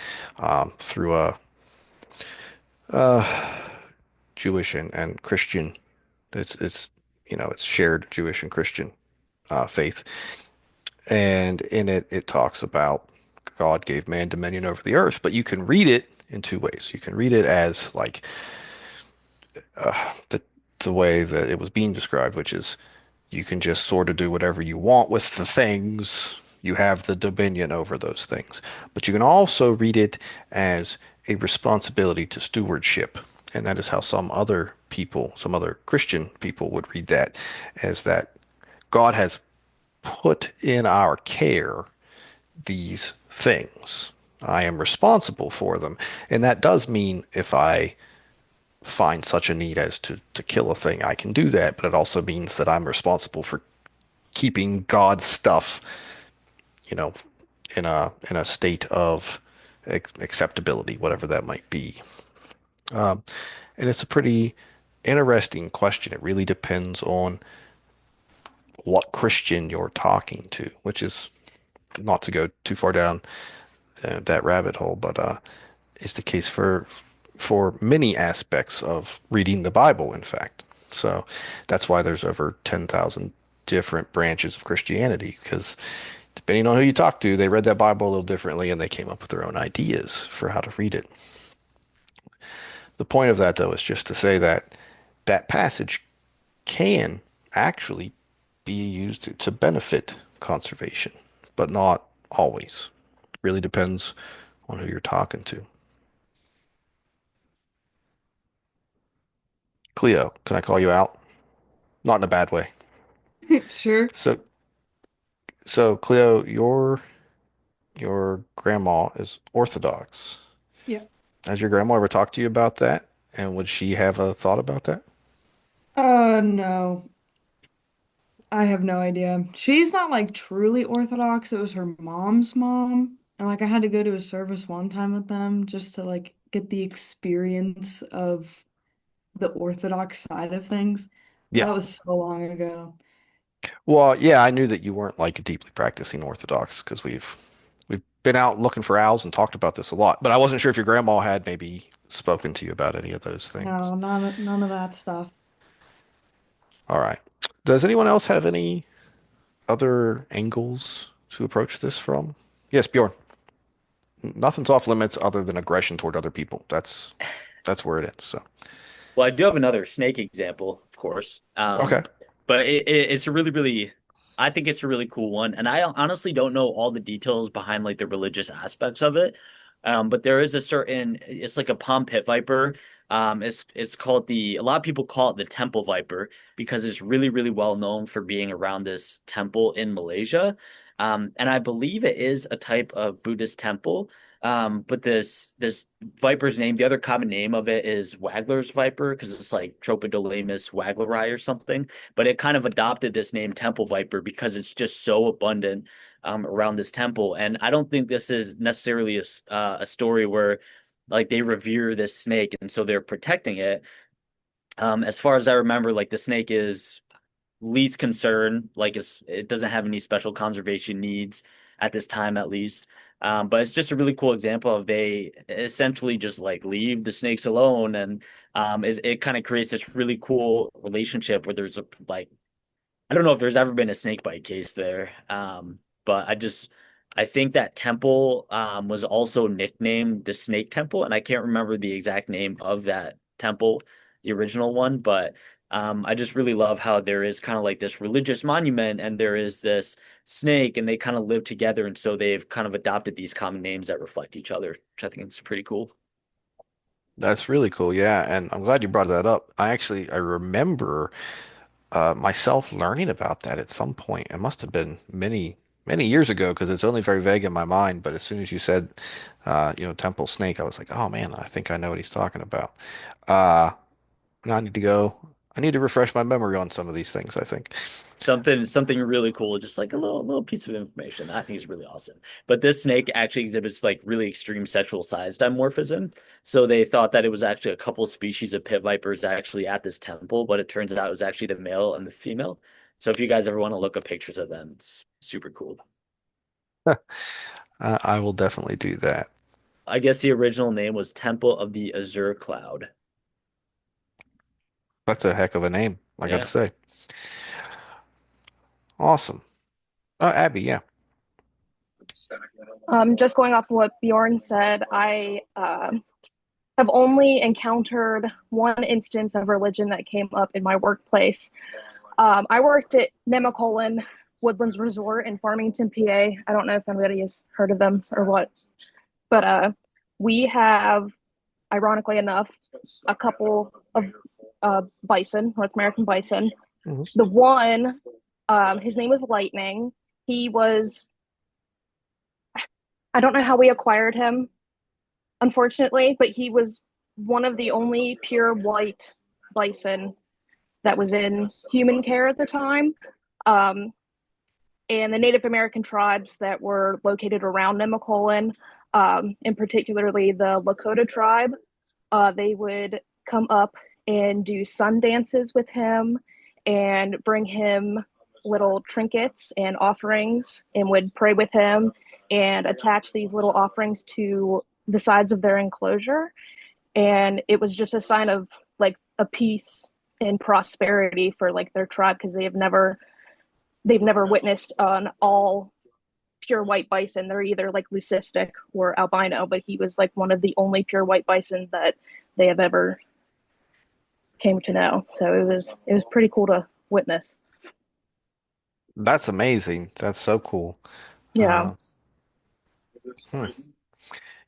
through a Jewish and Christian. It's it's shared Jewish and Christian faith. And in it, it talks about God gave man dominion over the earth, but you can read it in two ways. You can read it as like the way that it was being described, which is you can just sort of do whatever you want with the things. You have the dominion over those things. But you can also read it as a responsibility to stewardship. And that is how some other people, some other Christian people would read that, as that God has put in our care these things. I am responsible for them. And that does mean if I find such a need as to kill a thing, I can do that. But it also means that I'm responsible for keeping God's stuff, you know, in a state of acceptability, whatever that might be. Um, and it's a pretty interesting question. It really depends on what Christian you're talking to, which is not to go too far down that rabbit hole, but is the case for many aspects of reading the Bible, in fact. So that's why there's over 10,000 different branches of Christianity, because depending on who you talk to, they read that Bible a little differently and they came up with their own ideas for how to read it. The point of that, though, is just to say that that passage can actually be used to benefit conservation, but not always. Really depends on who you're talking to. Cleo, can I call you out? Not in a bad way. Sure. So, so Cleo, your grandma is Orthodox. Yeah. Has your grandma ever talked to you about that? And would she have a thought about that? No. I have no idea. She's not like truly Orthodox. It was her mom's mom. And like I had to go to a service one time with them just to like get the experience of the Orthodox side of things. But Yeah. that was so long ago. Well, yeah, I knew that you weren't like a deeply practicing Orthodox because we've been out looking for owls and talked about this a lot. But I wasn't sure if your grandma had maybe spoken to you about any of those things. No, none of that stuff. All right. Does anyone else have any other angles to approach this from? Yes, Bjorn. Nothing's off limits other than aggression toward other people. That's where it is. So, Well, I do have another snake example, of course. okay. But it's a really, I think it's a really cool one. And I honestly don't know all the details behind like the religious aspects of it. But there is a certain, it's like a palm pit viper. It's called a lot of people call it the temple viper because it's really well known for being around this temple in Malaysia. And I believe it is a type of Buddhist temple. But this viper's name, the other common name of it is Wagler's viper because it's like Tropidolaemus wagleri or something. But it kind of adopted this name Temple Viper because it's just so abundant around this temple. And I don't think this is necessarily a story where like they revere this snake and so they're protecting it. As far as I remember, like the snake is least concern. Like it doesn't have any special conservation needs at this time, at least. But it's just a really cool example of they essentially just like leave the snakes alone, and it kind of creates this really cool relationship where there's a like I don't know if there's ever been a snake bite case there, but I think that temple was also nicknamed the Snake Temple, and I can't remember the exact name of that temple, the original one, but I just really love how there is kind of like this religious monument and there is this snake, and they kind of live together, and so they've kind of adopted these common names that reflect each other, which I think is pretty cool. That's really cool. Yeah, and I'm glad you brought that up. I remember myself learning about that at some point. It must have been many years ago because it's only very vague in my mind. But as soon as you said, Temple Snake, I was like, oh man, I think I know what he's talking about. Uh, now I need to go. I need to refresh my memory on some of these things, I think. Something really cool, just like a little piece of information. I think is really awesome. But this snake actually exhibits like really extreme sexual size dimorphism. So they thought that it was actually a couple species of pit vipers actually at this temple, but it turns out it was actually the male and the female. So if you guys ever want to look up pictures of them, it's super cool. I will definitely do that. I guess the original name was Temple of the Azure Cloud. That's a heck of a name, I got to Yeah. say. Awesome. Abby, yeah. Just going off of what Bjorn said, I have only encountered one instance of religion that came up in my workplace. I worked at Nemacolin Woodlands Resort in Farmington, PA. I don't know if anybody has heard of them or what, but we have, ironically enough, a couple of bison, North American bison. Mhm. The one, his name was Lightning. He was, I don't know how we acquired him, unfortunately, but he was one of the only pure white bison that was in human care at the time. Um, and the Native American tribes that were located around Nemacolin, and particularly the Lakota tribe, they would come up and do sun dances with him and bring him little trinkets and offerings and would pray with him and attach these little offerings to the sides of their enclosure. And it was just a sign of like a peace and prosperity for like their tribe because they've never witnessed an all pure white bison. They're either like leucistic or albino, but he was like one of the only pure white bison that they have ever came to know. So it was pretty cool to witness. That's amazing. That's so cool. Yeah. Uh, hmm.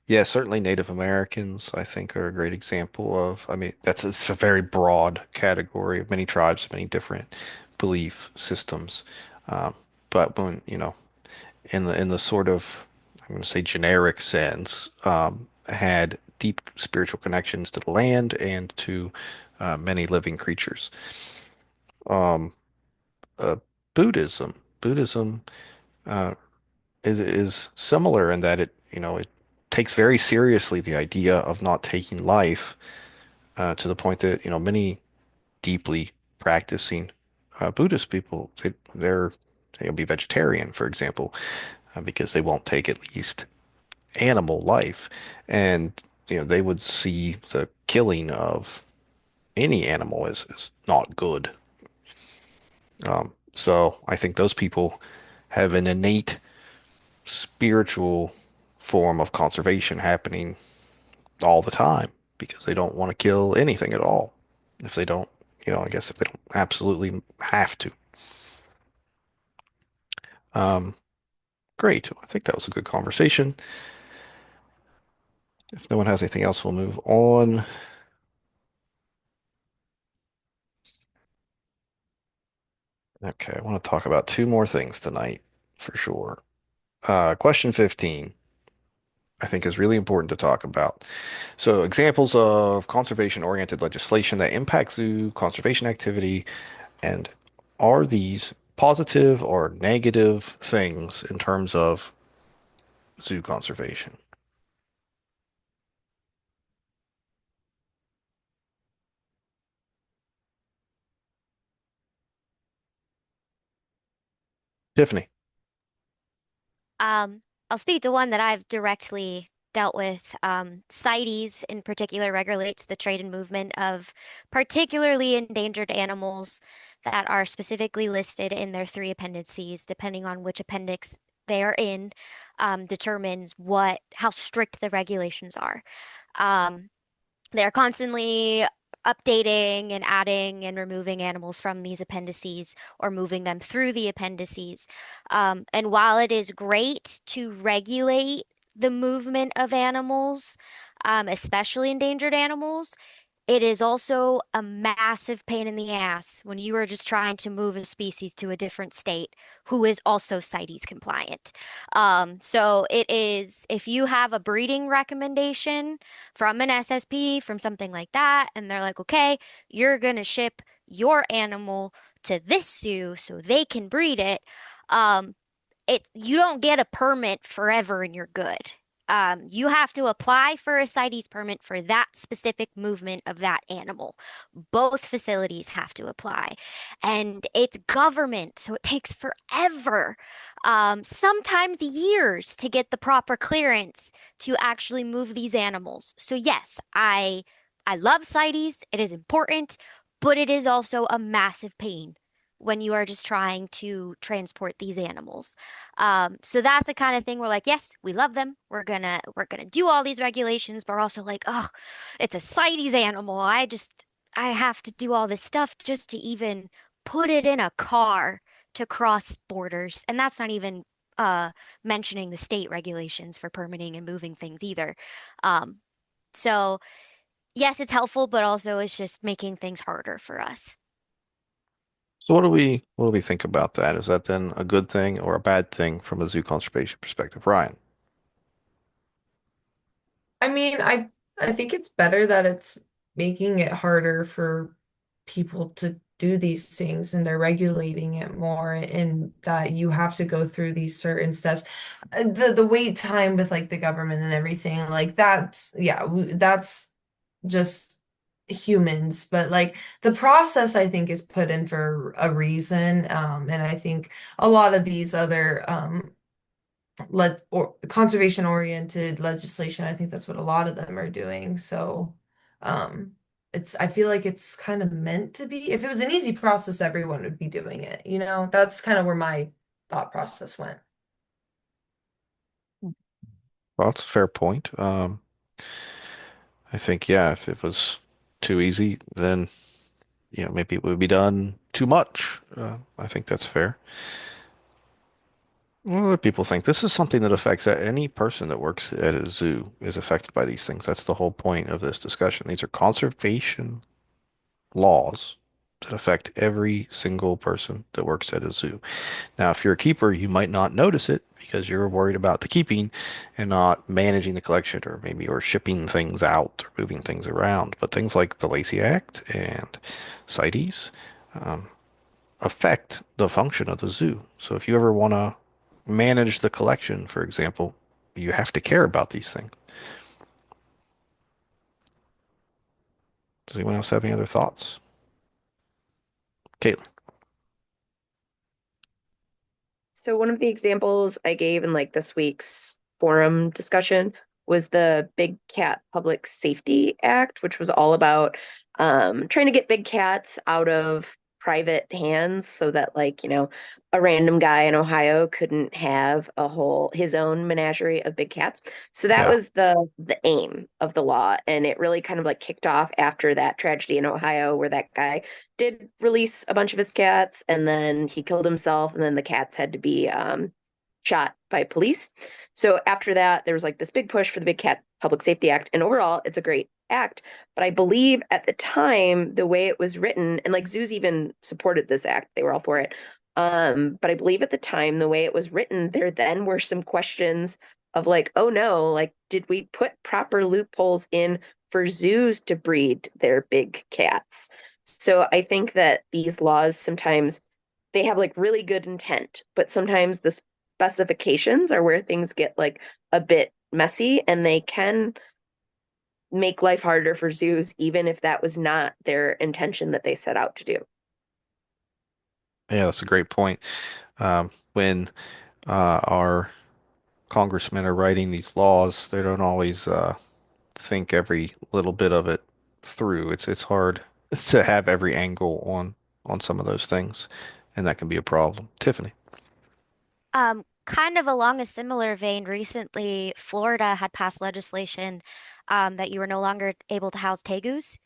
Yeah, certainly Native Americans, I think, are a great example of, I mean, it's a very broad category of many tribes, many different belief systems. Um, but when, in the sort of, I'm going to say generic sense, had deep spiritual connections to the land and to many living creatures. Um, uh, Buddhism. Buddhism uh, is similar in that it takes very seriously the idea of not taking life to the point that many deeply practicing Buddhist people they'll be vegetarian, for example, because they won't take at least animal life, and they would see the killing of any animal as not good. So I think those people have an innate spiritual form of conservation happening all the time because they don't want to kill anything at all. If they don't, I guess if they don't absolutely have to. Um, Great. I think that was a good conversation. If no one has anything else, we'll move on. Okay, I want to talk about two more things tonight for sure. Question 15, I think is really important to talk about. So, examples of conservation-oriented legislation that impacts zoo conservation activity, and are these positive or negative things in terms of zoo conservation? Tiffany. I'll speak to one that I've directly dealt with. CITES in particular regulates the trade and movement of particularly endangered animals that are specifically listed in their three appendices, depending on which appendix they are in, determines how strict the regulations are. They're constantly updating and adding and removing animals from these appendices or moving them through the appendices. And while it is great to regulate the movement of animals, especially endangered animals, it is also a massive pain in the ass when you are just trying to move a species to a different state who is also CITES compliant. So it is, if you have a breeding recommendation from an SSP, from something like that, and they're like, okay, you're going to ship your animal to this zoo so they can breed it, um, you don't get a permit forever and you're good. You have to apply for a CITES permit for that specific movement of that animal. Both facilities have to apply. And it's government, so it takes forever, sometimes years to get the proper clearance to actually move these animals. So yes, I love CITES. It is important, but it is also a massive pain when you are just trying to transport these animals. So that's the kind of thing we're like, yes, we love them. We're gonna do all these regulations, but we're also like, oh, it's a CITES animal. I have to do all this stuff just to even put it in a car to cross borders. And that's not even mentioning the state regulations for permitting and moving things either. Um, so yes, it's helpful, but also it's just making things harder for us. So what do we think about that? Is that then a good thing or a bad thing from a zoo conservation perspective, Ryan? I mean, I think it's better that it's making it harder for people to do these things and they're regulating it more and that you have to go through these certain steps. The wait time with like the government and everything, like that's yeah, that's just humans, but like the process I think is put in for a reason. And I think a lot of these other conservation oriented legislation, I think that's what a lot of them are doing. So um I feel like it's kind of meant to be. If it was an easy process, everyone would be doing it, you know? That's kind of where my thought process went. Well, that's a fair point. I think, yeah, if it was too easy, then, maybe it would be done too much. I think that's fair. What other people think? This is something that affects any person that works at a zoo is affected by these things. That's the whole point of this discussion. These are conservation laws that affect every single person that works at a zoo. Now, if you're a keeper, you might not notice it because you're worried about the keeping and not managing the collection or shipping things out or moving things around. But things like the Lacey Act and CITES um, affect the function of the zoo. So if you ever want to manage the collection, for example, you have to care about these things. Does anyone else have any other thoughts? Caitlin. So one of the examples I gave in like this week's forum discussion was the Big Cat Public Safety Act, which was all about trying to get big cats out of private hands so that like, a random guy in Ohio couldn't have his own menagerie of big cats. So that Yeah. was the aim of the law. And it really kind of like kicked off after that tragedy in Ohio where that guy did release a bunch of his cats and then he killed himself and then the cats had to be shot by police. So after that, there was like this big push for the Big Cat Public Safety Act. And overall, it's a great act. But I believe at the time, the way it was written, and like zoos even supported this act, they were all for it. But I believe at the time, the way it was written, there then were some questions of like, oh no, like, did we put proper loopholes in for zoos to breed their big cats? So I think that these laws sometimes they have like really good intent, but sometimes the specifications are where things get like a bit messy and they can make life harder for zoos, even if that was not their intention that they set out to do. Yeah, that's a great point. When our congressmen are writing these laws, they don't always think every little bit of it through. It's hard to have every angle on some of those things, and that can be a problem. Tiffany. Kind of along a similar vein, recently Florida had passed legislation that you were no longer able to house tegus.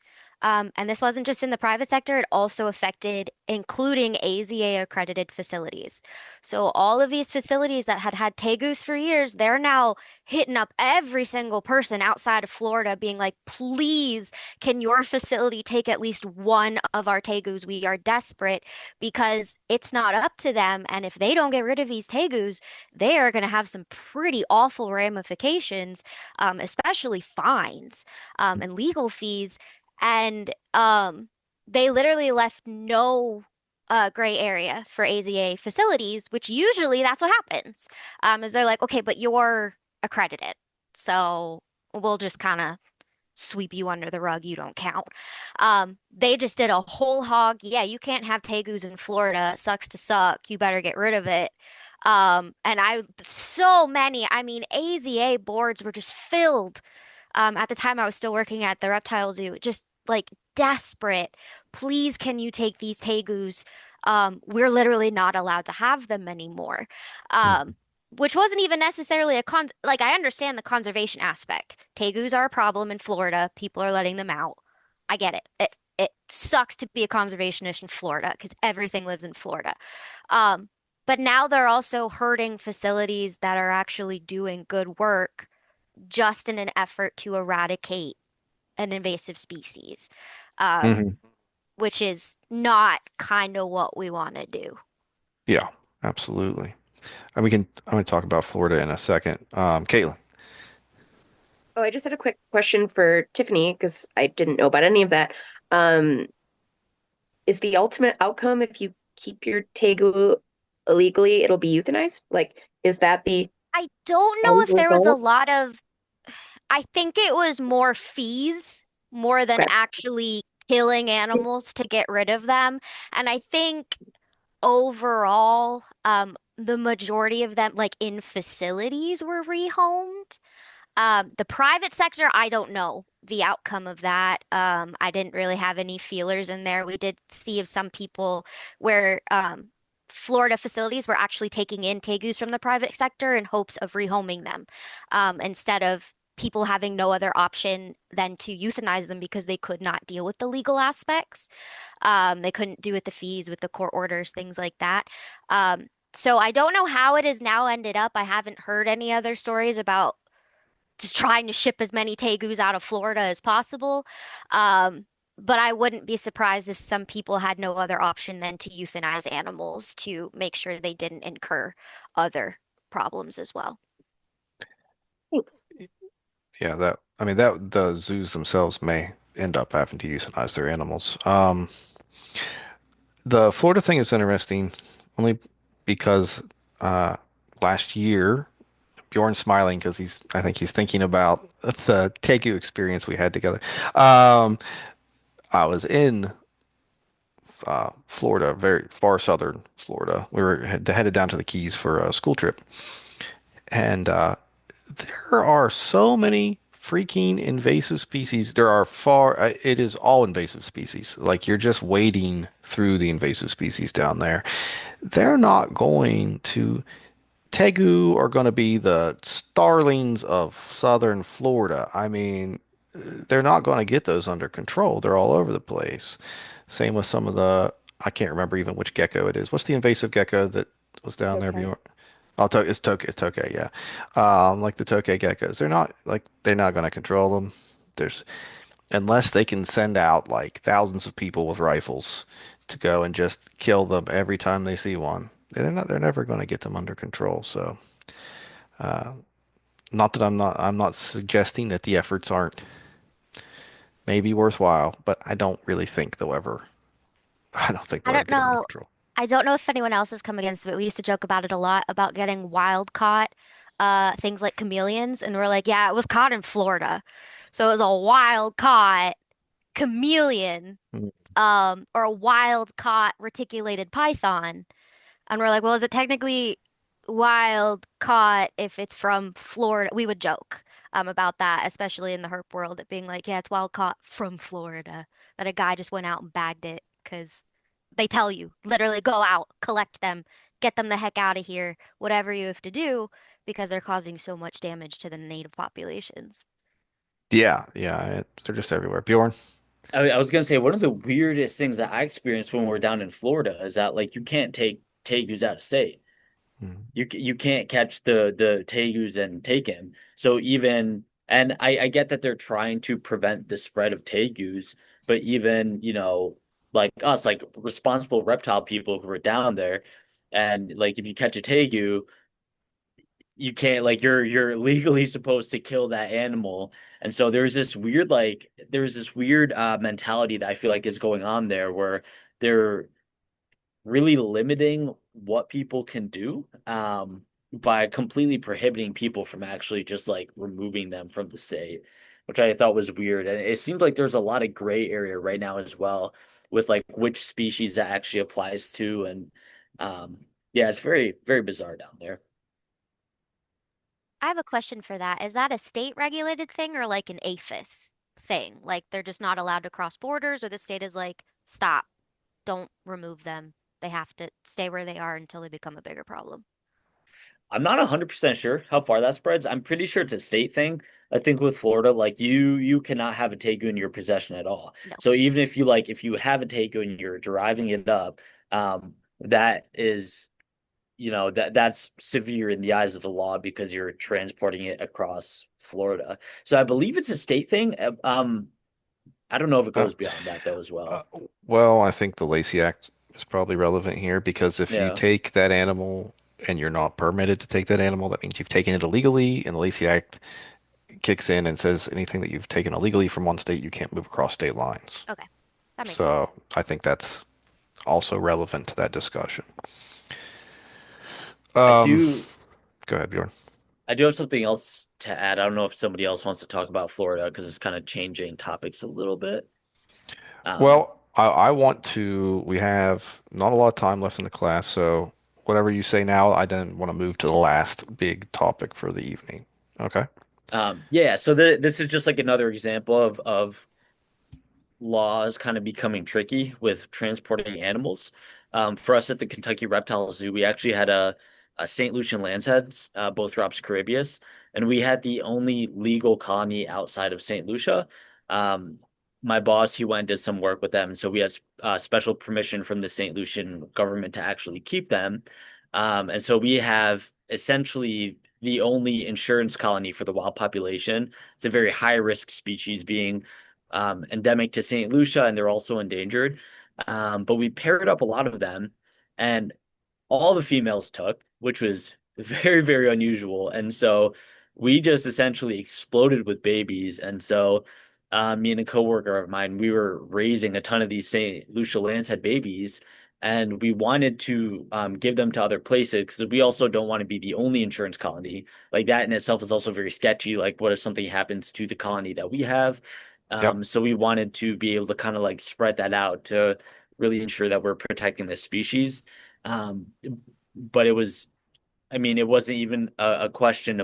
And this wasn't just in the private sector, it also affected including AZA accredited facilities. So all of these facilities that had had tegus for years, they're now hitting up every single person outside of Florida being like, please, can your facility take at least one of our tegus? We are desperate because it's not up to them. And if they don't get rid of these tegus, they are going to have some pretty awful ramifications, especially fines, and legal fees. And they literally left no gray area for AZA facilities, which usually that's what happens. Is they're like, okay, but you're accredited, so we'll just kind of sweep you under the rug. You don't count. They just did a whole hog. Yeah, you can't have tegus in Florida. It sucks to suck. You better get rid of it. So many, I mean, AZA boards were just filled at the time I was still working at the reptile zoo, just like desperate. Please, can you take these tegus? We're literally not allowed to have them anymore. Which wasn't even necessarily like I understand the conservation aspect. Tegus are a problem in Florida. People are letting them out. I get it. It sucks to be a conservationist in Florida because everything lives in Florida. But now they're also hurting facilities that are actually doing good work just in an effort to eradicate an invasive species, Hmm. which is not kind of what we want to do. Yeah, absolutely. And I'm going to talk about Florida in a second. Caitlin. Oh, I just had a quick question for Tiffany because I didn't know about any of that. Um, is the ultimate outcome if you keep your tegu illegally, it'll be euthanized? Like, is that the I don't know end if there was a result? lot of, I think it was more fees more than Okay. actually killing animals to get rid of them. And I think overall, the majority of them, like in facilities, were rehomed. The private sector, I don't know the outcome of that. I didn't really have any feelers in there. We did see of some people where Florida facilities were actually taking in tegus from the private sector in hopes of rehoming them, instead of people having no other option than to euthanize them because they could not deal with the legal aspects. They couldn't do with the fees, with the court orders, things like that. So I don't know how it has now ended up. I haven't heard any other stories about just trying to ship as many tegus out of Florida as possible. Um, But I wouldn't be surprised if some people had no other option than to euthanize animals to make sure they didn't incur other problems as well. Thanks. Yeah, that I mean that the zoos themselves may end up having to euthanize their animals. The Florida thing is interesting only because uh, last year Bjorn's smiling because I think he's thinking about the Tegu experience we had together. Um, I was in Florida, very far southern Florida. We were headed down to the Keys for a school trip, and there are so many freaking invasive species. There are it is all invasive species. Like you're just wading through the invasive species down there. They're not going to Tegu are going to be the starlings of southern Florida. I mean, they're not going to get those under control. They're all over the place. Same with some of I can't remember even which gecko it is. What's the invasive gecko that was down there, Okay. Bjorn? Oh, it's tokay, yeah. Like the tokay geckos. They're not going to control them. There's unless they can send out like thousands of people with rifles to go and just kill them every time they see one. They're never going to get them under control. So, uh, not that I'm not suggesting that the efforts aren't maybe worthwhile, but I don't really think they'll ever. I don't think I they'll ever don't get them under know. control. I don't know if anyone else has come against it. We used to joke about it a lot about getting wild caught things like chameleons, and we're like, yeah, it was caught in Florida. So it was a wild caught chameleon, Mm. or a wild caught reticulated python. And we're like, well, is it technically wild caught if it's from Florida? We would joke about that, especially in the herp world, it being like, yeah, it's wild caught from Florida, that a guy just went out and bagged it because they tell you literally go out, collect them, get them the heck out of here, whatever you have to do because they're causing so much damage to the native populations. Yeah, yeah, they're just everywhere. Bjorn. I was gonna say one of the weirdest things that I experienced when we were down in Florida is that like you can't take tegus out of state. Mm. You can't catch the tegus and take him. So even and I get that they're trying to prevent the spread of tegus, but even like us, like responsible reptile people who are down there, and like if you catch a tegu, you can't like you're legally supposed to kill that animal. And so there's this weird mentality that I feel like is going on there where they're really limiting what people can do by completely prohibiting people from actually just like removing them from the state, which I thought was weird. And it seems like there's a lot of gray area right now as well with like which species that actually applies to. And um yeah, it's very, very bizarre down there. I have a question for that. Is that a state regulated thing or like an APHIS thing? Like they're just not allowed to cross borders, or the state is like, stop, don't remove them. They have to stay where they are until they become a bigger problem. I'm not 100% sure how far that spreads. I'm pretty sure it's a state thing. I think with Florida, like you cannot have a tegu in your possession at all. No. So even if you like if you have a tegu and you're driving it up, that is that's severe in the eyes of the law because you're transporting it across Florida. So I believe it's a state thing. I don't know if it Uh, goes beyond that though as uh, well. well, I think the Lacey Act is probably relevant here because if you Yeah. take that animal and you're not permitted to take that animal, that means you've taken it illegally, and the Lacey Act kicks in and says anything that you've taken illegally from one state, you can't move across state lines. Okay, that makes sense. So I think that's also relevant to that discussion. I Um, do Go ahead, Bjorn. I do have something else to add. I don't know if somebody else wants to talk about Florida because it's kind of changing topics a little bit. Um, Well, I want to, we have not a lot of time left in the class, so whatever you say now, I then want to move to the last big topic for the evening. Okay. yeah, so this is just like another example of laws kind of becoming tricky with transporting animals. For us at the Kentucky Reptile Zoo, we actually had a St. Lucian Lanceheads, Bothrops caribeus, and we had the only legal colony outside of St. Lucia. Um, my boss, he went and did some work with them, so we had special permission from the St. Lucian government to actually keep them. And so we have essentially the only insurance colony for the wild population. It's a very high risk species being endemic to St. Lucia, and they're also endangered. But we paired up a lot of them, and all the females took, which was very, very unusual. And so we just essentially exploded with babies. And so me and a coworker of mine, we were raising a ton of these St. Lucia Lancehead babies, and we wanted to give them to other places because we also don't want to be the only insurance colony. Like that in itself is also very sketchy. Like, what if something happens to the colony that we have? Yep. So we wanted to be able to kind of like spread that out to really ensure that we're protecting this species. Um, but it was, I mean, it wasn't even a question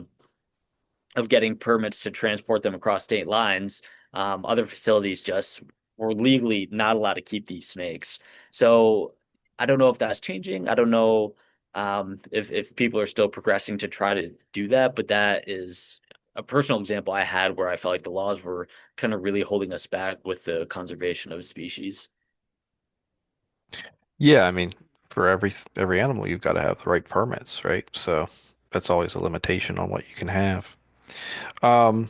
of getting permits to transport them across state lines. Other facilities just were legally not allowed to keep these snakes. So I don't know if that's changing. I don't know if people are still progressing to try to do that, but that is a personal example I had where I felt like the laws were kind of really holding us back with the conservation of species. Yeah, I mean, for every animal, you've got to have the right permits, right? So that's always a limitation on what you can have. Um,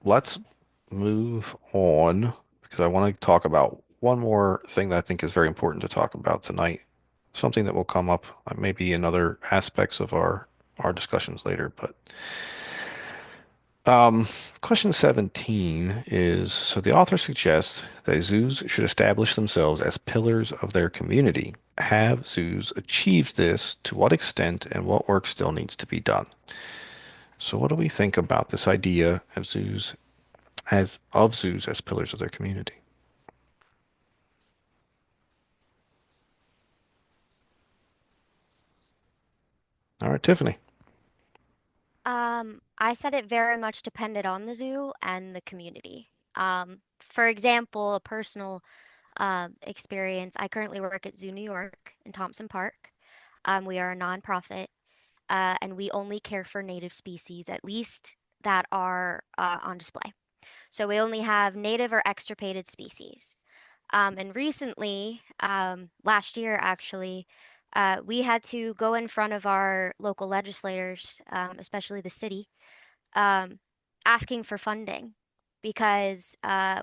let's move on because I want to talk about one more thing that I think is very important to talk about tonight. Something that will come up maybe in other aspects of our discussions later, but um, question 17 is, so the author suggests that zoos should establish themselves as pillars of their community. Have zoos achieved this? To what extent and what work still needs to be done? So what do we think about this idea of zoos as pillars of their community? All right, Tiffany. I said it very much depended on the zoo and the community. For example, a personal experience, I currently work at Zoo New York in Thompson Park. We are a nonprofit, and we only care for native species, at least that are on display. So we only have native or extirpated species. And recently, last year actually, we had to go in front of our local legislators, especially the city, um, asking for funding because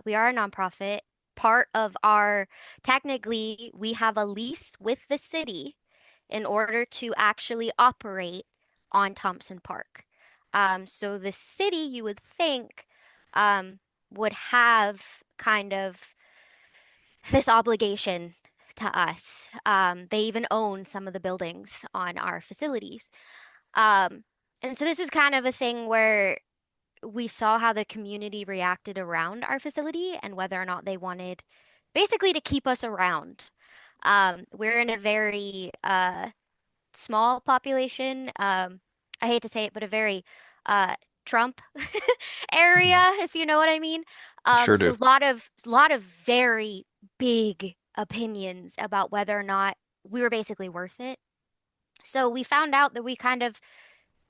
we are a nonprofit. Part of our, technically, we have a lease with the city in order to actually operate on Thompson Park. So the city, you would think, um, would have kind of this obligation to us. They even own some of the buildings on our facilities. Um, and so this was kind of a thing where we saw how the community reacted around our facility and whether or not they wanted basically to keep us around. We're in a very small population. I hate to say it, but a very uh, Trump Mhm. area, if you know what I mean. Sure So do. a lot of very big opinions about whether or not we were basically worth it. So we found out that we kind of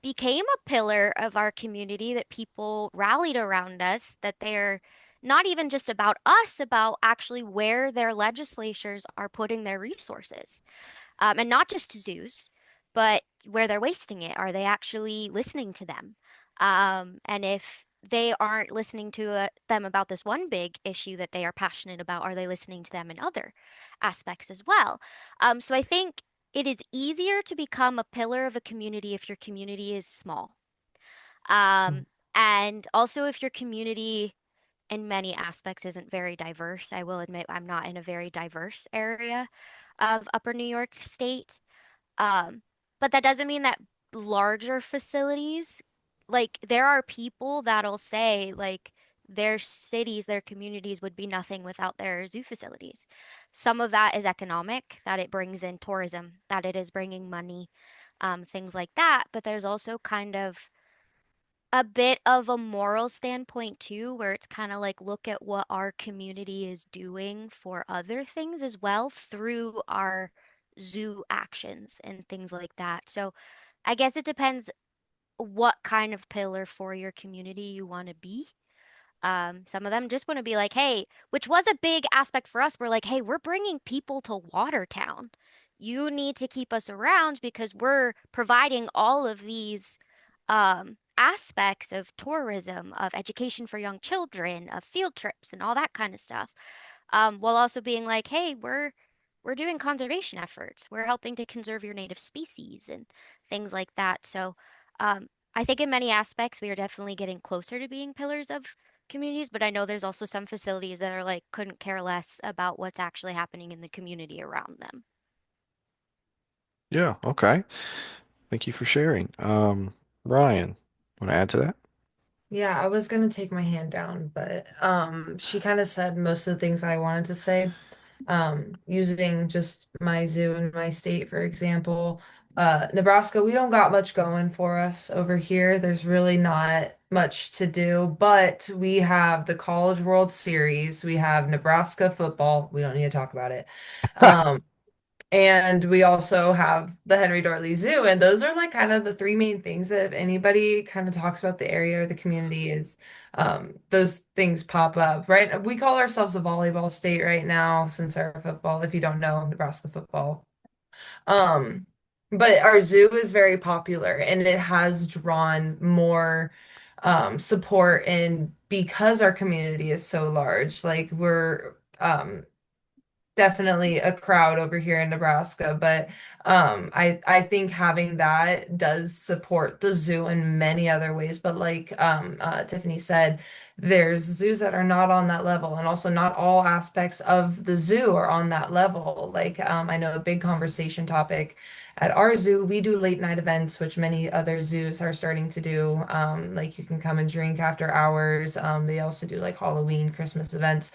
became a pillar of our community, that people rallied around us, that they're not even just about us, about actually where their legislatures are putting their resources. And not just to zoos, but where they're wasting it. Are they actually listening to them? And if they aren't listening to them about this one big issue that they are passionate about, are they listening to them in other aspects as well? So I think it is easier to become a pillar of a community if your community is small. Um, and also if your community in many aspects isn't very diverse. I will admit I'm not in a very diverse area of Upper New York State. Um, but that doesn't mean that larger facilities, like there are people that'll say like their cities, their communities would be nothing without their zoo facilities. Some of that is economic, that it brings in tourism, that it is bringing money, things like that. But there's also kind of a bit of a moral standpoint too, where it's kind of like look at what our community is doing for other things as well through our zoo actions and things like that. So I guess it depends what kind of pillar for your community you want to be. Some of them just want to be like, hey, which was a big aspect for us. We're like, hey, we're bringing people to Watertown. You need to keep us around because we're providing all of these aspects of tourism, of education for young children, of field trips and all that kind of stuff. While also being like, hey, we're doing conservation efforts. We're helping to conserve your native species and things like that. So, I think in many aspects we are definitely getting closer to being pillars of communities, but I know there's also some facilities that are like couldn't care less about what's actually happening in the community around them. Yeah, okay. Thank you for sharing. Ryan, want to add to that? Yeah, I was gonna take my hand down, but she kind of said most of the things I wanted to say. Using just my zoo in my state, for example, Nebraska, we don't got much going for us over here. There's really not much to do, but we have the College World Series, we have Nebraska football. We don't need to talk about it. Um, and we also have the Henry Dorley Zoo, and those are like kind of the three main things that if anybody kind of talks about the area or the community is those things pop up, right? We call ourselves a volleyball state right now since our football, if you don't know Nebraska football. Um, but our zoo is very popular and it has drawn more support and because our community is so large, like we're definitely a crowd over here in Nebraska, but I think having that does support the zoo in many other ways. But like Tiffany said, there's zoos that are not on that level, and also not all aspects of the zoo are on that level. Like I know a big conversation topic at our zoo, we do late night events, which many other zoos are starting to do. Like you can come and drink after hours. They also do like Halloween, Christmas events.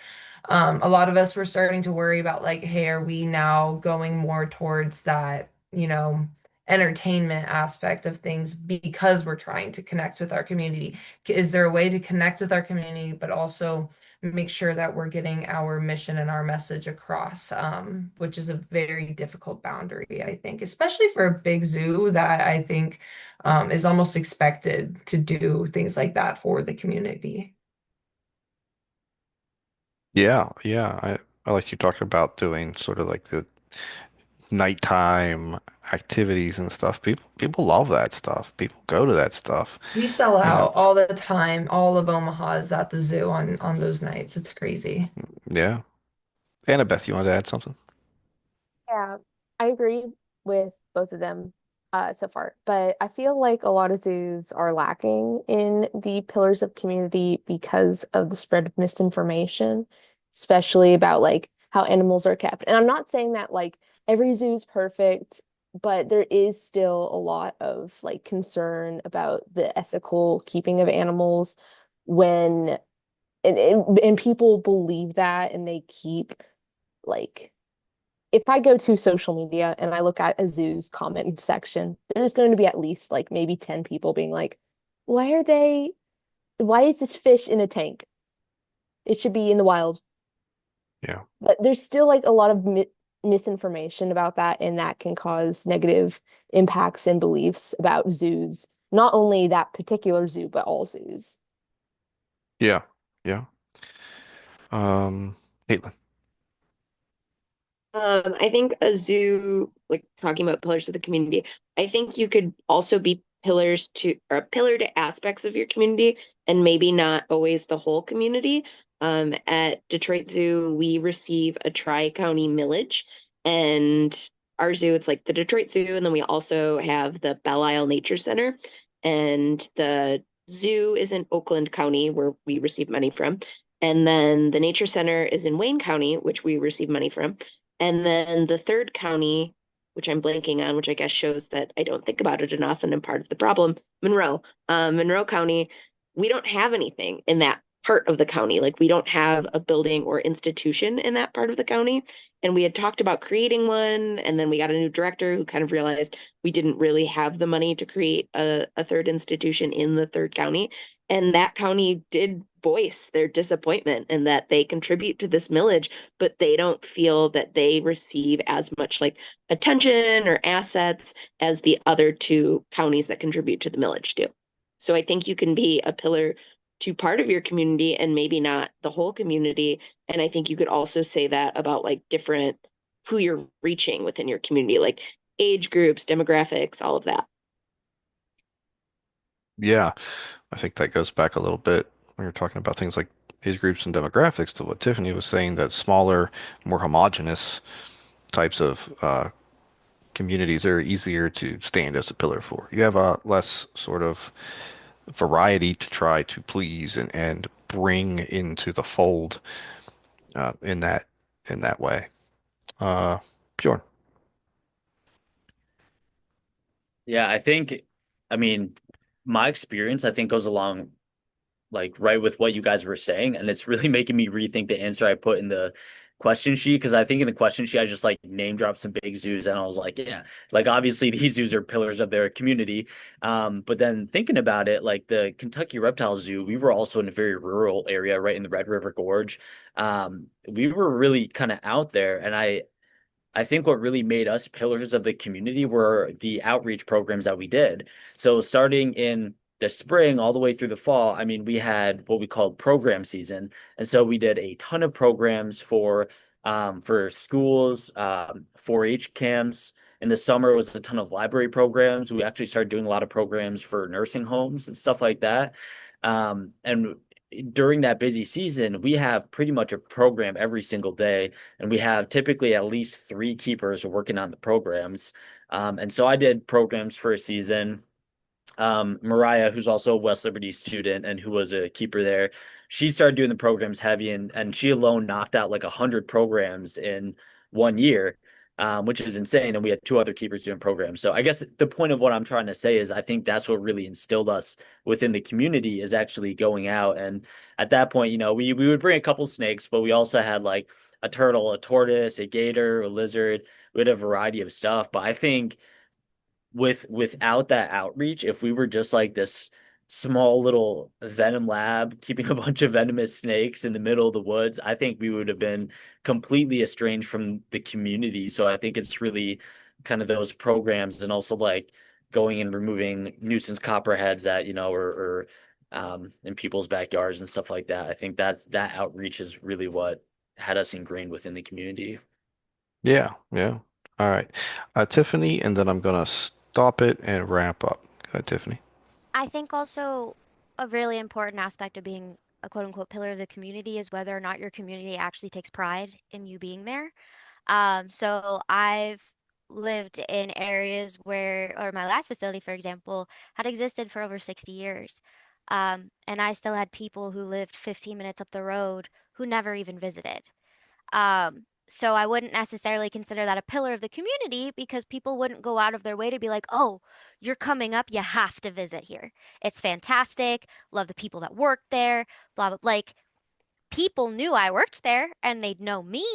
A lot of us were starting to worry about like, hey, are we now going more towards that, entertainment aspect of things because we're trying to connect with our community? Is there a way to connect with our community, but also make sure that we're getting our mission and our message across, which is a very difficult boundary, I think, especially for a big zoo that I think is almost expected to do things like that for the community. Yeah, yeah. I like you talked about doing sort of like the nighttime activities and stuff. People love that stuff. People go to that stuff. We sell You know, out all the time. All of Omaha is at the zoo on those nights. It's crazy. yeah. Annabeth, you wanted to add something? Yeah, I agree with both of them so far, but I feel like a lot of zoos are lacking in the pillars of community because of the spread of misinformation, especially about like how animals are kept. And I'm not saying that like every zoo is perfect, but there is still a lot of like concern about the ethical keeping of animals when and people believe that and they keep like if I go to social media and I look at a zoo's comment section, there's going to be at least like maybe 10 people being like, why is this fish in a tank? It should be in the wild. Yeah. But there's still like a lot of misinformation about that, and that can cause negative impacts and beliefs about zoos, not only that particular zoo, but all zoos. Yeah. Yeah. Um, Caitlin. I think a zoo, like talking about pillars of the community, I think you could also be pillars to or a pillar to aspects of your community and maybe not always the whole community. At Detroit Zoo, we receive a tri-county millage, and our zoo, it's like the Detroit Zoo, and then we also have the Belle Isle Nature Center, and the zoo is in Oakland County, where we receive money from. And then the Nature Center is in Wayne County, which we receive money from. And then the third county, which I'm blanking on, which I guess shows that I don't think about it enough and I'm part of the problem, Monroe. Monroe County, we don't have anything in that part of the county. Like we don't have a building or institution in that part of the county. And we had talked about creating one, and then we got a new director who kind of realized we didn't really have the money to create a third institution in the third county. And that county did voice their disappointment in that they contribute to this millage, but they don't feel that they receive as much like attention or assets as the other two counties that contribute to the millage do. So I think you can be a pillar to part of your community and maybe not the whole community. And I think you could also say that about like different who you're reaching within your community, like age groups, demographics, all of that. Yeah, I think that goes back a little bit when you're talking about things like age groups and demographics to what Tiffany was saying, that smaller, more homogenous types of communities are easier to stand as a pillar for. You have a less sort of variety to try to please and bring into the fold in that way. Uh, Bjorn. Yeah, I mean, my experience, I think, goes along like right with what you guys were saying, and it's really making me rethink the answer I put in the question sheet because I think in the question sheet I just like name dropped some big zoos, and I was like, yeah, like obviously these zoos are pillars of their community. But then thinking about it, like the Kentucky Reptile Zoo, we were also in a very rural area, right in the Red River Gorge. We were really kind of out there, and I think what really made us pillars of the community were the outreach programs that we did. So starting in the spring all the way through the fall, I mean, we had what we called program season. And so we did a ton of programs for schools, 4-H camps. In the summer, it was a ton of library programs. We actually started doing a lot of programs for nursing homes and stuff like that. And during that busy season, we have pretty much a program every single day, and we have typically at least three keepers working on the programs. And so I did programs for a season. Mariah, who's also a West Liberty student and who was a keeper there, she started doing the programs heavy, and she alone knocked out like 100 programs in one year, which is insane. And we had two other keepers doing programs. So I guess the point of what I'm trying to say is I think that's what really instilled us within the community is actually going out. And at that point, we would bring a couple snakes, but we also had like a turtle, a tortoise, a gator, a lizard. We had a variety of stuff. But I think without that outreach, if we were just like this small little venom lab keeping a bunch of venomous snakes in the middle of the woods, I think we would have been completely estranged from the community. So I think it's really kind of those programs and also like going and removing nuisance copperheads that, or in people's backyards and stuff like that. I think that outreach is really what had us ingrained within the community. Yeah, yeah. All right. Tiffany, and then I'm gonna stop it and wrap up. Go ahead, Tiffany. I think also a really important aspect of being a quote unquote pillar of the community is whether or not your community actually takes pride in you being there. So I've lived in areas where, or my last facility, for example, had existed for over 60 years. And I still had people who lived 15 minutes up the road who never even visited. So I wouldn't necessarily consider that a pillar of the community because people wouldn't go out of their way to be like, oh, you're coming up, you have to visit here. It's fantastic. Love the people that work there, blah, blah. Like, people knew I worked there and they'd know me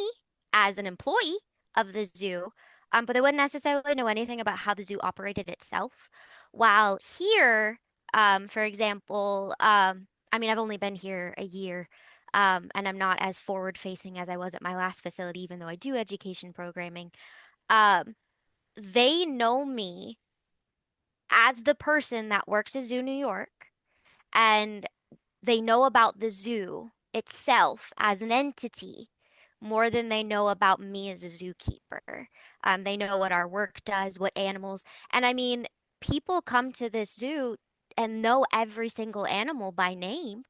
as an employee of the zoo, but they wouldn't necessarily know anything about how the zoo operated itself. While here, for example, I mean, I've only been here a year, and I'm not as forward facing as I was at my last facility, even though I do education programming. Um, they know me as the person that works at Zoo New York, and they know about the zoo itself as an entity more than they know about me as a zookeeper. They know what our work does, what animals, and I mean, people come to this zoo and know every single animal by name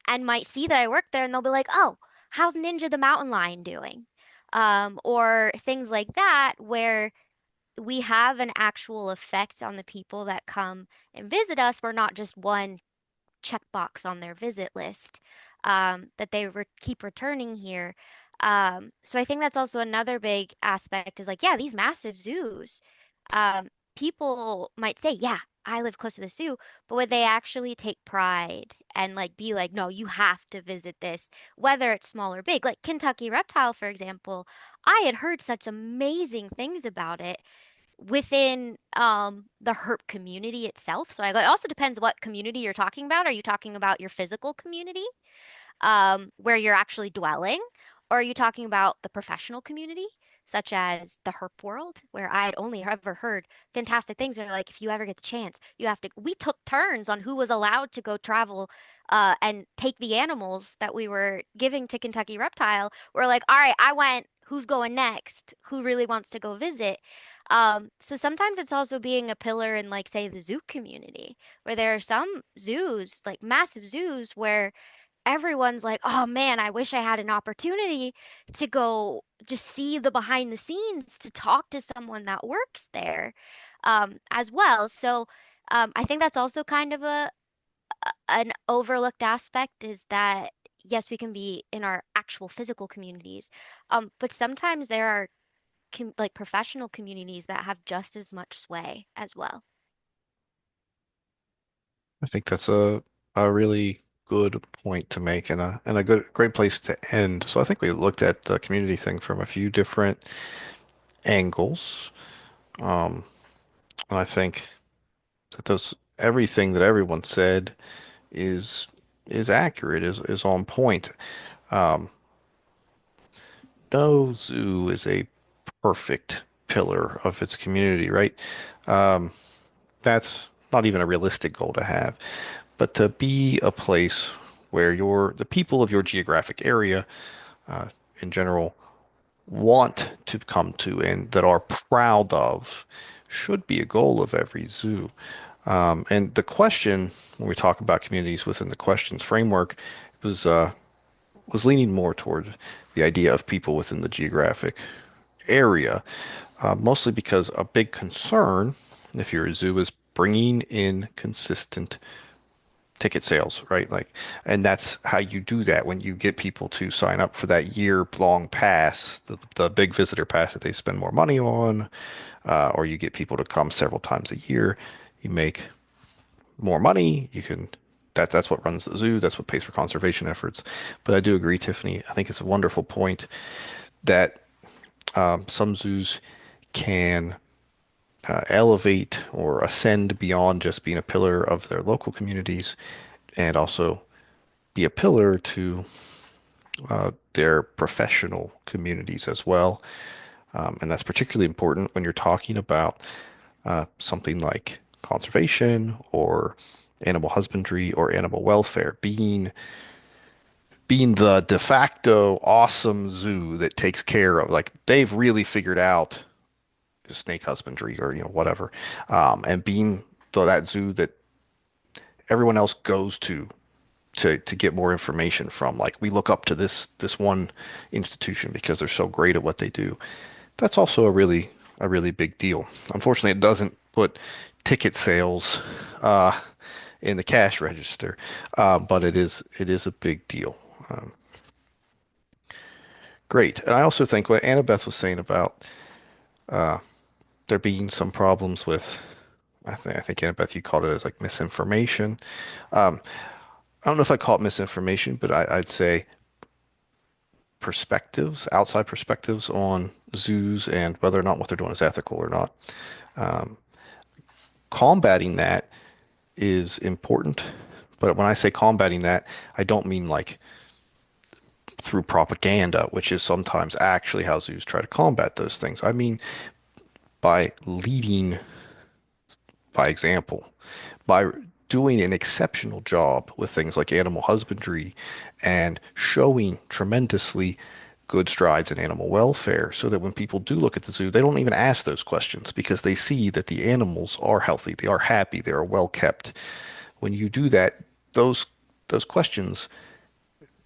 and might see that I work there and they'll be like, oh, how's Ninja the mountain lion doing? Or things like that, where we have an actual effect on the people that come and visit us. We're not just one checkbox on their visit list, that they keep returning here. So I think that's also another big aspect is like, yeah, these massive zoos, people might say, yeah, I live close to the zoo, but would they actually take pride and like be like, no, you have to visit this, whether it's small or big? Like Kentucky Reptile, for example, I had heard such amazing things about it within the herp community itself. So it also depends what community you're talking about. Are you talking about your physical community, where you're actually dwelling, or are you talking about the professional community, such as the herp world, where I had only ever heard fantastic things? They're like, if you ever get the chance, you have to. We took turns on who was allowed to go travel, and take the animals that we were giving to Kentucky Reptile. We're like, all right, I went who's going next? Who really wants to go visit? So sometimes it's also being a pillar in, like, say, the zoo community, where there are some zoos, like massive zoos, where everyone's like, oh man, I wish I had an opportunity to go just see the behind the scenes, to talk to someone that works there, as well. So I think that's also kind of an overlooked aspect, is that yes, we can be in our actual physical communities, but sometimes there are like professional communities that have just as much sway as well. I think that's a really good point to make and a great place to end. So I think we looked at the community thing from a few different angles. Um, and I think that those everything that everyone said is is accurate, is on point. Um, no zoo is a perfect pillar of its community, right? Um, that's not even a realistic goal to have, but to be a place where the people of your geographic area, uh, in general, want to come to and that are proud of should be a goal of every zoo. And the question, when we talk about communities within the questions framework, was uh, was leaning more toward the idea of people within the geographic area, mostly because a big concern, if you're a zoo, is bringing in consistent ticket sales, right? Like, and that's how you do that when you get people to sign up for that year-long pass, the big visitor pass that they spend more money on, or you get people to come several times a year. You make more money. That's what runs the zoo. That's what pays for conservation efforts. But I do agree, Tiffany. I think it's a wonderful point that some zoos can elevate or ascend beyond just being a pillar of their local communities and also be a pillar to their professional communities as well. And that's particularly important when you're talking about something like conservation or animal husbandry or animal welfare, being the de facto awesome zoo that takes care of, like they've really figured out snake husbandry or whatever, and being that zoo that everyone else goes to get more information from. Like we look up to this one institution because they're so great at what they do. That's also a really big deal. Unfortunately, it doesn't put ticket sales uh, in the cash register, but it is a big deal. Um, Great. And I also think what Annabeth was saying about uh, there being some problems with, I think Annabeth, you called it as like misinformation. Um, I don't know if I call it misinformation, but I'd say outside perspectives on zoos and whether or not what they're doing is ethical or not. Um, Combating that is important, but when I say combating that, I don't mean like through propaganda, which is sometimes actually how zoos try to combat those things. I mean by leading by example, by doing an exceptional job with things like animal husbandry and showing tremendously good strides in animal welfare so that when people do look at the zoo, they don't even ask those questions because they see that the animals are healthy, they are happy, they are well kept. When you do that, those questions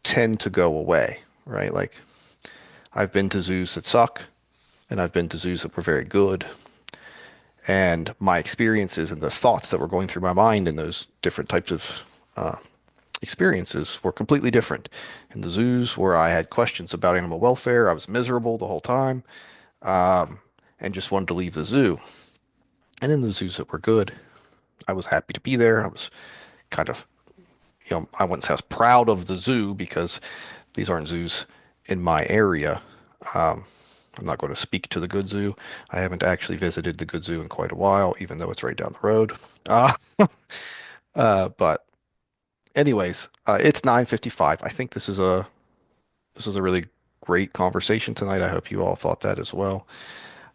tend to go away, right? Like I've been to zoos that suck and I've been to zoos that were very good. And my experiences and the thoughts that were going through my mind in those different types of experiences were completely different. In the zoos where I had questions about animal welfare, I was miserable the whole time, um, and just wanted to leave the zoo. And in the zoos that were good, I was happy to be there. I was kind of, I wouldn't say I was proud of the zoo because these aren't zoos in my area. Um, I'm not going to speak to the good zoo. I haven't actually visited the good zoo in quite a while, even though it's right down the road. Uh, but anyways, it's 9:55. I think this was a really great conversation tonight. I hope you all thought that as well.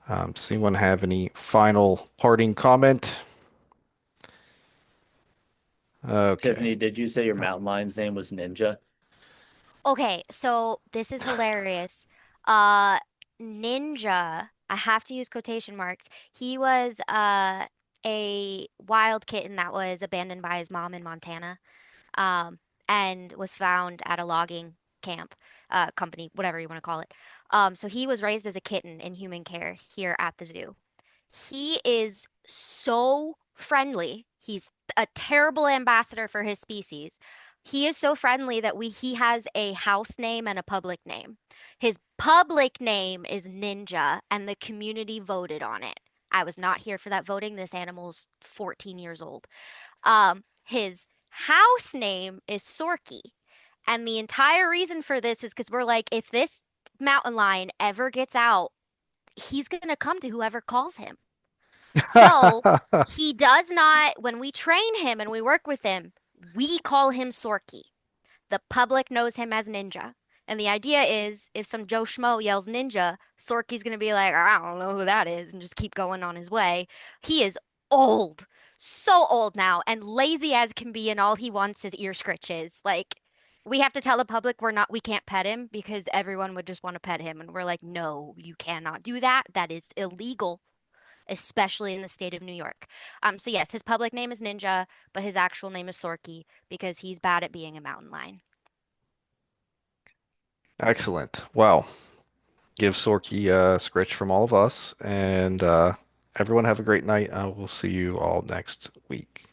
Does anyone have any final parting comment? Okay. Tiffany, did you say your mountain lion's name was Ninja? Okay, so this is hilarious. Uh, Ninja, I have to use quotation marks. He was a wild kitten that was abandoned by his mom in Montana, um, and was found at a logging camp, company, whatever you want to call it. So he was raised as a kitten in human care here at the zoo. He is so friendly. He's a terrible ambassador for his species. He is so friendly that he has a house name and a public name. His public name is Ninja, and the community voted on it. I was not here for that voting. This animal's 14 years old. His house name is Sorky. And the entire reason for this is because we're like, if this mountain lion ever gets out, he's going to come to whoever calls him. So he does not, when we train him and we work with him, we call him Sorky. The public knows him as Ninja. And the idea is if some Joe Schmo yells Ninja, Sorky's going to be like, I don't know who that is, and just keep going on his way. He is old, so old now, and lazy as can be, and all he wants is ear scritches. Like, we have to tell the public we can't pet him because everyone would just want to pet him. And we're like, no, you cannot do that. That is illegal, especially in the state of New York. So yes, his public name is Ninja, but his actual name is Sorky because he's bad at being a mountain lion. Excellent. Well, give Sorky a scritch from all of us, and everyone have a great night. We'll see you all next week.